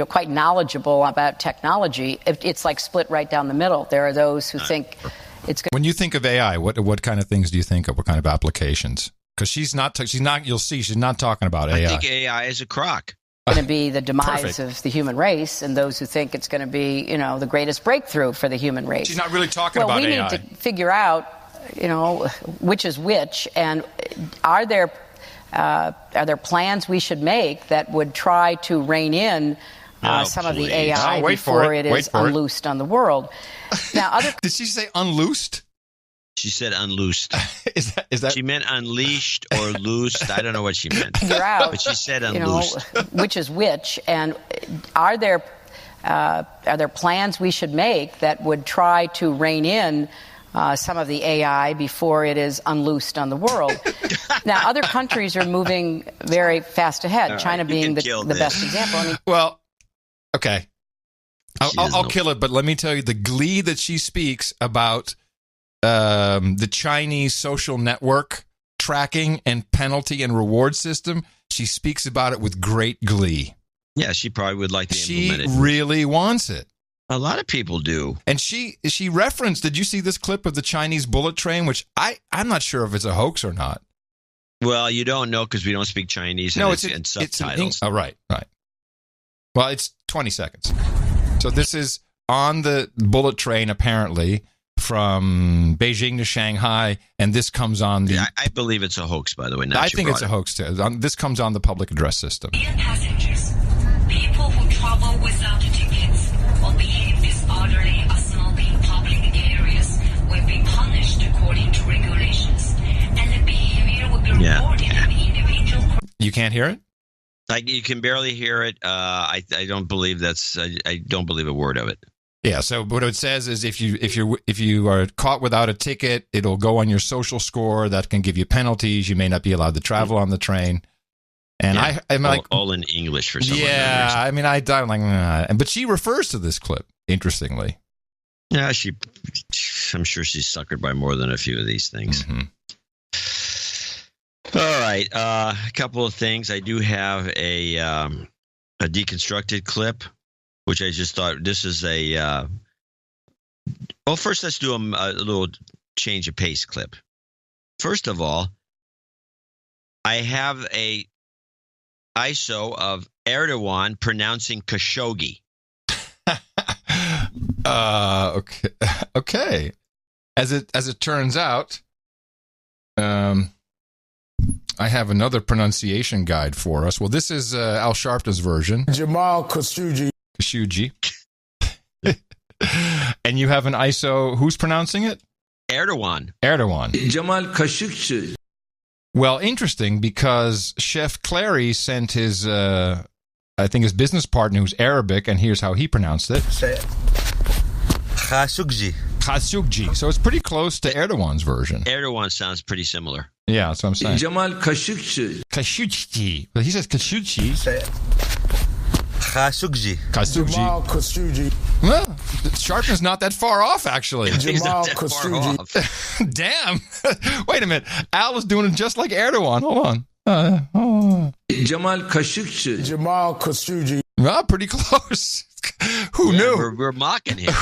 quite knowledgeable about technology, it's like split right down the middle. There are those who think it's good. When you think of AI, what kind of things do you think of? What kind of applications? Because she's not. You'll see, she's not talking about AI. I think AI is a crock. Going to be the demise of the human race, and those who think it's going to be, the greatest breakthrough for the human race. She's not really talking about AI. We need to figure out, which is which, and are there plans we should make that would try to rein in some of the AI before it is unloosed on the world? Now, did she say unloosed? She said unloosed. Is that? She meant unleashed or loosed. I don't know what she meant. Figure out, but she said unloosed. Which is which, and are there plans we should make that would try to rein in some of the AI before it is unloosed on the world? Now, other countries are moving very fast ahead. China being the best example. Well, okay, I'll kill it. But let me tell you, the glee that she speaks about. The Chinese social network tracking and penalty and reward system, she speaks about it with great glee. Yeah, she probably would like to implement it. She really wants it. A lot of people do. And she referenced, did you see this clip of the Chinese bullet train, which I'm not sure if it's a hoax or not. Well, you don't know because we don't speak Chinese and subtitles. Right. Well, it's 20 seconds. So this is on the bullet train, apparently, from Beijing to Shanghai, and this comes on the... I believe it's a hoax, by the way. I think it's a hoax, too. This comes on the public address system. Dear passengers, people who travel without tickets or behave disorderly or smoke in public areas will be punished according to regulations, and the behavior will be reported in individual... You can't hear it? You can barely hear it. I don't believe I don't believe a word of it. Yeah, so what it says is if you are caught without a ticket, it'll go on your social score. That can give you penalties. You may not be allowed to travel on the train. And I'm like all in English for some reason. Yeah, I mean, I'm like, but she refers to this clip. interestingly. Yeah, I'm sure she's suckered by more than a few of these things. Mm-hmm. All right, a couple of things. I do have a deconstructed clip, which I just thought this is a. Well, first let's do a little change of pace clip. First of all, I have a ISO of Erdogan pronouncing Khashoggi. Okay. As it turns out, I have another pronunciation guide for us. Well, this is Al Sharpton's version. Jamal Khashoggi. Khashoggi. And you have an ISO. Who's pronouncing it? Erdogan. Jamal Khashoggi. Well, interesting, because Chef Clary sent his, I think his business partner who's Arabic, and here's how he pronounced it. Say it. Khashoggi. So it's pretty close to Erdogan's version. Erdogan sounds pretty similar. Yeah, that's what I'm saying. Jamal Khashoggi. Khashoggi. Well, he says Khashoggi. Say it. Khashoggi. Jamal Khashoggi. Well, Sharpton's not that far off, actually. Jamal Khashoggi. Damn. Wait a minute. Al was doing it just like Erdogan. Hold on. Jamal Khashoggi. Jamal Khashoggi. Well, pretty close. Who knew? We're mocking him.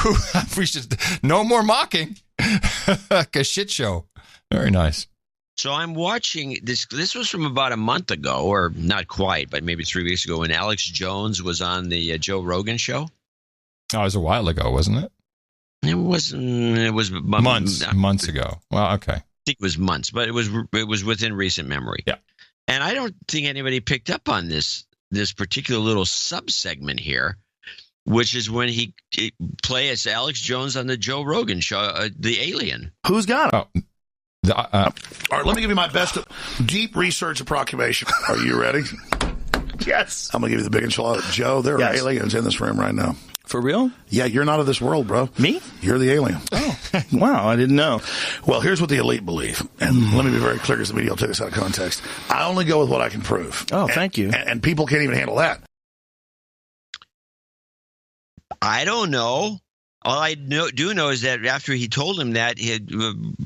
We should. No more mocking. A shit show. Very nice. So I'm watching this. This was from about a month ago, or not quite, but maybe 3 weeks ago, when Alex Jones was on the Joe Rogan show. Oh, it was a while ago, wasn't it? It wasn't. It was months ago. Well, okay. I think it was months, but it was within recent memory. Yeah. And I don't think anybody picked up on this particular little sub-segment here, which is when he play as Alex Jones on the Joe Rogan show, the alien. Who's got it? Oh. All right, let me give you my best deep research approximation. Are you ready? Yes. I'm going to give you the big enchilada. Joe, there are aliens in this room right now. For real? Yeah, you're not of this world, bro. Me? You're the alien. Oh, wow, I didn't know. Well, here's what the elite believe. And let me be very clear, because the media will take this out of context. I only go with what I can prove. Oh, thank you. And people can't even handle that. I don't know. All I do know is that after he told him that,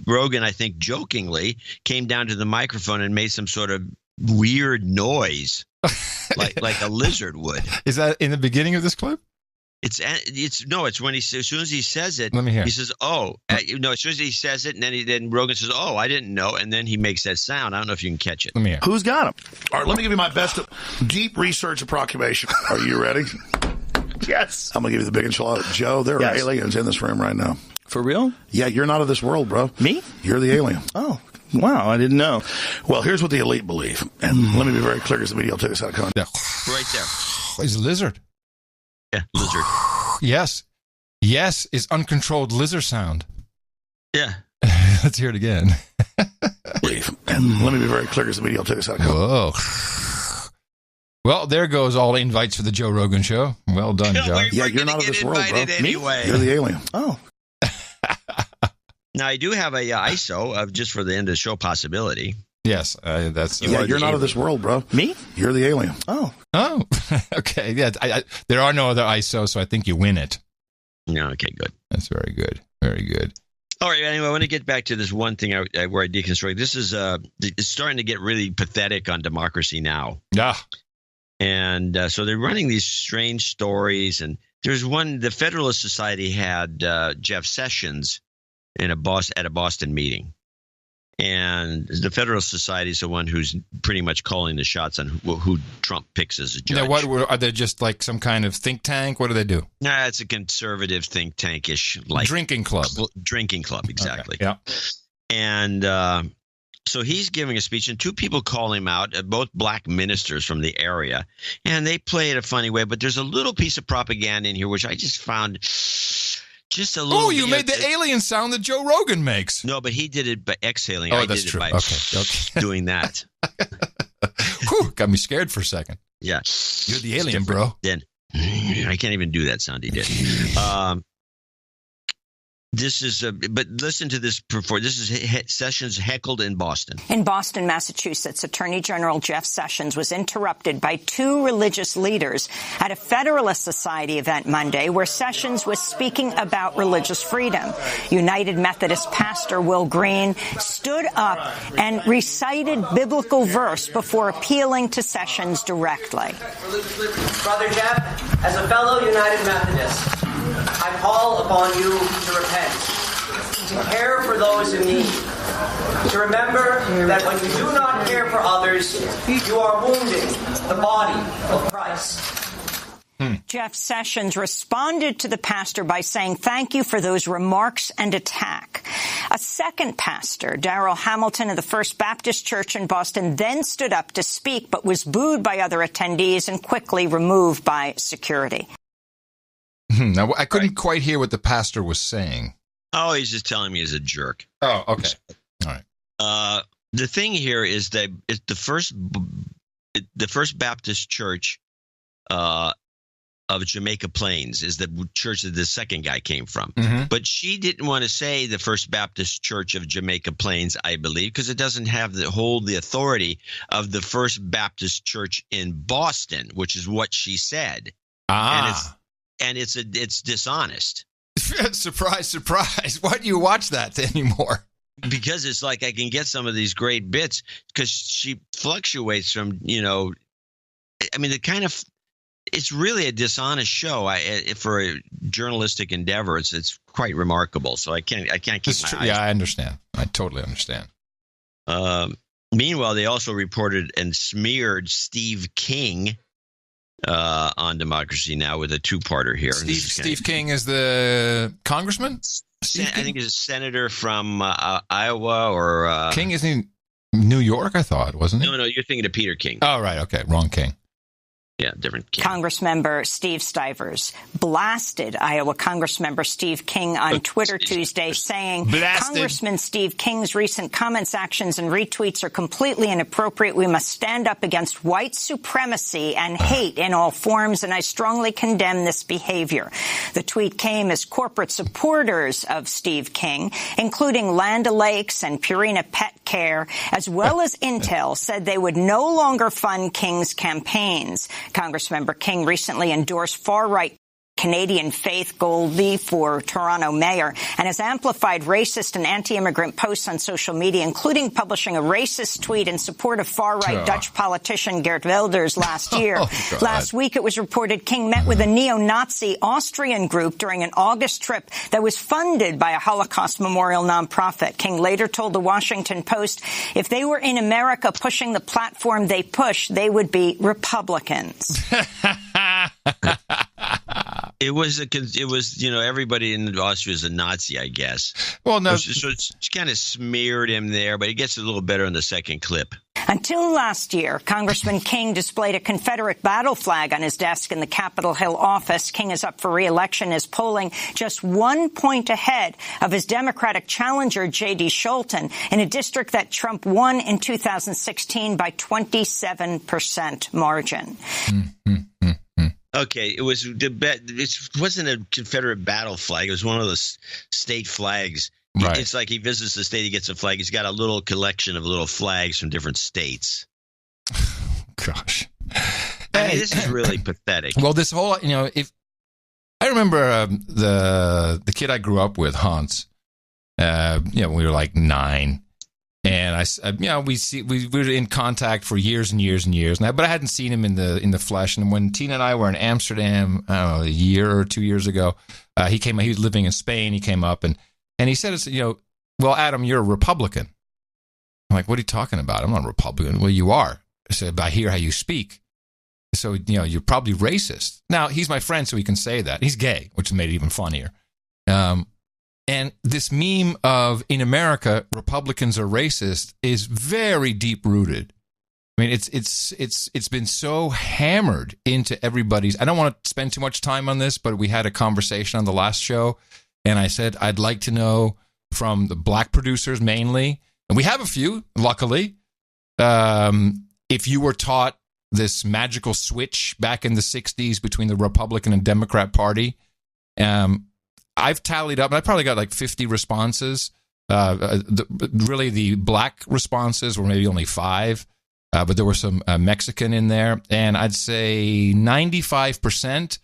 Rogan, I think jokingly, came down to the microphone and made some sort of weird noise, like a lizard would. Is that in the beginning of this clip? It's when as soon as he says it. Let me hear. He says, "Oh," as soon as he says it, and then Rogan says, "Oh, I didn't know," and then he makes that sound. I don't know if you can catch it. Let me hear. Who's got him? All right, let me give you my best deep research approximation. Are you ready? Yes. I'm going to give you the big enchilada. Joe, there are aliens in this room right now. For real? Yeah, you're not of this world, bro. Me? You're the alien. Oh, wow, I didn't know. Well, here's what the elite believe. And let me be very clear, because the media will take this out of context. Right there. He's a lizard. Yeah, lizard. Yes. Yes is uncontrolled lizard sound. Yeah. Let's hear it again. And let me be very clear, because the media will take this out of context. Whoa. Well, there goes all invites for the Joe Rogan show. Well done, Joe. Yeah, you're not of this world, bro. Anyway. You're the alien. Oh. Now, I do have a ISO of just for the end of the show possibility. Yes, that's. Yeah, you're not of this world, bro. Me? You're the alien. Oh. Okay. Yeah, there are no other ISO, so I think you win it. No. Okay. Good. That's very good. Very good. All right. Anyway, I want to get back to this one thing where I deconstruct. This is it's starting to get really pathetic on Democracy Now. Yeah. And so they're running these strange stories. And there's one, the Federalist Society had Jeff Sessions at a Boston meeting. And the Federalist Society is the one who's pretty much calling the shots on who Trump picks as a judge. Now, what are they, just like some kind of think tank? What do they do? Nah, it's a conservative think tankish, like drinking club. Drinking club, exactly. Okay. Yeah. And so he's giving a speech, and two people call him out, both black ministers from the area, and they play it a funny way. But there's a little piece of propaganda in here which I just found just a little. Oh, you made the alien sound that Joe Rogan makes. No, but he did it by exhaling. Oh, that's true. Okay. Doing that. Whew, got me scared for a second. Yeah, you're the alien, bro. Then I can't even do that sound he did. This is but listen to this before. This is Sessions heckled in Boston. In Boston, Massachusetts, Attorney General Jeff Sessions was interrupted by two religious leaders at a Federalist Society event Monday where Sessions was speaking about religious freedom. United Methodist pastor Will Green stood up and recited biblical verse before appealing to Sessions directly. Brother Jeff, as a fellow United Methodist, I call upon you to repent, to care for those in need, to remember that when you do not care for others, you are wounding the body of Christ. Jeff Sessions responded to the pastor by saying thank you for those remarks and attack. A second pastor, Darrell Hamilton of the First Baptist Church in Boston, then stood up to speak but was booed by other attendees and quickly removed by security. Now, I couldn't quite hear what the pastor was saying. Oh, he's just telling me he's a jerk. Oh, okay. All right. The thing here is that it's the First Baptist Church of Jamaica Plains is the church that the second guy came from. Mm-hmm. But she didn't want to say the First Baptist Church of Jamaica Plains, I believe, because it doesn't have the authority of the First Baptist Church in Boston, which is what she said. And it's dishonest. Surprise, surprise. Why do you watch that anymore? Because it's like I can get some of these great bits because she fluctuates from, it's really a dishonest show. For a journalistic endeavor, it's quite remarkable. So I can't keep my eyes. Yeah, I understand. I totally understand. Meanwhile, they also reported and smeared Steve King on Democracy Now! With a two-parter here. Steve King is the congressman? I think he's a senator from Iowa or... King isn't in New York, I thought, wasn't he? No, you're thinking of Peter King. Oh, right, okay, wrong King. Yeah, different King. Congressmember Steve Stivers blasted Iowa Congressmember Steve King on Twitter Tuesday, saying Congressman Steve King's recent comments, actions, and retweets are completely inappropriate. We must stand up against white supremacy and hate in all forms, and I strongly condemn this behavior. The tweet came as corporate supporters of Steve King, including Land O'Lakes and Purina Pet Care, as well as Intel, said they would no longer fund King's campaigns. Congressmember King recently endorsed far-right Canadian Faith Goldie for Toronto mayor and has amplified racist and anti-immigrant posts on social media, including publishing a racist tweet in support of far-right Dutch politician Geert Wilders last year. Last week, it was reported King met with a neo-Nazi Austrian group during an August trip that was funded by a Holocaust memorial nonprofit. King later told the Washington Post if they were in America pushing the platform they push, they would be Republicans. It was everybody in Austria is a Nazi, I guess. Well, no, so she kind of smeared him there, but it gets a little better in the second clip. Until last year, Congressman King displayed a Confederate battle flag on his desk in the Capitol Hill office. King is up for re-election, is polling just 1 point ahead of his Democratic challenger, J.D. Scholten, in a district that Trump won in 2016 by 27% margin. Okay, it wasn't a Confederate battle flag. It was one of those state flags. Right. It's like he visits the state, he gets a flag. He's got a little collection of little flags from different states. Gosh. This is really pathetic. Well, this whole, if I remember the kid I grew up with, Hans, we were like 9. And we were in contact for years and years and years. But I hadn't seen him in the flesh. And when Tina and I were in Amsterdam, I don't know, a year or 2 years ago, he came. He was living in Spain. He came up and he said, well, Adam, you're a Republican. I'm like, what are you talking about? I'm not a Republican. Well, you are. I said, but I hear how you speak. So you're probably racist. Now he's my friend, so he can say that. He's gay, which made it even funnier. And this meme of, in America, Republicans are racist is very deep rooted. I mean, it's been so hammered into everybody's. I don't want to spend too much time on this, but we had a conversation on the last show, and I said I'd like to know from the black producers mainly, and we have a few, luckily, if you were taught this magical switch back in the 60s between the Republican and Democrat Party. I've tallied up, and I probably got like 50 responses. Really, the black responses were maybe only 5, but there were some Mexican in there. And I'd say 95%,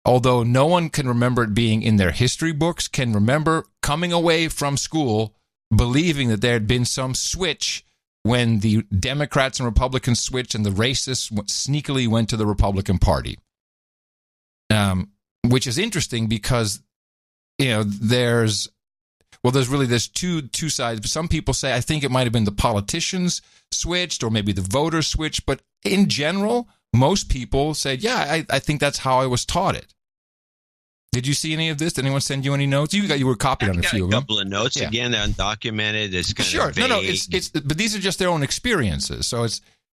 although no one can remember it being in their history books, can remember coming away from school believing that there had been some switch when the Democrats and Republicans switched and the racists sneakily went to the Republican Party. Which is interesting because, there's two sides. But some people say, I think it might have been the politicians switched or maybe the voters switched. But in general, most people said, yeah, I think that's how I was taught it. Did you see any of this? Did anyone send you any notes? You were copied on a few of them. A couple of notes. Yeah. Again, they're undocumented. It's kind of vague. No. It's but these are just their own experiences. So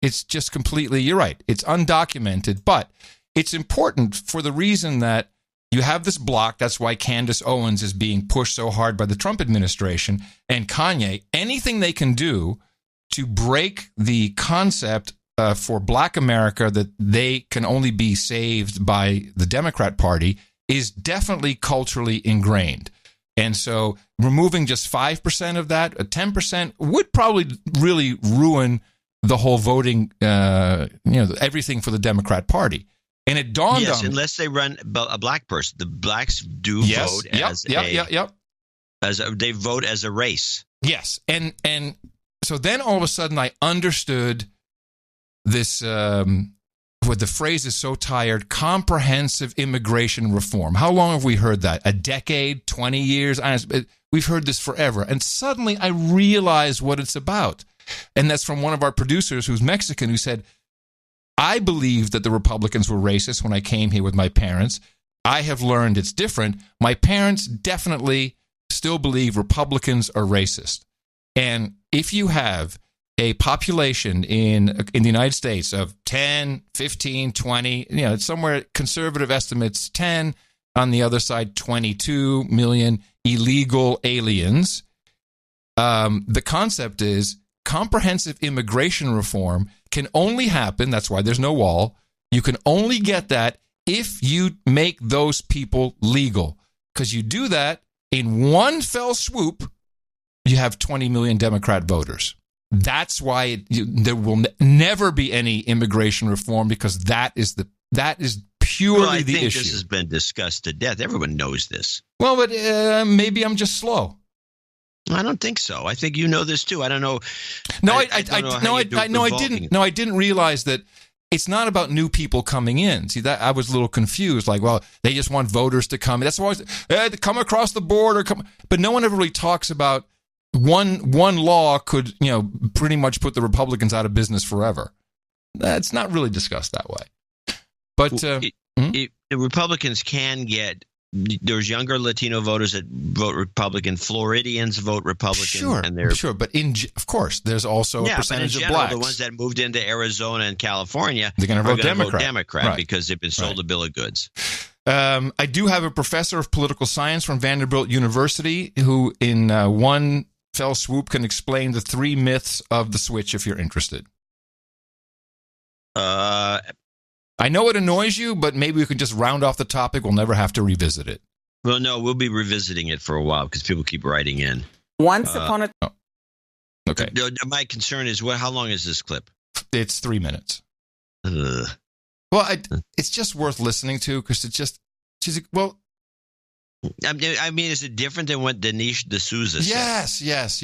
it's just completely. You're right. It's undocumented, but it's important for the reason that you have this block. That's why Candace Owens is being pushed so hard by the Trump administration and Kanye. Anything they can do to break the concept for Black America that they can only be saved by the Democrat Party is definitely culturally ingrained. And so removing just 5% of that, 10% would probably really ruin the whole voting, everything for the Democrat Party. And it dawned on me. Unless they run a black person. The blacks do vote they vote as a race. Yes. And so then all of a sudden I understood this, what the phrase is so tired, comprehensive immigration reform. How long have we heard that? A decade, 20 years? We've heard this forever. And suddenly I realized what it's about. And that's from one of our producers who's Mexican who said, I believed that the Republicans were racist when I came here with my parents. I have learned it's different. My parents definitely still believe Republicans are racist. And if you have a population in the United States of 10, 15, 20, it's somewhere, conservative estimates 10, on the other side 22 million illegal aliens, the concept is comprehensive immigration reform can only happen, that's why there's no wall, you can only get that if you make those people legal. Because you do that in one fell swoop, you have 20 million Democrat voters. That's why there will never be any immigration reform, because that is purely the issue. I think this has been discussed to death. Everyone knows this. Well, but maybe I'm just slow. I don't think so. I think you know this too. I don't know. No, I didn't realize that it's not about new people coming in. See, that I was a little confused. Like, well, they just want voters to come. That's why they come across the border. But no one ever really talks about one law could, pretty much put the Republicans out of business forever. That's not really discussed that way. But the Republicans can get. There's younger Latino voters that vote Republican. Floridians vote Republican. Sure. But of course, there's also a percentage of blacks. The ones that moved into Arizona and California, they're going to vote Democrat right. because they've been sold a bill of goods. I do have a professor of political science from Vanderbilt University who, in one fell swoop, can explain the 3 myths of the switch. If you're interested. I know it annoys you, but maybe we can just round off the topic. We'll never have to revisit it. Well, no, we'll be revisiting it for a while because people keep writing in. Once upon a... Oh. Okay. My concern is, how long is this clip? It's 3 minutes. Well, it's just worth listening to because she's well... I mean, is it different than what Dinesh D'Souza said? Yes.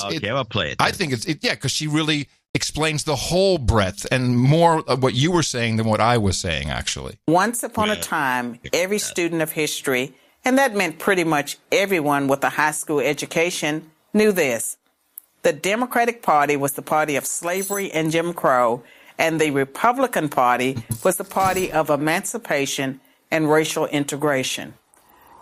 Okay, I'll play it. Then. I think because she really explains the whole breadth and more of what you were saying than what I was saying, actually. Once upon a time, every student of history, and that meant pretty much everyone with a high school education, knew this. The Democratic Party was the party of slavery and Jim Crow, and the Republican Party was the party of emancipation and racial integration.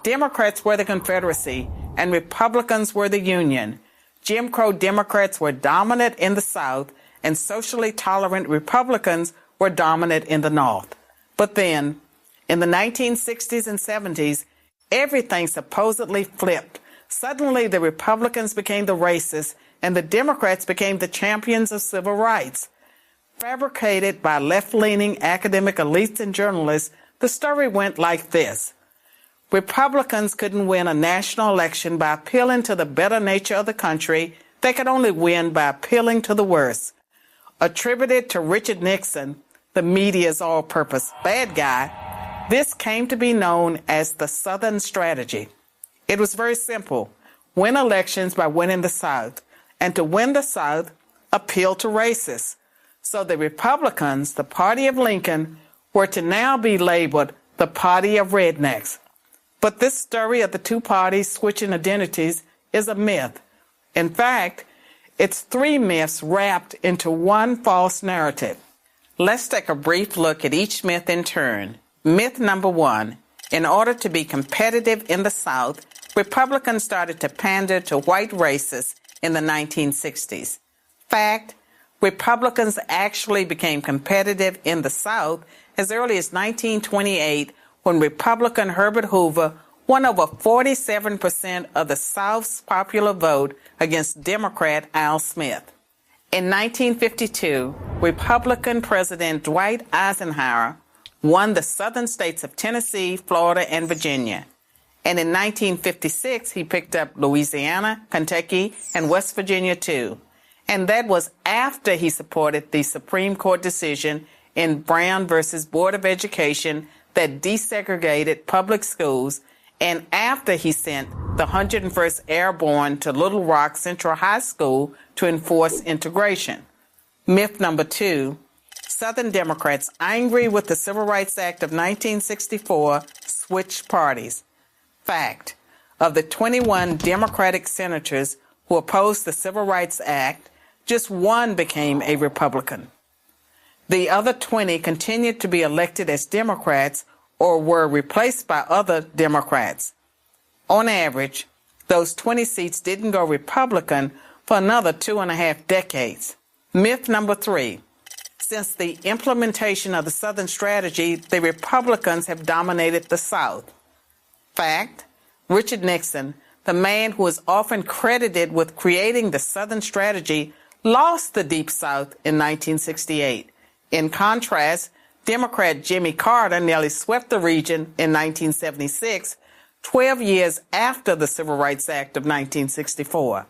Democrats were the Confederacy, and Republicans were the Union. Jim Crow Democrats were dominant in the South, and socially tolerant Republicans were dominant in the North. But then, in the 1960s and 70s, everything supposedly flipped. Suddenly, the Republicans became the racists, and the Democrats became the champions of civil rights. Fabricated by left-leaning academic elites and journalists, the story went like this. Republicans couldn't win a national election by appealing to the better nature of the country. They could only win by appealing to the worst. Attributed to Richard Nixon, the media's all-purpose bad guy, this came to be known as the Southern strategy. It was very simple. Win elections by winning the South. And to win the South, appeal to racists. So the Republicans, the party of Lincoln, were to now be labeled the party of rednecks. But this story of the two parties switching identities is a myth. In fact, it's three myths wrapped into one false narrative. Let's take a brief look at each myth in turn. Myth number one, in order to be competitive in the South, Republicans started to pander to white racists in the 1960s. Fact, Republicans actually became competitive in the South as early as 1928 when Republican Herbert Hoover won over 47% of the South's popular vote against Democrat Al Smith. In 1952, Republican President Dwight Eisenhower won the southern states of Tennessee, Florida, and Virginia. And in 1956, he picked up Louisiana, Kentucky, and West Virginia, too. And that was after he supported the Supreme Court decision in Brown versus Board of Education that desegregated public schools, and after he sent the 101st Airborne to Little Rock Central High School to enforce integration. Myth number two, Southern Democrats, angry with the Civil Rights Act of 1964, switched parties. Fact, of the 21 Democratic senators who opposed the Civil Rights Act, just one became a Republican. The other 20 continued to be elected as Democrats or were replaced by other Democrats. On average, those 20 seats didn't go Republican for another 2.5 decades. Myth number three, since the implementation of the Southern strategy, the Republicans have dominated the South. Fact, Richard Nixon, the man who is often credited with creating the Southern strategy, lost the Deep South in 1968. In contrast, Democrat Jimmy Carter nearly swept the region in 1976, 12 years after the Civil Rights Act of 1964.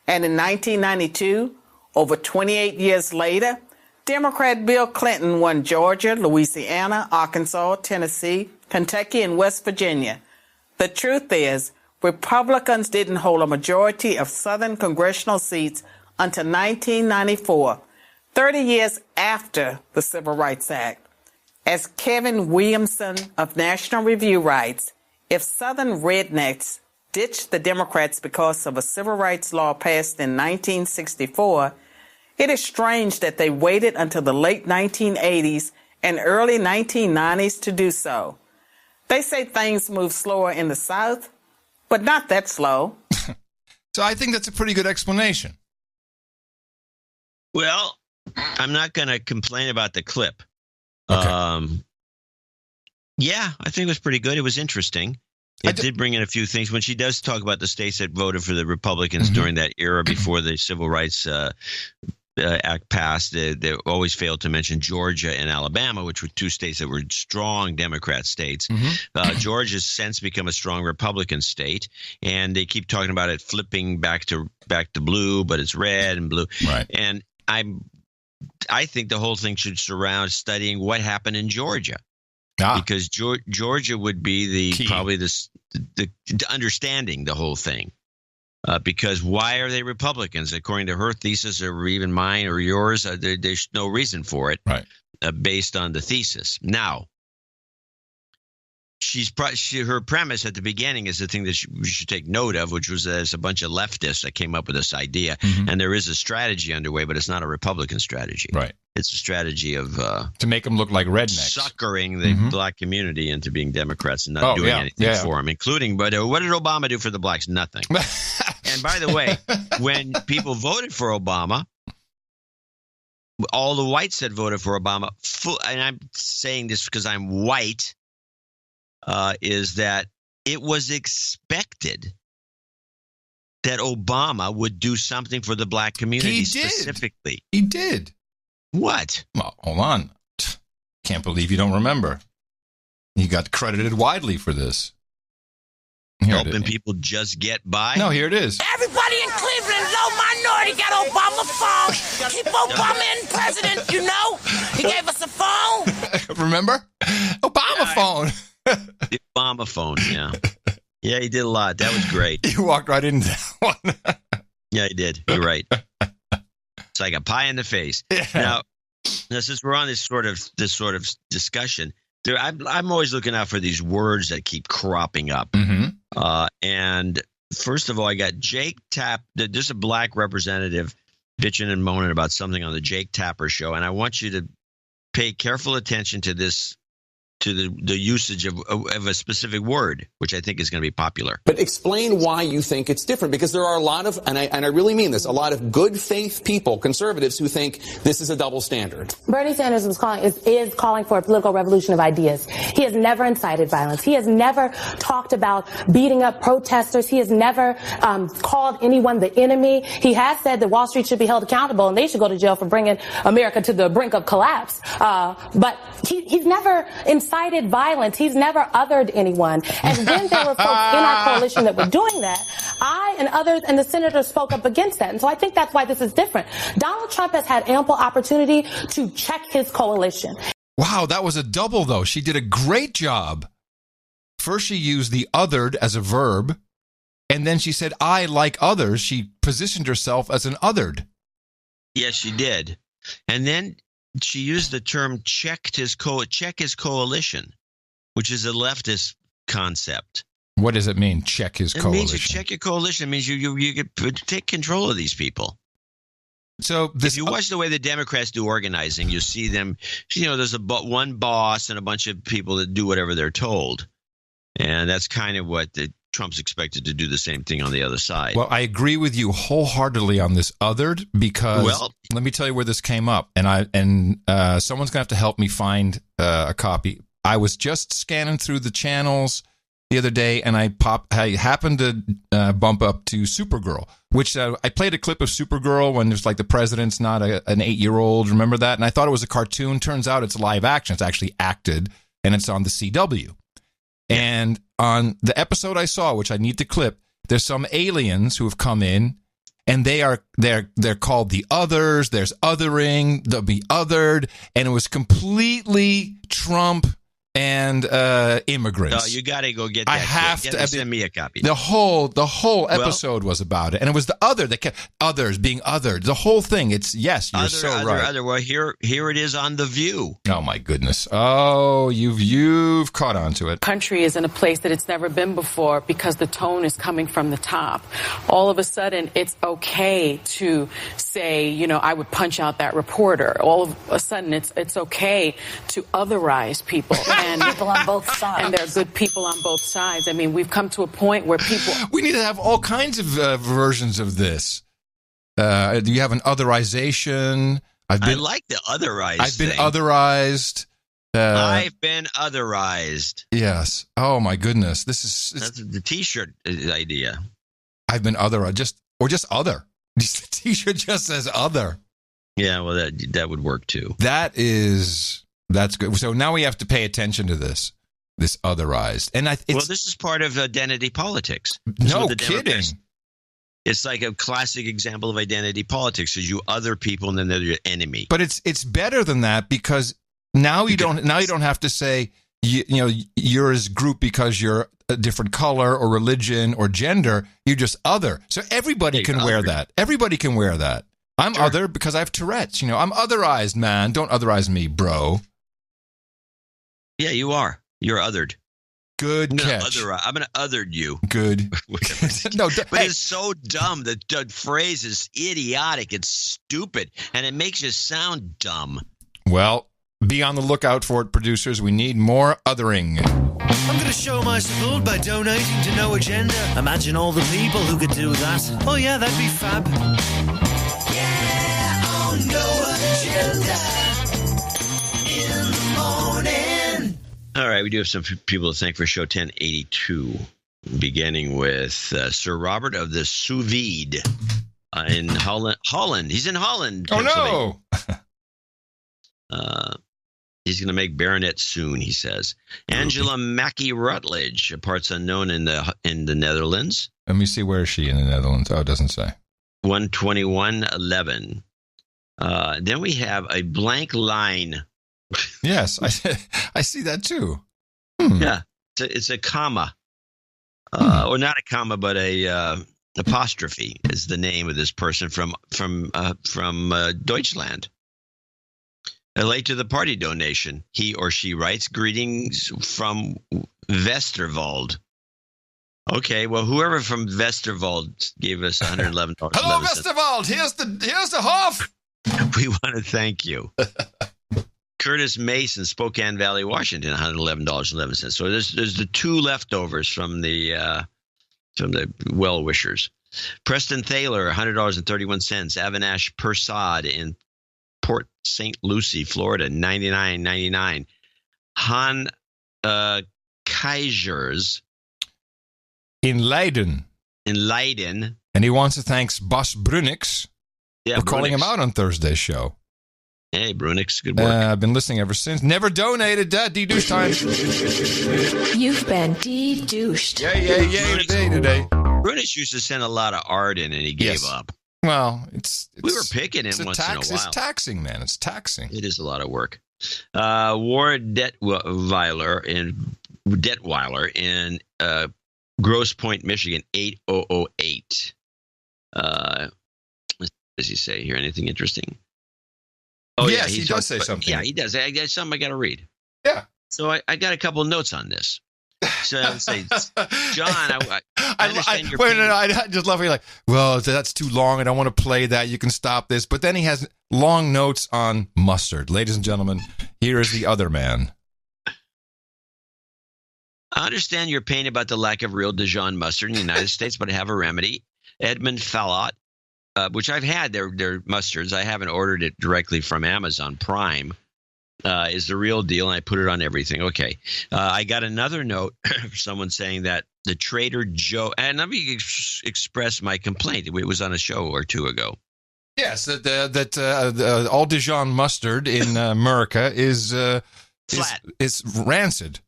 And in 1992, over 28 years later, Democrat Bill Clinton won Georgia, Louisiana, Arkansas, Tennessee, Kentucky, and West Virginia. The truth is, Republicans didn't hold a majority of Southern congressional seats until 1994, 30 years after the Civil Rights Act. As Kevin Williamson of National Review writes, if Southern rednecks ditched the Democrats because of a civil rights law passed in 1964, it is strange that they waited until the late 1980s and early 1990s to do so. They say things move slower in the South, but not that slow. So I think that's a pretty good explanation. Well, I'm not going to complain about the clip. Okay. Yeah, I think it was pretty good. It was interesting. It did bring in a few things. When she does talk about the states that voted for the Republicans during that era before the Civil Rights Act passed, they always failed to mention Georgia and Alabama, which were two states that were strong Democrat states. Georgia's since become a strong Republican state, and they keep talking about it flipping back to blue, but it's red and blue. Right. And I think the whole thing should surround studying what happened in Georgia. Because Georgia would be probably the understanding the whole thing. Because why are they Republicans? According to her thesis, or even mine or yours, there's no reason for it, right? Based on the thesis. Now, her premise at the beginning is the thing that we should take note of, which was there's a bunch of leftists that came up with this idea, and there is a strategy underway, but it's not a Republican strategy. Right. It's a strategy of to make them look like rednecks, suckering the black community into being Democrats and not doing anything for them, including. But what did Obama do for the blacks? Nothing. And by the way, when people voted for Obama, all the whites that voted for Obama, and I'm saying this because I'm white, is that it was expected that Obama would do something for the black community specifically. He did. What? Well, hold on. Can't believe you don't remember. He got credited widely for this. helping people just get by. No, here it is. Everybody in Cleveland, low minority, got Obama phone. Keep Obama in president, you know? He gave us a phone. Remember? Obama phone. The Obama phone, yeah. Yeah, he did a lot. That was great. You walked right into that one. Yeah, he did. You're right. It's like a pie in the face. Yeah. Now, since we're on this sort of discussion, I'm always looking out for these words that keep cropping up. Mm-hmm. And first of all, I got Jake Tapp. There's a black representative bitching and moaning about something on the Jake Tapper show, and I want you to pay careful attention to this. To the usage of a specific word, which I think is going to be popular. But explain why you think it's different, because there are a lot of, and I really mean this, a lot of good faith people, conservatives, who think this is a double standard. Bernie Sanders is calling for a political revolution of ideas. He has never incited violence. He has never talked about beating up protesters. He has never called anyone the enemy. He has said that Wall Street should be held accountable and they should go to jail for bringing America to the brink of collapse. But he's never incited violence. He's never othered anyone. And when there were folks in our coalition that were doing that, I and others and the senators spoke up against that. And so I think that's why this is different. Donald Trump has had ample opportunity to check his coalition. Wow, that was a double, though. She did a great job. First, she used the othered as a verb, and then she said, I like others. She positioned herself as an othered. Yes, she did. And then she used the term check his coalition, which is a leftist concept. What does it mean, check his coalition? It means you check your coalition. It means you take control of these people. So if you watch the way the Democrats do organizing, you see them, there's one boss and a bunch of people that do whatever they're told. And that's kind of what Trump's expected to do, the same thing on the other side. Well, I agree with you wholeheartedly on this othered, because let me tell you where this came up, and someone's gonna have to help me find a copy. I was just scanning through the channels the other day, and I happened to bump up to Supergirl, which I played a clip of Supergirl when there's like the president's not an 8-year-old. Remember that? And I thought it was a cartoon. Turns out it's live action. It's actually acted, and it's on the CW. And on the episode I saw, which I need to clip, there's some aliens who have come in, and they're called the others. There's othering, they'll be othered, and it was completely Trump and immigrants. Oh, you got to go get that. I have to send me a copy. The whole episode was about it, and it was the other that kept others being othered. The whole thing. It's yes, you're right. Well, here it is on The View. Oh my goodness! Oh, you've caught on to it. Country is in a place that it's never been before because the tone is coming from the top. All of a sudden, it's okay to say, I would punch out that reporter. All of a sudden, it's okay to otherize people. And people on both sides. And there are good people on both sides. I mean, we've come to a point where people... We need to have all kinds of versions of this. You have an otherization. I like the otherized I've been otherized. I've been otherized. Yes. Oh, my goodness. That's the T-shirt idea. I've been otherized. Just other. The T-shirt just says other. Yeah, well, that would work, too. That's good. So now we have to pay attention to this otherized. And this is part of identity politics. No kidding. It's like a classic example of identity politics, is you other people and then they're your enemy. But it's better than that, because now you don't have to say you're as group because you're a different color or religion or gender. You're just other. So everybody can wear that. Everybody can wear that. I'm other because I have Tourette's. I'm otherized, man. Don't otherize me, bro. Yeah, you are. You're othered. Good catch. I'm going to othered you. Good. No, but it's so dumb. The phrase is idiotic. It's stupid, and it makes you sound dumb. Well, be on the lookout for it, producers. We need more othering. I'm going to show my support by donating to No Agenda. Imagine all the people who could do that. Oh, yeah, that'd be fab. Yeah, on No Agenda. In the morning. All right, we do have some people to thank for show 1082, beginning with Sir Robert of the Sous Vide in Holland. He's in Holland. Oh, no. He's going to make baronet soon, he says. Angela Mackie Rutledge, parts unknown in the Netherlands. Let me see, where is she in the Netherlands? Oh, it doesn't say. 121.11. Then we have a blank line. Yes, I see that too. Yeah, it's a comma. Or not a comma, but a apostrophe is the name of this person from Deutschland. Late to the party donation, he or she writes, greetings from Westerwald. Okay, well, whoever from Westerwald gave us $111. Hello, Westerwald. Here's the Hof. We want to thank you. Curtis Mason, Spokane Valley, Washington, $111.11. So there's the two leftovers from the well wishers. Preston Thaler, $100.31. Avinash Persad in Port St. Lucie, Florida, $99.99. Han Keizers in Leiden. And he wants to thank Bas Brunix for calling him out on Thursday's show. Hey, Brunix, good work. I've been listening ever since. Never donated. D-douche time. You've been de-douched. Yay today. Brunix used to send a lot of art in, and he gave up. Well, we were picking him once in a while. It's taxing, man. It's taxing. It is a lot of work. Ward Detweiler in Grosse Pointe, Michigan, 8008. What does he say here? Anything interesting? Oh, yes, he does say something. Yeah, he does. I got something I got to read. Yeah. So I got a couple of notes on this. So I would say, John, I understand your pain. I just love it. You're like, well, that's too long. I don't want to play that. You can stop this. But then he has long notes on mustard. Ladies and gentlemen, here is the other man. I understand your pain about the lack of real Dijon mustard in the United States, but I have a remedy. Edmund Fallot, which I've had their mustards. I haven't ordered it directly from Amazon Prime. Is the real deal, and I put it on everything. Okay. I got another note from someone saying that the Trader Joe, and let me express my complaint. It was on a show or two ago. Yes, that all Dijon mustard in America is flat. It's rancid.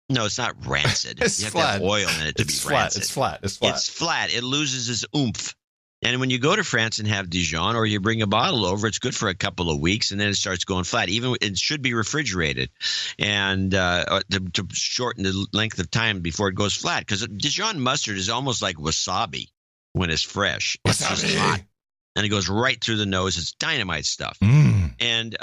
No, it's not rancid. It's you have flat. to have oil in it to be rancid. It's flat. It's flat. It loses its oomph. And when you go to France and have Dijon, or you bring a bottle over, it's good for a couple of weeks, and then it starts going flat. Even it should be refrigerated, and to shorten the length of time before it goes flat. Because Dijon mustard is almost like wasabi when it's fresh. It's just hot, and it goes right through the nose. It's dynamite stuff, and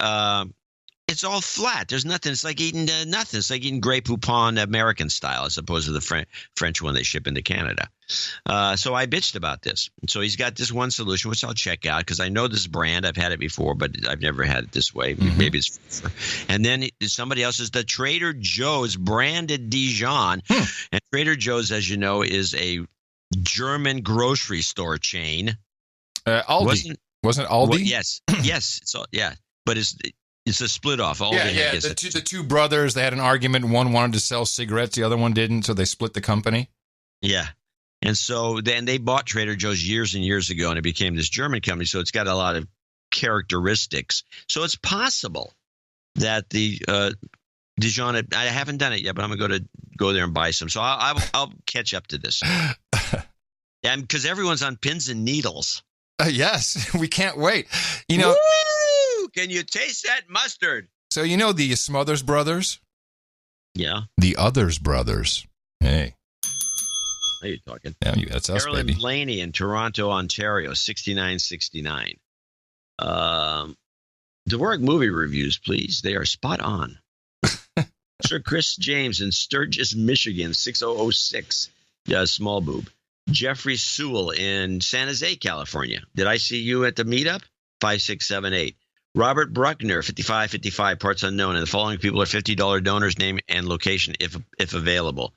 it's all flat. There's nothing. It's like eating nothing. It's like eating Grey Poupon American style, as opposed to the French one they ship into Canada. So I bitched about this. And so he's got this one solution, which I'll check out because I know this brand. I've had it before, but I've never had it this way. Mm-hmm. Maybe it's – and then somebody else is the Trader Joe's branded Dijon. And Trader Joe's, as you know, is a German grocery store chain. Aldi. Wasn't Aldi? Well, yes. It's all, yeah. But it's a split off. The two brothers, they had an argument. One wanted to sell cigarettes. The other one didn't, so they split the company. Yeah. And so then they bought Trader Joe's years and years ago, and it became this German company. So it's got a lot of characteristics. So it's possible that the Dijon, I haven't done it yet, but I'm going to go there and buy some. So I'll catch up to this. And because everyone's on pins and needles. Yes, we can't wait. You know, woo! Can you taste that mustard? So you know the Smothers Brothers? Yeah. The Others Brothers. Hey. How you talking? Yeah, that's us, Carolyn baby. Blaney in Toronto, Ontario, 6969. Dvorak movie reviews, please. They are spot on. Sir Chris James in Sturgis, Michigan, 6006. Small boob. Jeffrey Sewell in San Jose, California. Did I see you at the meetup? 5678. Robert Bruckner, 5555, parts unknown. And the following people are $50 donors, name and location if available.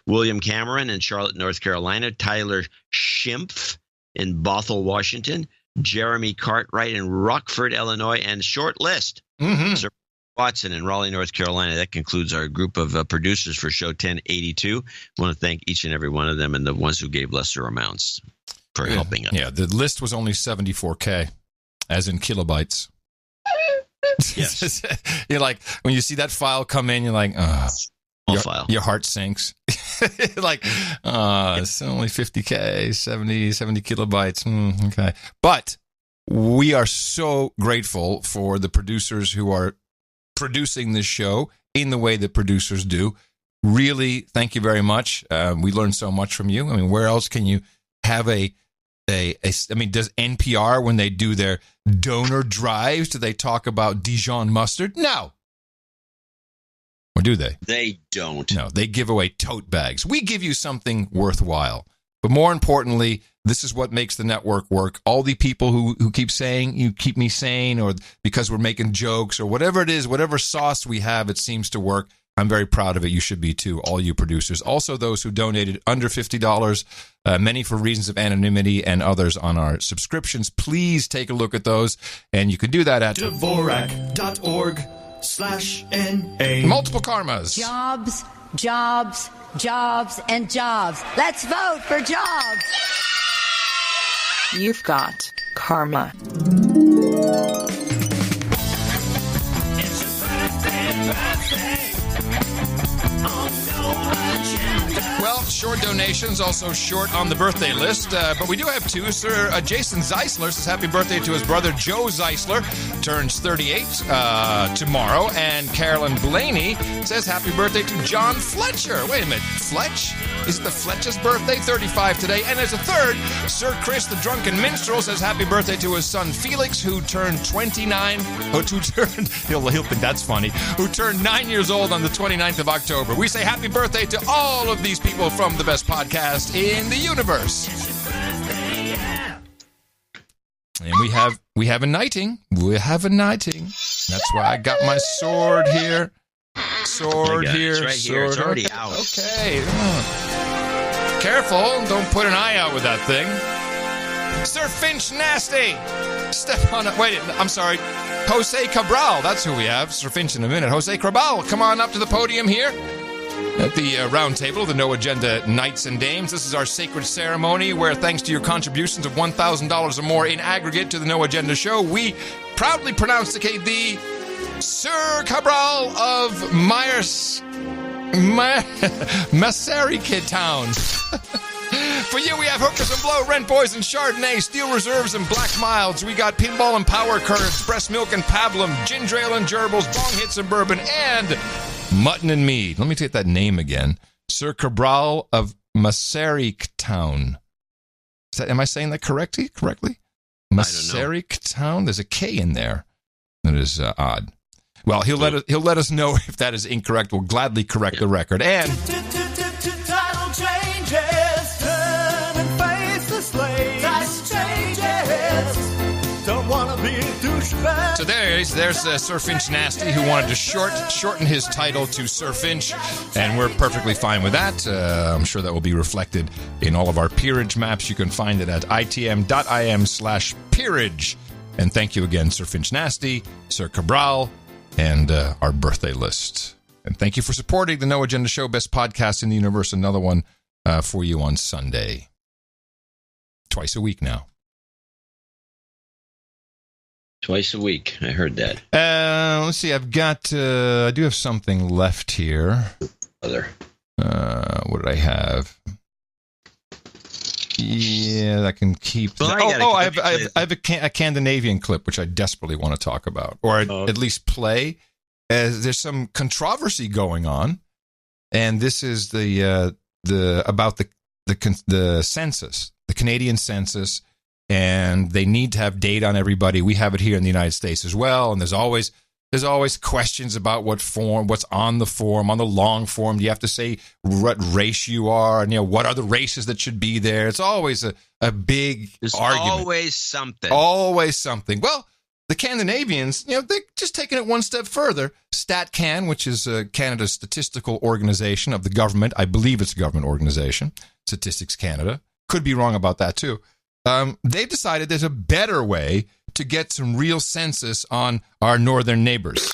William Cameron in Charlotte, North Carolina. Tyler Schimpf in Bothell, Washington. Jeremy Cartwright in Rockford, Illinois. And short list. Mm-hmm. Sir Watson in Raleigh, North Carolina. That concludes our group of producers for show 1082. I want to thank each and every one of them and the ones who gave lesser amounts for helping us. Yeah, the list was only 74K, as in kilobytes. Yes. You're like, when you see that file come in, you're like, your heart sinks. Like, it's only 50K, 70 kilobytes. Okay. But we are so grateful for the producers who are producing this show in the way that producers do. Really, thank you very much. We learned so much from you. I mean, where else can you have I mean, does NPR, when they do their donor drives, do they talk about Dijon mustard? No. Or do they? They don't. No, they give away tote bags. We give you something worthwhile. But more importantly, this is what makes the network work. All the people who keep saying, you keep me sane, or because we're making jokes, or whatever it is, whatever sauce we have, it seems to work. I'm very proud of it. You should be too, all you producers. Also, those who donated under $50, many for reasons of anonymity, and others on our subscriptions. Please take a look at those. And you can do that at Dvorak.org/NA. Multiple karmas. Jobs, jobs, jobs, and jobs. Let's vote for jobs. You've got karma. Well, short donations, also short on the birthday list, but we do have two. Sir Jason Zeisler says happy birthday to his brother Joe Zeisler, turns 38 tomorrow, and Carolyn Blaney says happy birthday to John Fletcher. Wait a minute, Fletch? Is it the Fletcher's birthday? 35 today. And as a third, Sir Chris the Drunken Minstrel says happy birthday to his son Felix, who turned 29, he'll think that's funny, who turned 9 years old on the 29th of October. We say happy birthday to all of these people from the best podcast in the universe. And we have a knighting. We have a knighting. That's why I got my sword here. Sword here. It's right here. It's already out. Okay. Careful. Don't put an eye out with that thing. Sir Finch Nasty. Step on it. Wait, I'm sorry. Jose Cabral. That's who we have. Sir Finch in a minute. Jose Cabral, come on up to the podium here at the round table of the No Agenda Knights and Dames. This is our sacred ceremony where, thanks to your contributions of $1,000 or more in aggregate to the No Agenda show, we proudly pronosticate the Sir Cabral of Massarykid Town. For you, we have hookers and blow, rent boys and Chardonnay, steel reserves and black milds. We got pinball and power curves, breast milk and pablum, ginger ale and gerbils, bong hits and bourbon, and mutton and mead. Let me take that name again. Sir Cabral of Massaryk Town. Am I saying that correctly? Massaryk Town? There's a K in there. That is odd. Well, he'll let us know if that is incorrect. We'll gladly correct the record. And Title changes, turn and face the slave. Title changes, don't want to be a douchebag. so there's Sir Finch Nasty, who wanted to shorten his title to Sir Finch, and we're perfectly fine with that. I'm sure that will be reflected in all of our peerage maps. You can find it at itm.im/peerage. And thank you again, Sir Finch Nasty, Sir Cabral, and our birthday list. And thank you for supporting the No Agenda Show, best podcast in the universe. Another one for you on Sunday. Twice a week now. Twice a week. I heard that. Let's see. I do have something left here. What did I have? Yeah, I can keep. Well, I have a Scandinavian clip which I desperately want to talk about, or at least play. There's some controversy going on, and this is about the census, the Canadian census, and they need to have data on everybody. We have it here in the United States as well, and there's always questions about what's on the form. On the long form, you have to say what race you are, and what are the races that should be there. It's always a big argument. Always something. Always something. Well, the Scandinavians, they're just taking it one step further. StatCan, which is Canada's statistical organization of the government, I believe it's a government organization, Statistics Canada. Could be wrong about that too. They've decided there's a better way to get some real census on our northern neighbors.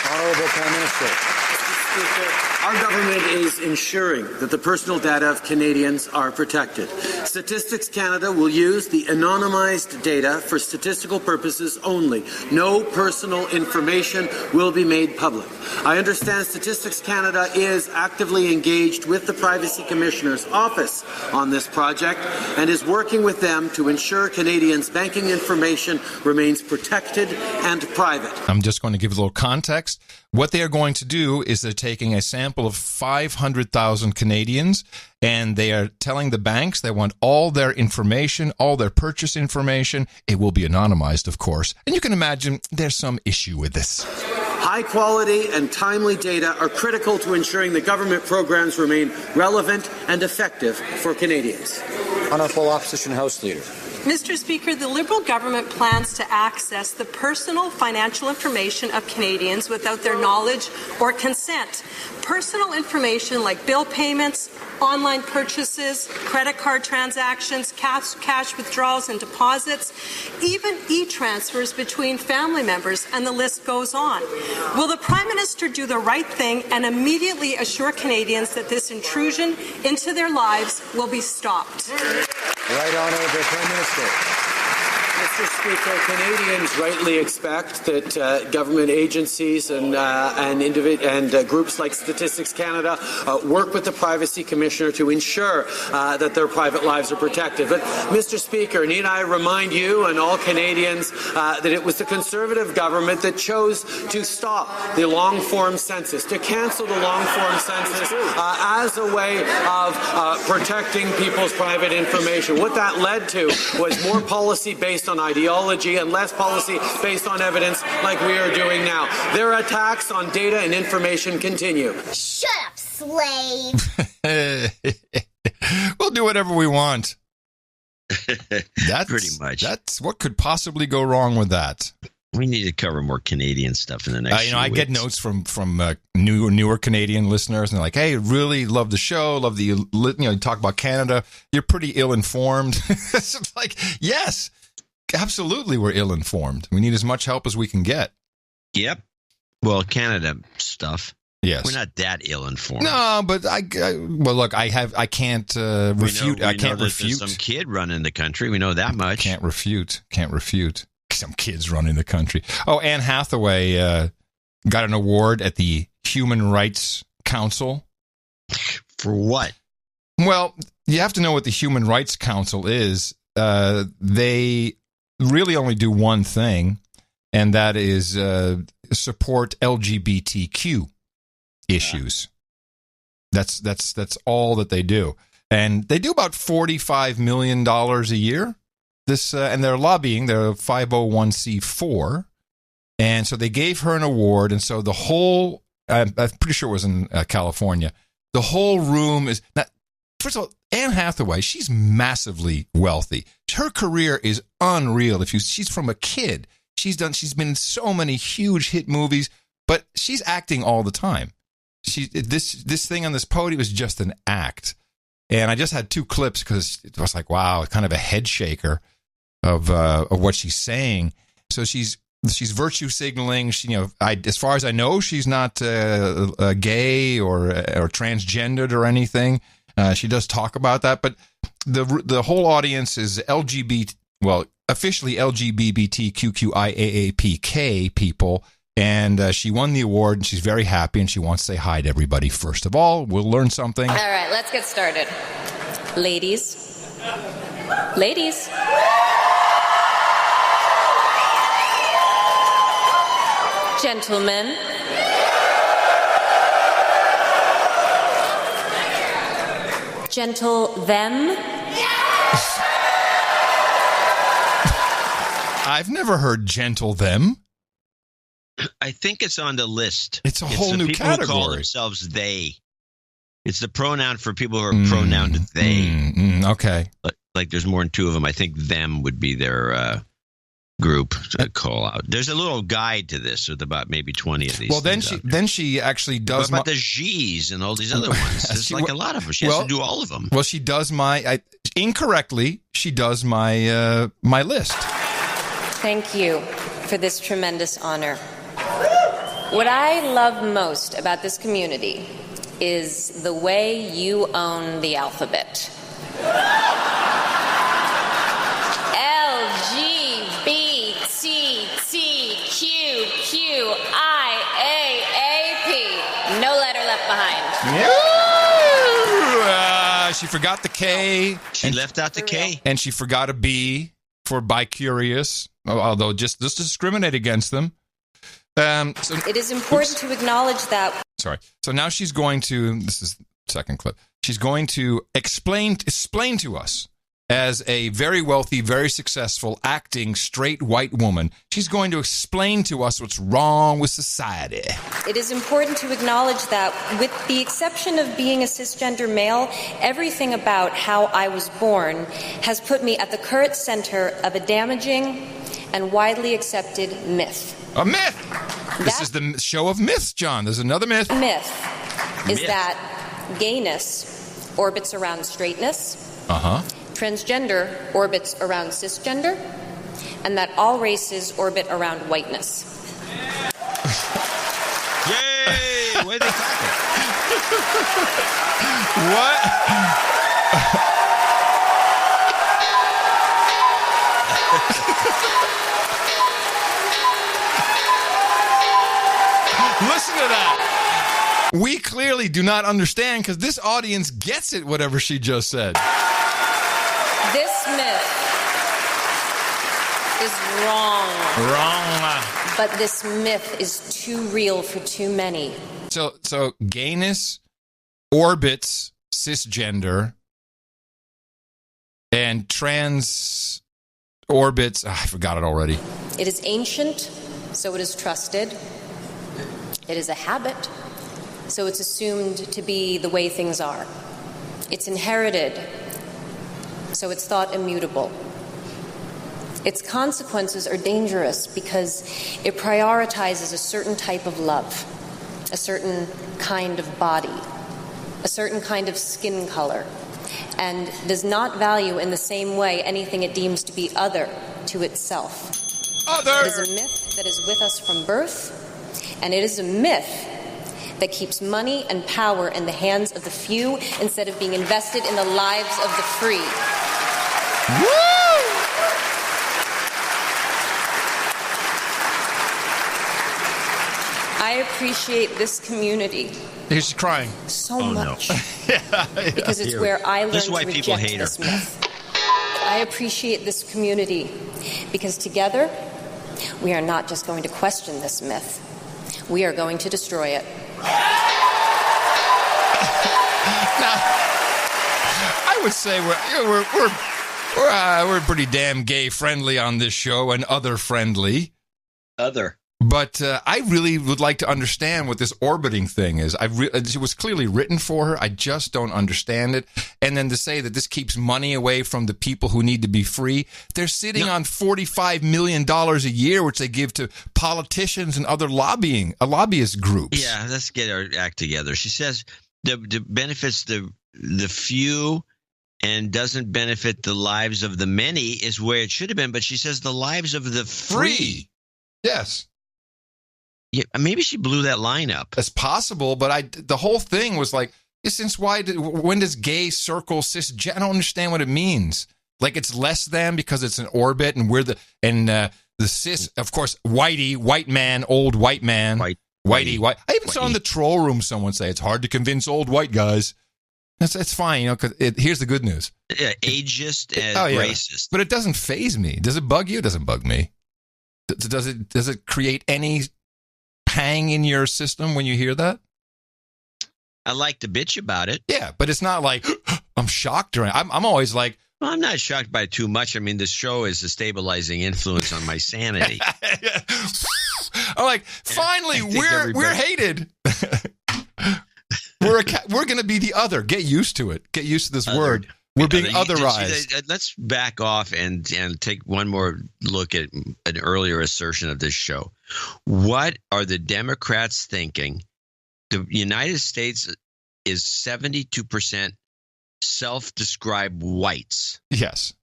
Honorable Prime Minister. Mr. Speaker, Our government is ensuring that the personal data of Canadians are protected. Statistics Canada will use the anonymized data for statistical purposes only. No personal information will be made public. I understand Statistics Canada is actively engaged with the Privacy Commissioner's office on this project and is working with them to ensure Canadians' banking information remains protected and private. I'm just going to give a little context. What they are going to do is they're taking a sample of 500,000 Canadians, and they are telling the banks they want all their information, all their purchase information. It will be anonymized, of course. And you can imagine there's some issue with this. High quality and timely data are critical to ensuring the government programs remain relevant and effective for Canadians. Honourable Opposition House Leader. Mr. Speaker, the Liberal government plans to access the personal financial information of Canadians without their knowledge or consent. Personal information like bill payments, online purchases, credit card transactions, cash withdrawals and deposits, even e-transfers between family members, and the list goes on. Will the Prime Minister do the right thing and immediately assure Canadians that this intrusion into their lives will be stopped? Right Honourable Prime Minister. Mr. Speaker, Canadians rightly expect that government agencies and groups like Statistics Canada work with the Privacy Commissioner to ensure that their private lives are protected. But, Mr. Speaker, need I remind you and all Canadians that it was the Conservative government that chose to stop the long-form census, to cancel the long-form census as a way of protecting people's private information. What that led to was more policy based on ideology and less policy based on evidence like we are doing now. Their attacks on data and information continue. Shut up, slave. We'll do whatever we want. That's pretty much. That's what could possibly go wrong with that. We need to cover more Canadian stuff in the next I get notes from newer Canadian listeners, and they're like, hey, really love the show, love the, you talk about Canada. You're pretty ill-informed. It's like, yes, absolutely we're ill-informed. We need as much help as we can get. Yep. Well, Canada stuff. Yes. We're not that ill-informed. No, but I look, I can't refute. I can't refute. There's some kid running the country. We know that much. Can't refute. Some kids running the country. Oh, Anne Hathaway got an award at the Human Rights Council. For what? Well, you have to know what the Human Rights Council is. They really only do one thing, and that is support LGBTQ issues. That's all that they do. And they do about $45 million a year. And they're lobbying, they're a 501c4, and so they gave her an award, and so the whole, I'm pretty sure it was in California, the whole room is, now, first of all, Anne Hathaway, she's massively wealthy. Her career is unreal. She's from a kid. She's been in so many huge hit movies, but she's acting all the time. This thing on this podium is just an act. And I just had two clips because it was like, wow, kind of a head shaker of what she's saying. So she's virtue signaling. She, as far as I know, she's not gay or transgendered or anything. She does talk about that, but the whole audience is officially LGBTQIAAPK people. And she won the award, and she's very happy, and she wants to say hi to everybody. First of all, we'll learn something. All right, let's get started. Ladies. Gentlemen. Gentle them. I've never heard gentle them. I think it's on the list. It's a whole new category. Who call themselves they. It's the pronoun for people who are pronouned they. Okay. Like there's more than two of them. I think them would be their group to call out. There's a little guide to this with about maybe 20 of these. Well, then she actually does. What about the G's and all these other ones? There's like a lot of them. She has to do all of them. Well, she does incorrectly. She does my list. Thank you for this tremendous honor. What I love most about this community is the way you own the alphabet. LGBTQQIAAP. No letter left behind. She forgot the K. She left out the K. And she forgot a B for bicurious, although just discriminate against them. It is important to acknowledge that. Sorry. So now she's going to, this is the second clip, she's going to explain to us, as a very wealthy, very successful, acting, straight white woman, she's going to explain to us what's wrong with society. It is important to acknowledge that, with the exception of being a cisgender male, everything about how I was born has put me at the current center of a damaging and widely accepted myth. A myth! This is the show of myths, John. There's another myth. Myth is that gayness orbits around straightness. Transgender orbits around cisgender, and that all races orbit around whiteness. Yay! Where are they talking? What? Listen to that. We clearly do not understand because this audience gets it, whatever she just said. This myth is wrong. Wrong. But this myth is too real for too many. So gayness orbits cisgender, and trans orbits, I forgot it already. It is ancient, so it is trusted. It is a habit, so it's assumed to be the way things are. It's inherited, so it's thought immutable. Its consequences are dangerous because it prioritizes a certain type of love, a certain kind of body, a certain kind of skin color, and does not value in the same way anything it deems to be other to itself. Other! It is a myth that is with us from birth, and it is a myth that keeps money and power in the hands of the few instead of being invested in the lives of the free. Woo! I appreciate this community. She's crying. So much. Because it's where I learned to reject this myth. I appreciate this community because together we are not just going to question this myth. We are going to destroy it. Now, I would say we're pretty damn gay friendly on this show and other friendly. But I really would like to understand what this orbiting thing is. It was clearly written for her. I just don't understand it. And then to say that this keeps money away from the people who need to be free. They're sitting on $45 million a year, which they give to politicians and other lobbyist groups. Yeah, let's get our act together. She says the benefits the few and doesn't benefit the lives of the many is where it should have been. But she says the lives of the free. Yes. Yeah, maybe she blew that line up. It's possible, but the whole thing was like, when does gay circle cisgender? I don't understand what it means. Like it's less than because it's an orbit, and we're the cis, of course, white man, old white man, whitey. I even saw in the troll room someone say it's hard to convince old white guys. It's fine, because here's the good news. Yeah, ageist and racist, but it doesn't faze me. Does it bug you? It doesn't bug me. Does it create any pang in your system when you hear that? I like to bitch about it. Yeah, but it's not like I'm shocked or I'm always like, well, I'm not shocked by it too much. I mean, the show is a stabilizing influence on my sanity. I'm like, finally, we're hated. We're going to be the other. Get used to it. Get used to this word. We're being otherized. Let's back off and take one more look at an earlier assertion of this show. What are the Democrats thinking? The United States is 72% self-described whites. Yes.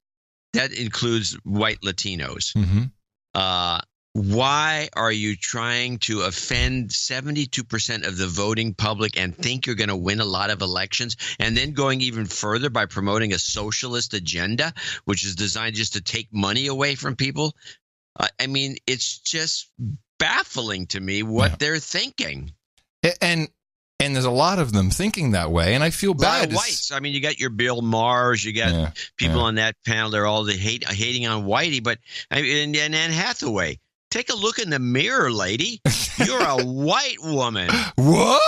That includes white Latinos. Mm-hmm. why are you trying to offend 72% of the voting public and think you're going to win a lot of elections, and then going even further by promoting a socialist agenda, which is designed just to take money away from people? I mean, it's just baffling to me what they're thinking. And there's a lot of them thinking that way, and I feel bad. A lot of whites. I mean, you got your Bill Maher's, you got people on that panel. They're all hating on Whitey, but and Anne Hathaway. Take a look in the mirror, lady. You're a white woman. What?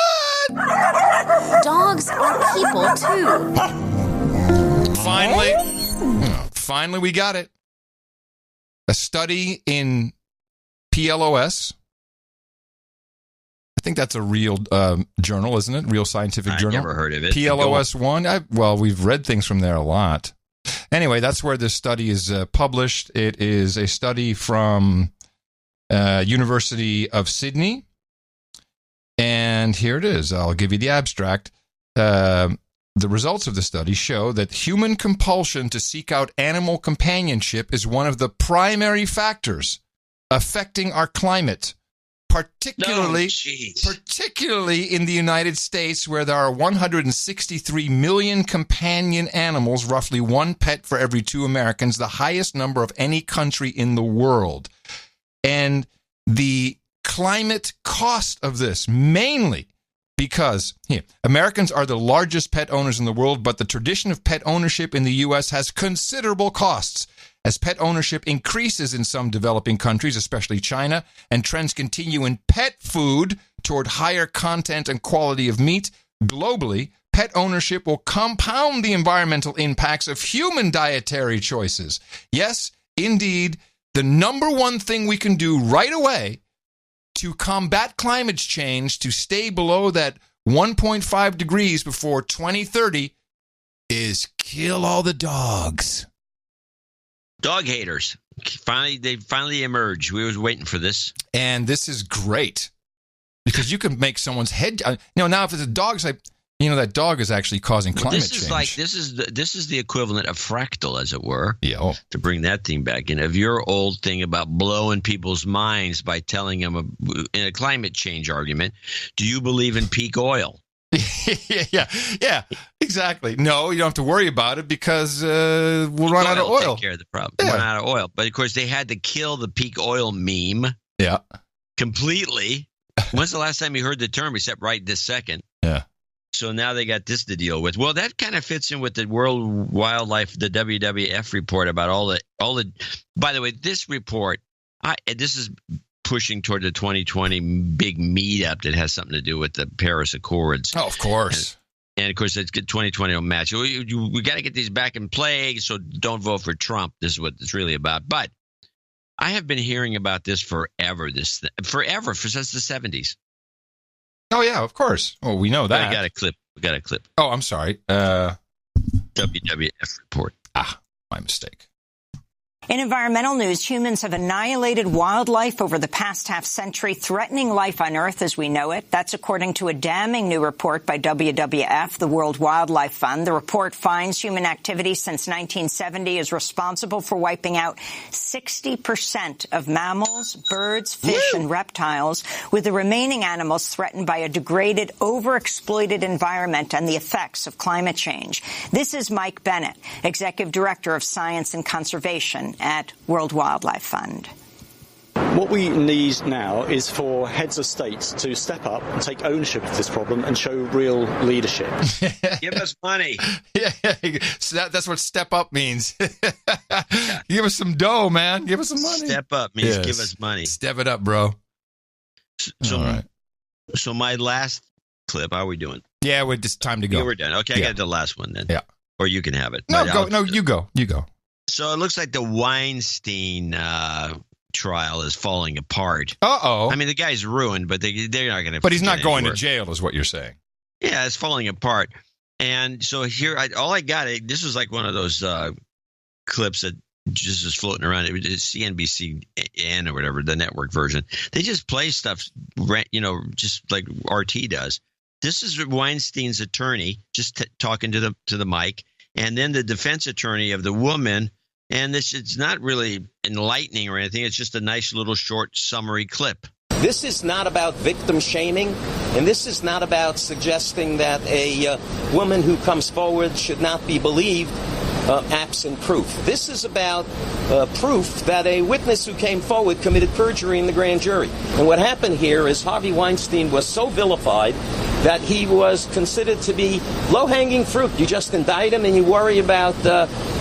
Dogs are people too. Finally, we got it. A study in PLOS. I think that's a real journal, isn't it? Real scientific journal. I've never heard of it. PLOS1. Well, we've read things from there a lot. Anyway, that's where this study is published. It is a study from University of Sydney. And here it is. I'll give you the abstract. The results of the study show that human compulsion to seek out animal companionship is one of the primary factors affecting our climate, particularly in the United States, where there are 163 million companion animals, roughly one pet for every 2 Americans, the highest number of any country in the world. And the climate cost of this, mainly because Americans are the largest pet owners in the world, but the tradition of pet ownership in the U.S. has considerable costs. As pet ownership increases in some developing countries, especially China, and trends continue in pet food toward higher content and quality of meat, globally, pet ownership will compound the environmental impacts of human dietary choices. Yes, indeed, the number one thing we can do right away to combat climate change, to stay below that 1.5 degrees before 2030, is kill all the dogs. Dog haters. They finally emerged. We was waiting for this. And this is great because you can make someone's head. Now if it's a dog, it's like, that dog is actually causing climate change. This is the equivalent of fractal, as it were. Yeah. To bring that theme back in, of your old thing about blowing people's minds by telling them in a climate change argument, do you believe in peak oil? Yeah, exactly. No, you don't have to worry about it because we'll run out of oil. Take care of the problem. Yeah. Run out of oil. But of course, they had to kill the peak oil meme. Yeah. Completely. When's the last time you heard the term except right this second? Yeah. So now they got this to deal with. Well, that kind of fits in with the World Wildlife, the WWF report about all the. By the way, this report, this is pushing toward the 2020 big meetup that has something to do with the Paris Accords. Oh, of course. And of course, it's 2020 will match. We got to get these back in play, so don't vote for Trump. This is what it's really about. But I have been hearing about this forever. Since the 70s. Oh yeah, of course. Oh, we know that. We got a clip. Oh, I'm sorry. WWF report. My mistake. In environmental news, humans have annihilated wildlife over the past half-century, threatening life on Earth as we know it. That's according to a damning new report by WWF, the World Wildlife Fund. The report finds human activity since 1970 is responsible for wiping out 60% of mammals, birds, fish, and reptiles, with the remaining animals threatened by a degraded, overexploited environment and the effects of climate change. This is Mike Bennett, Executive Director of Science and Conservation at World Wildlife Fund. What we need now is for heads of states to step up and take ownership of this problem and show real leadership. Give us money. Yeah, so that's what step up means. Give us some dough, man. Give us some money. Step up means give us money. Step it up, bro. So, all right. So my last clip, how are we doing? Yeah, it's time to go. Yeah, we're done. Okay, I got the last one then. Yeah. Or you can have it. No, go. No, you go. You go. So it looks like the Weinstein trial is falling apart. Uh-oh. I mean, the guy's ruined, but they're not going to. But he's not going to jail, is what you're saying. Yeah, it's falling apart. And so here, all I got, this was like one of those clips that just is floating around. It was CNBC or whatever, the network version. They just play stuff, just like RT does. This is Weinstein's attorney just talking to the mic. And then the defense attorney of the woman And it's not really enlightening or anything. It's just a nice little short summary clip. This is not about victim shaming, and this is not about suggesting that a woman who comes forward should not be believed absent proof. This is about proof that a witness who came forward committed perjury in the grand jury. And what happened here is Harvey Weinstein was so vilified that he was considered to be low-hanging fruit. You just indict him and you worry about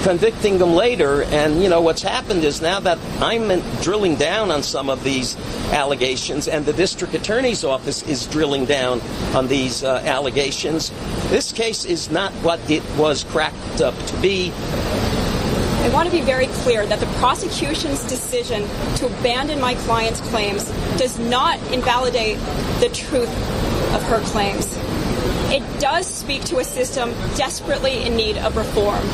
convicting him later. And, you know, what's happened is now that I'm drilling down on some of these allegations and the district attorney's office is drilling down on these allegations, this case is not what it was cracked up to be. I want to be very clear that the prosecution's decision to abandon my client's claims does not invalidate the truth of her claims. It does speak to a system desperately in need of reform.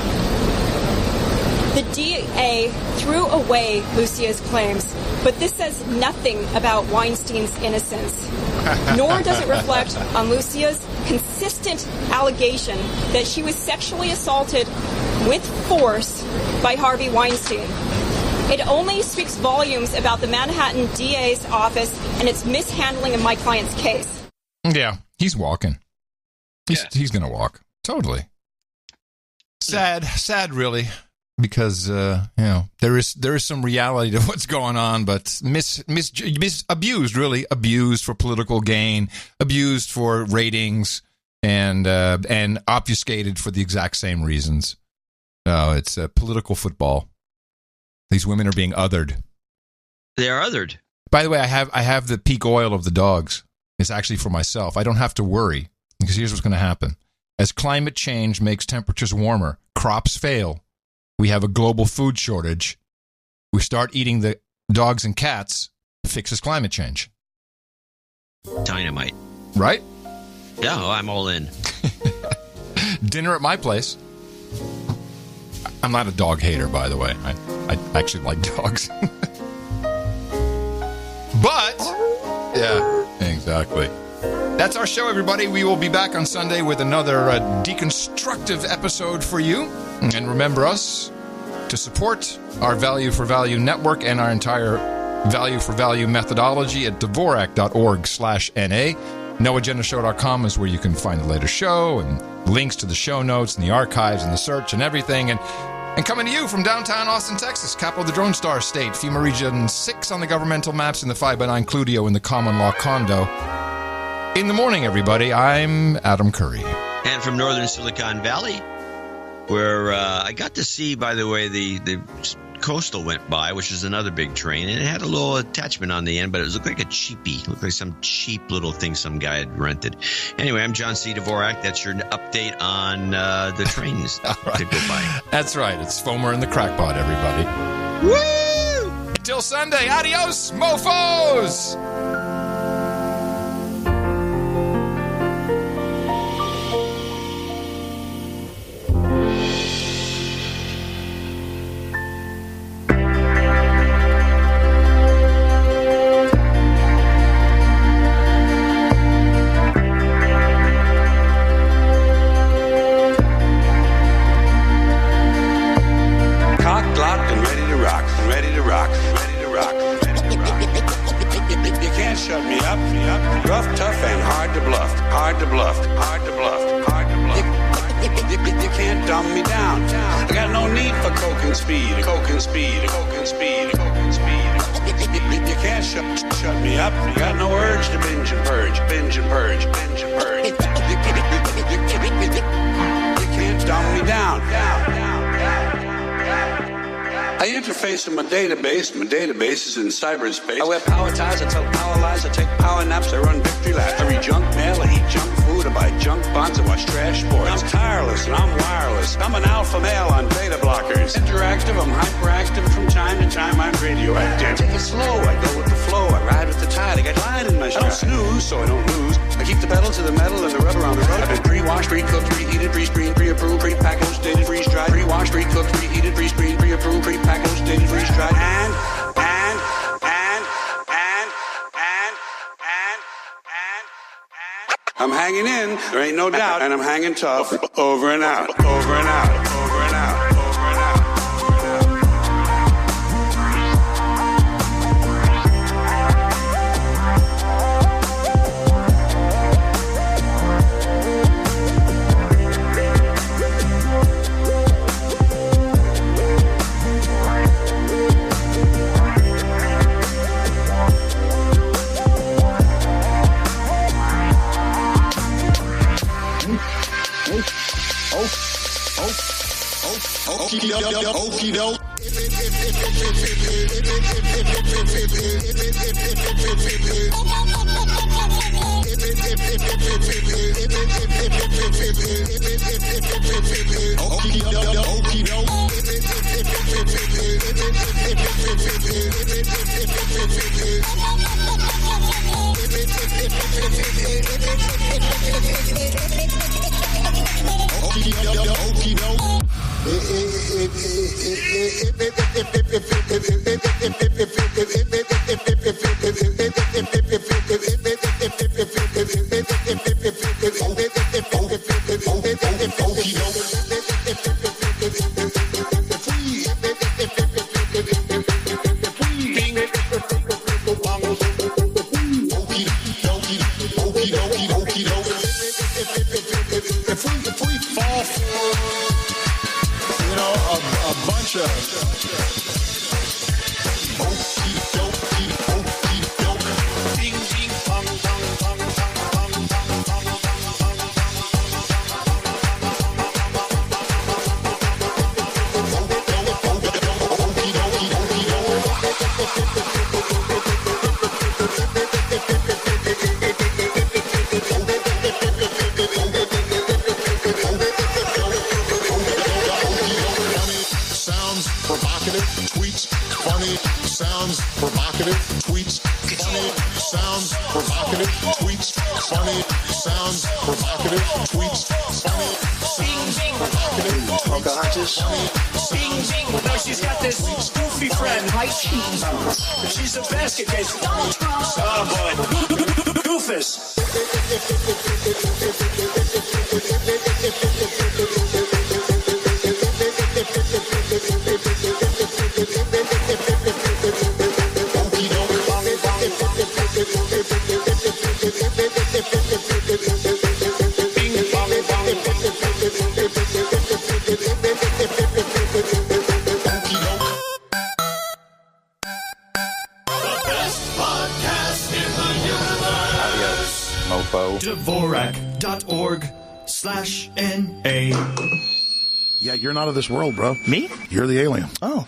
The DA threw away Lucia's claims, but this says nothing about Weinstein's innocence, nor does it reflect on Lucia's consistent allegation that she was sexually assaulted with force by Harvey Weinstein. It only speaks volumes about the Manhattan DA's office and its mishandling of my client's case. Yeah, he's walking. He's going to walk. Totally. Sad, really. Because there is some reality to what's going on, but abused for political gain, abused for ratings, and obfuscated for the exact same reasons. It's political football. These women are being othered. They are othered. By the way, I have the peak oil of the dogs. It's actually for myself. I don't have to worry because here's what's going to happen: as climate change makes temperatures warmer, crops fail. We have a global food shortage. We start eating the dogs and cats, fixes climate change. Dynamite. Right? Yeah, I'm all in. Dinner at my place. I'm not a dog hater, by the way. I actually like dogs. But, yeah, exactly. That's our show, everybody. We will be back on Sunday with another deconstructive episode for you. And remember us to support our Value for Value network and our entire Value for Value methodology at Dvorak.org/NA. NoAgendaShow.com is where you can find the latest show and links to the show notes and the archives and the search and everything. And coming to you from downtown Austin, Texas, capital of the Drone Star State, FEMA Region 6 on the governmental maps, and the 5x9 Cludio in the common law condo. In the morning, everybody, I'm Adam Curry. And from northern Silicon Valley, where I got to see, by the way, the Coastal went by, which is another big train, and it had a little attachment on the end, but it looked like a cheapie. It looked like some cheap little thing some guy had rented. Anyway, I'm John C. Dvorak. That's your update on the trains to go by. That's right. It's Fomer and the Crackpot, everybody. Woo! Till Sunday. Adios, mofos! Shut me up, rough, tough, and hard to bluff, hard to bluff, hard to bluff, hard to bluff. You can't dumb me down. I got no need for coke and speed, coke and speed, coke and speed, coke and speed. You can't shut me up. You got no urge to binge and purge, binge and purge, binge and purge. You can't dumb me down. I interface with my database. My database is in cyberspace. I wear power ties, I tell power lies, I take power naps, I run victory laps. I read junk mail, I eat junk food, I buy junk bonds, I watch trash sports. I'm tireless and I'm wireless. I'm an alpha male on beta blockers. Interactive, I'm hyperactive. From time to time, I'm radioactive. Take it slow, I go with the flow. I ride with the tide, I got line in my stride. I don't snooze, so I don't lose. I keep the pedal to the metal and the rubber on the road. I've been pre-washed, pre-cooked, preheated, pre-screened, pre-approved, pre-packaged, dated, freeze-dried. Pre-washed, pre-cooked, preheated, pre-screened, pre-approved, pre-packaged, dated, freeze-dried. And I'm hanging in, there ain't no doubt, and I'm hanging tough. Over and out, over and out, over and out, over and out, over and out. She's a basket case. Donald Trump. Oh boy. Goofus. Dvorak.org/NA. Yeah, you're not of this world, bro. Me? You're the alien. Oh.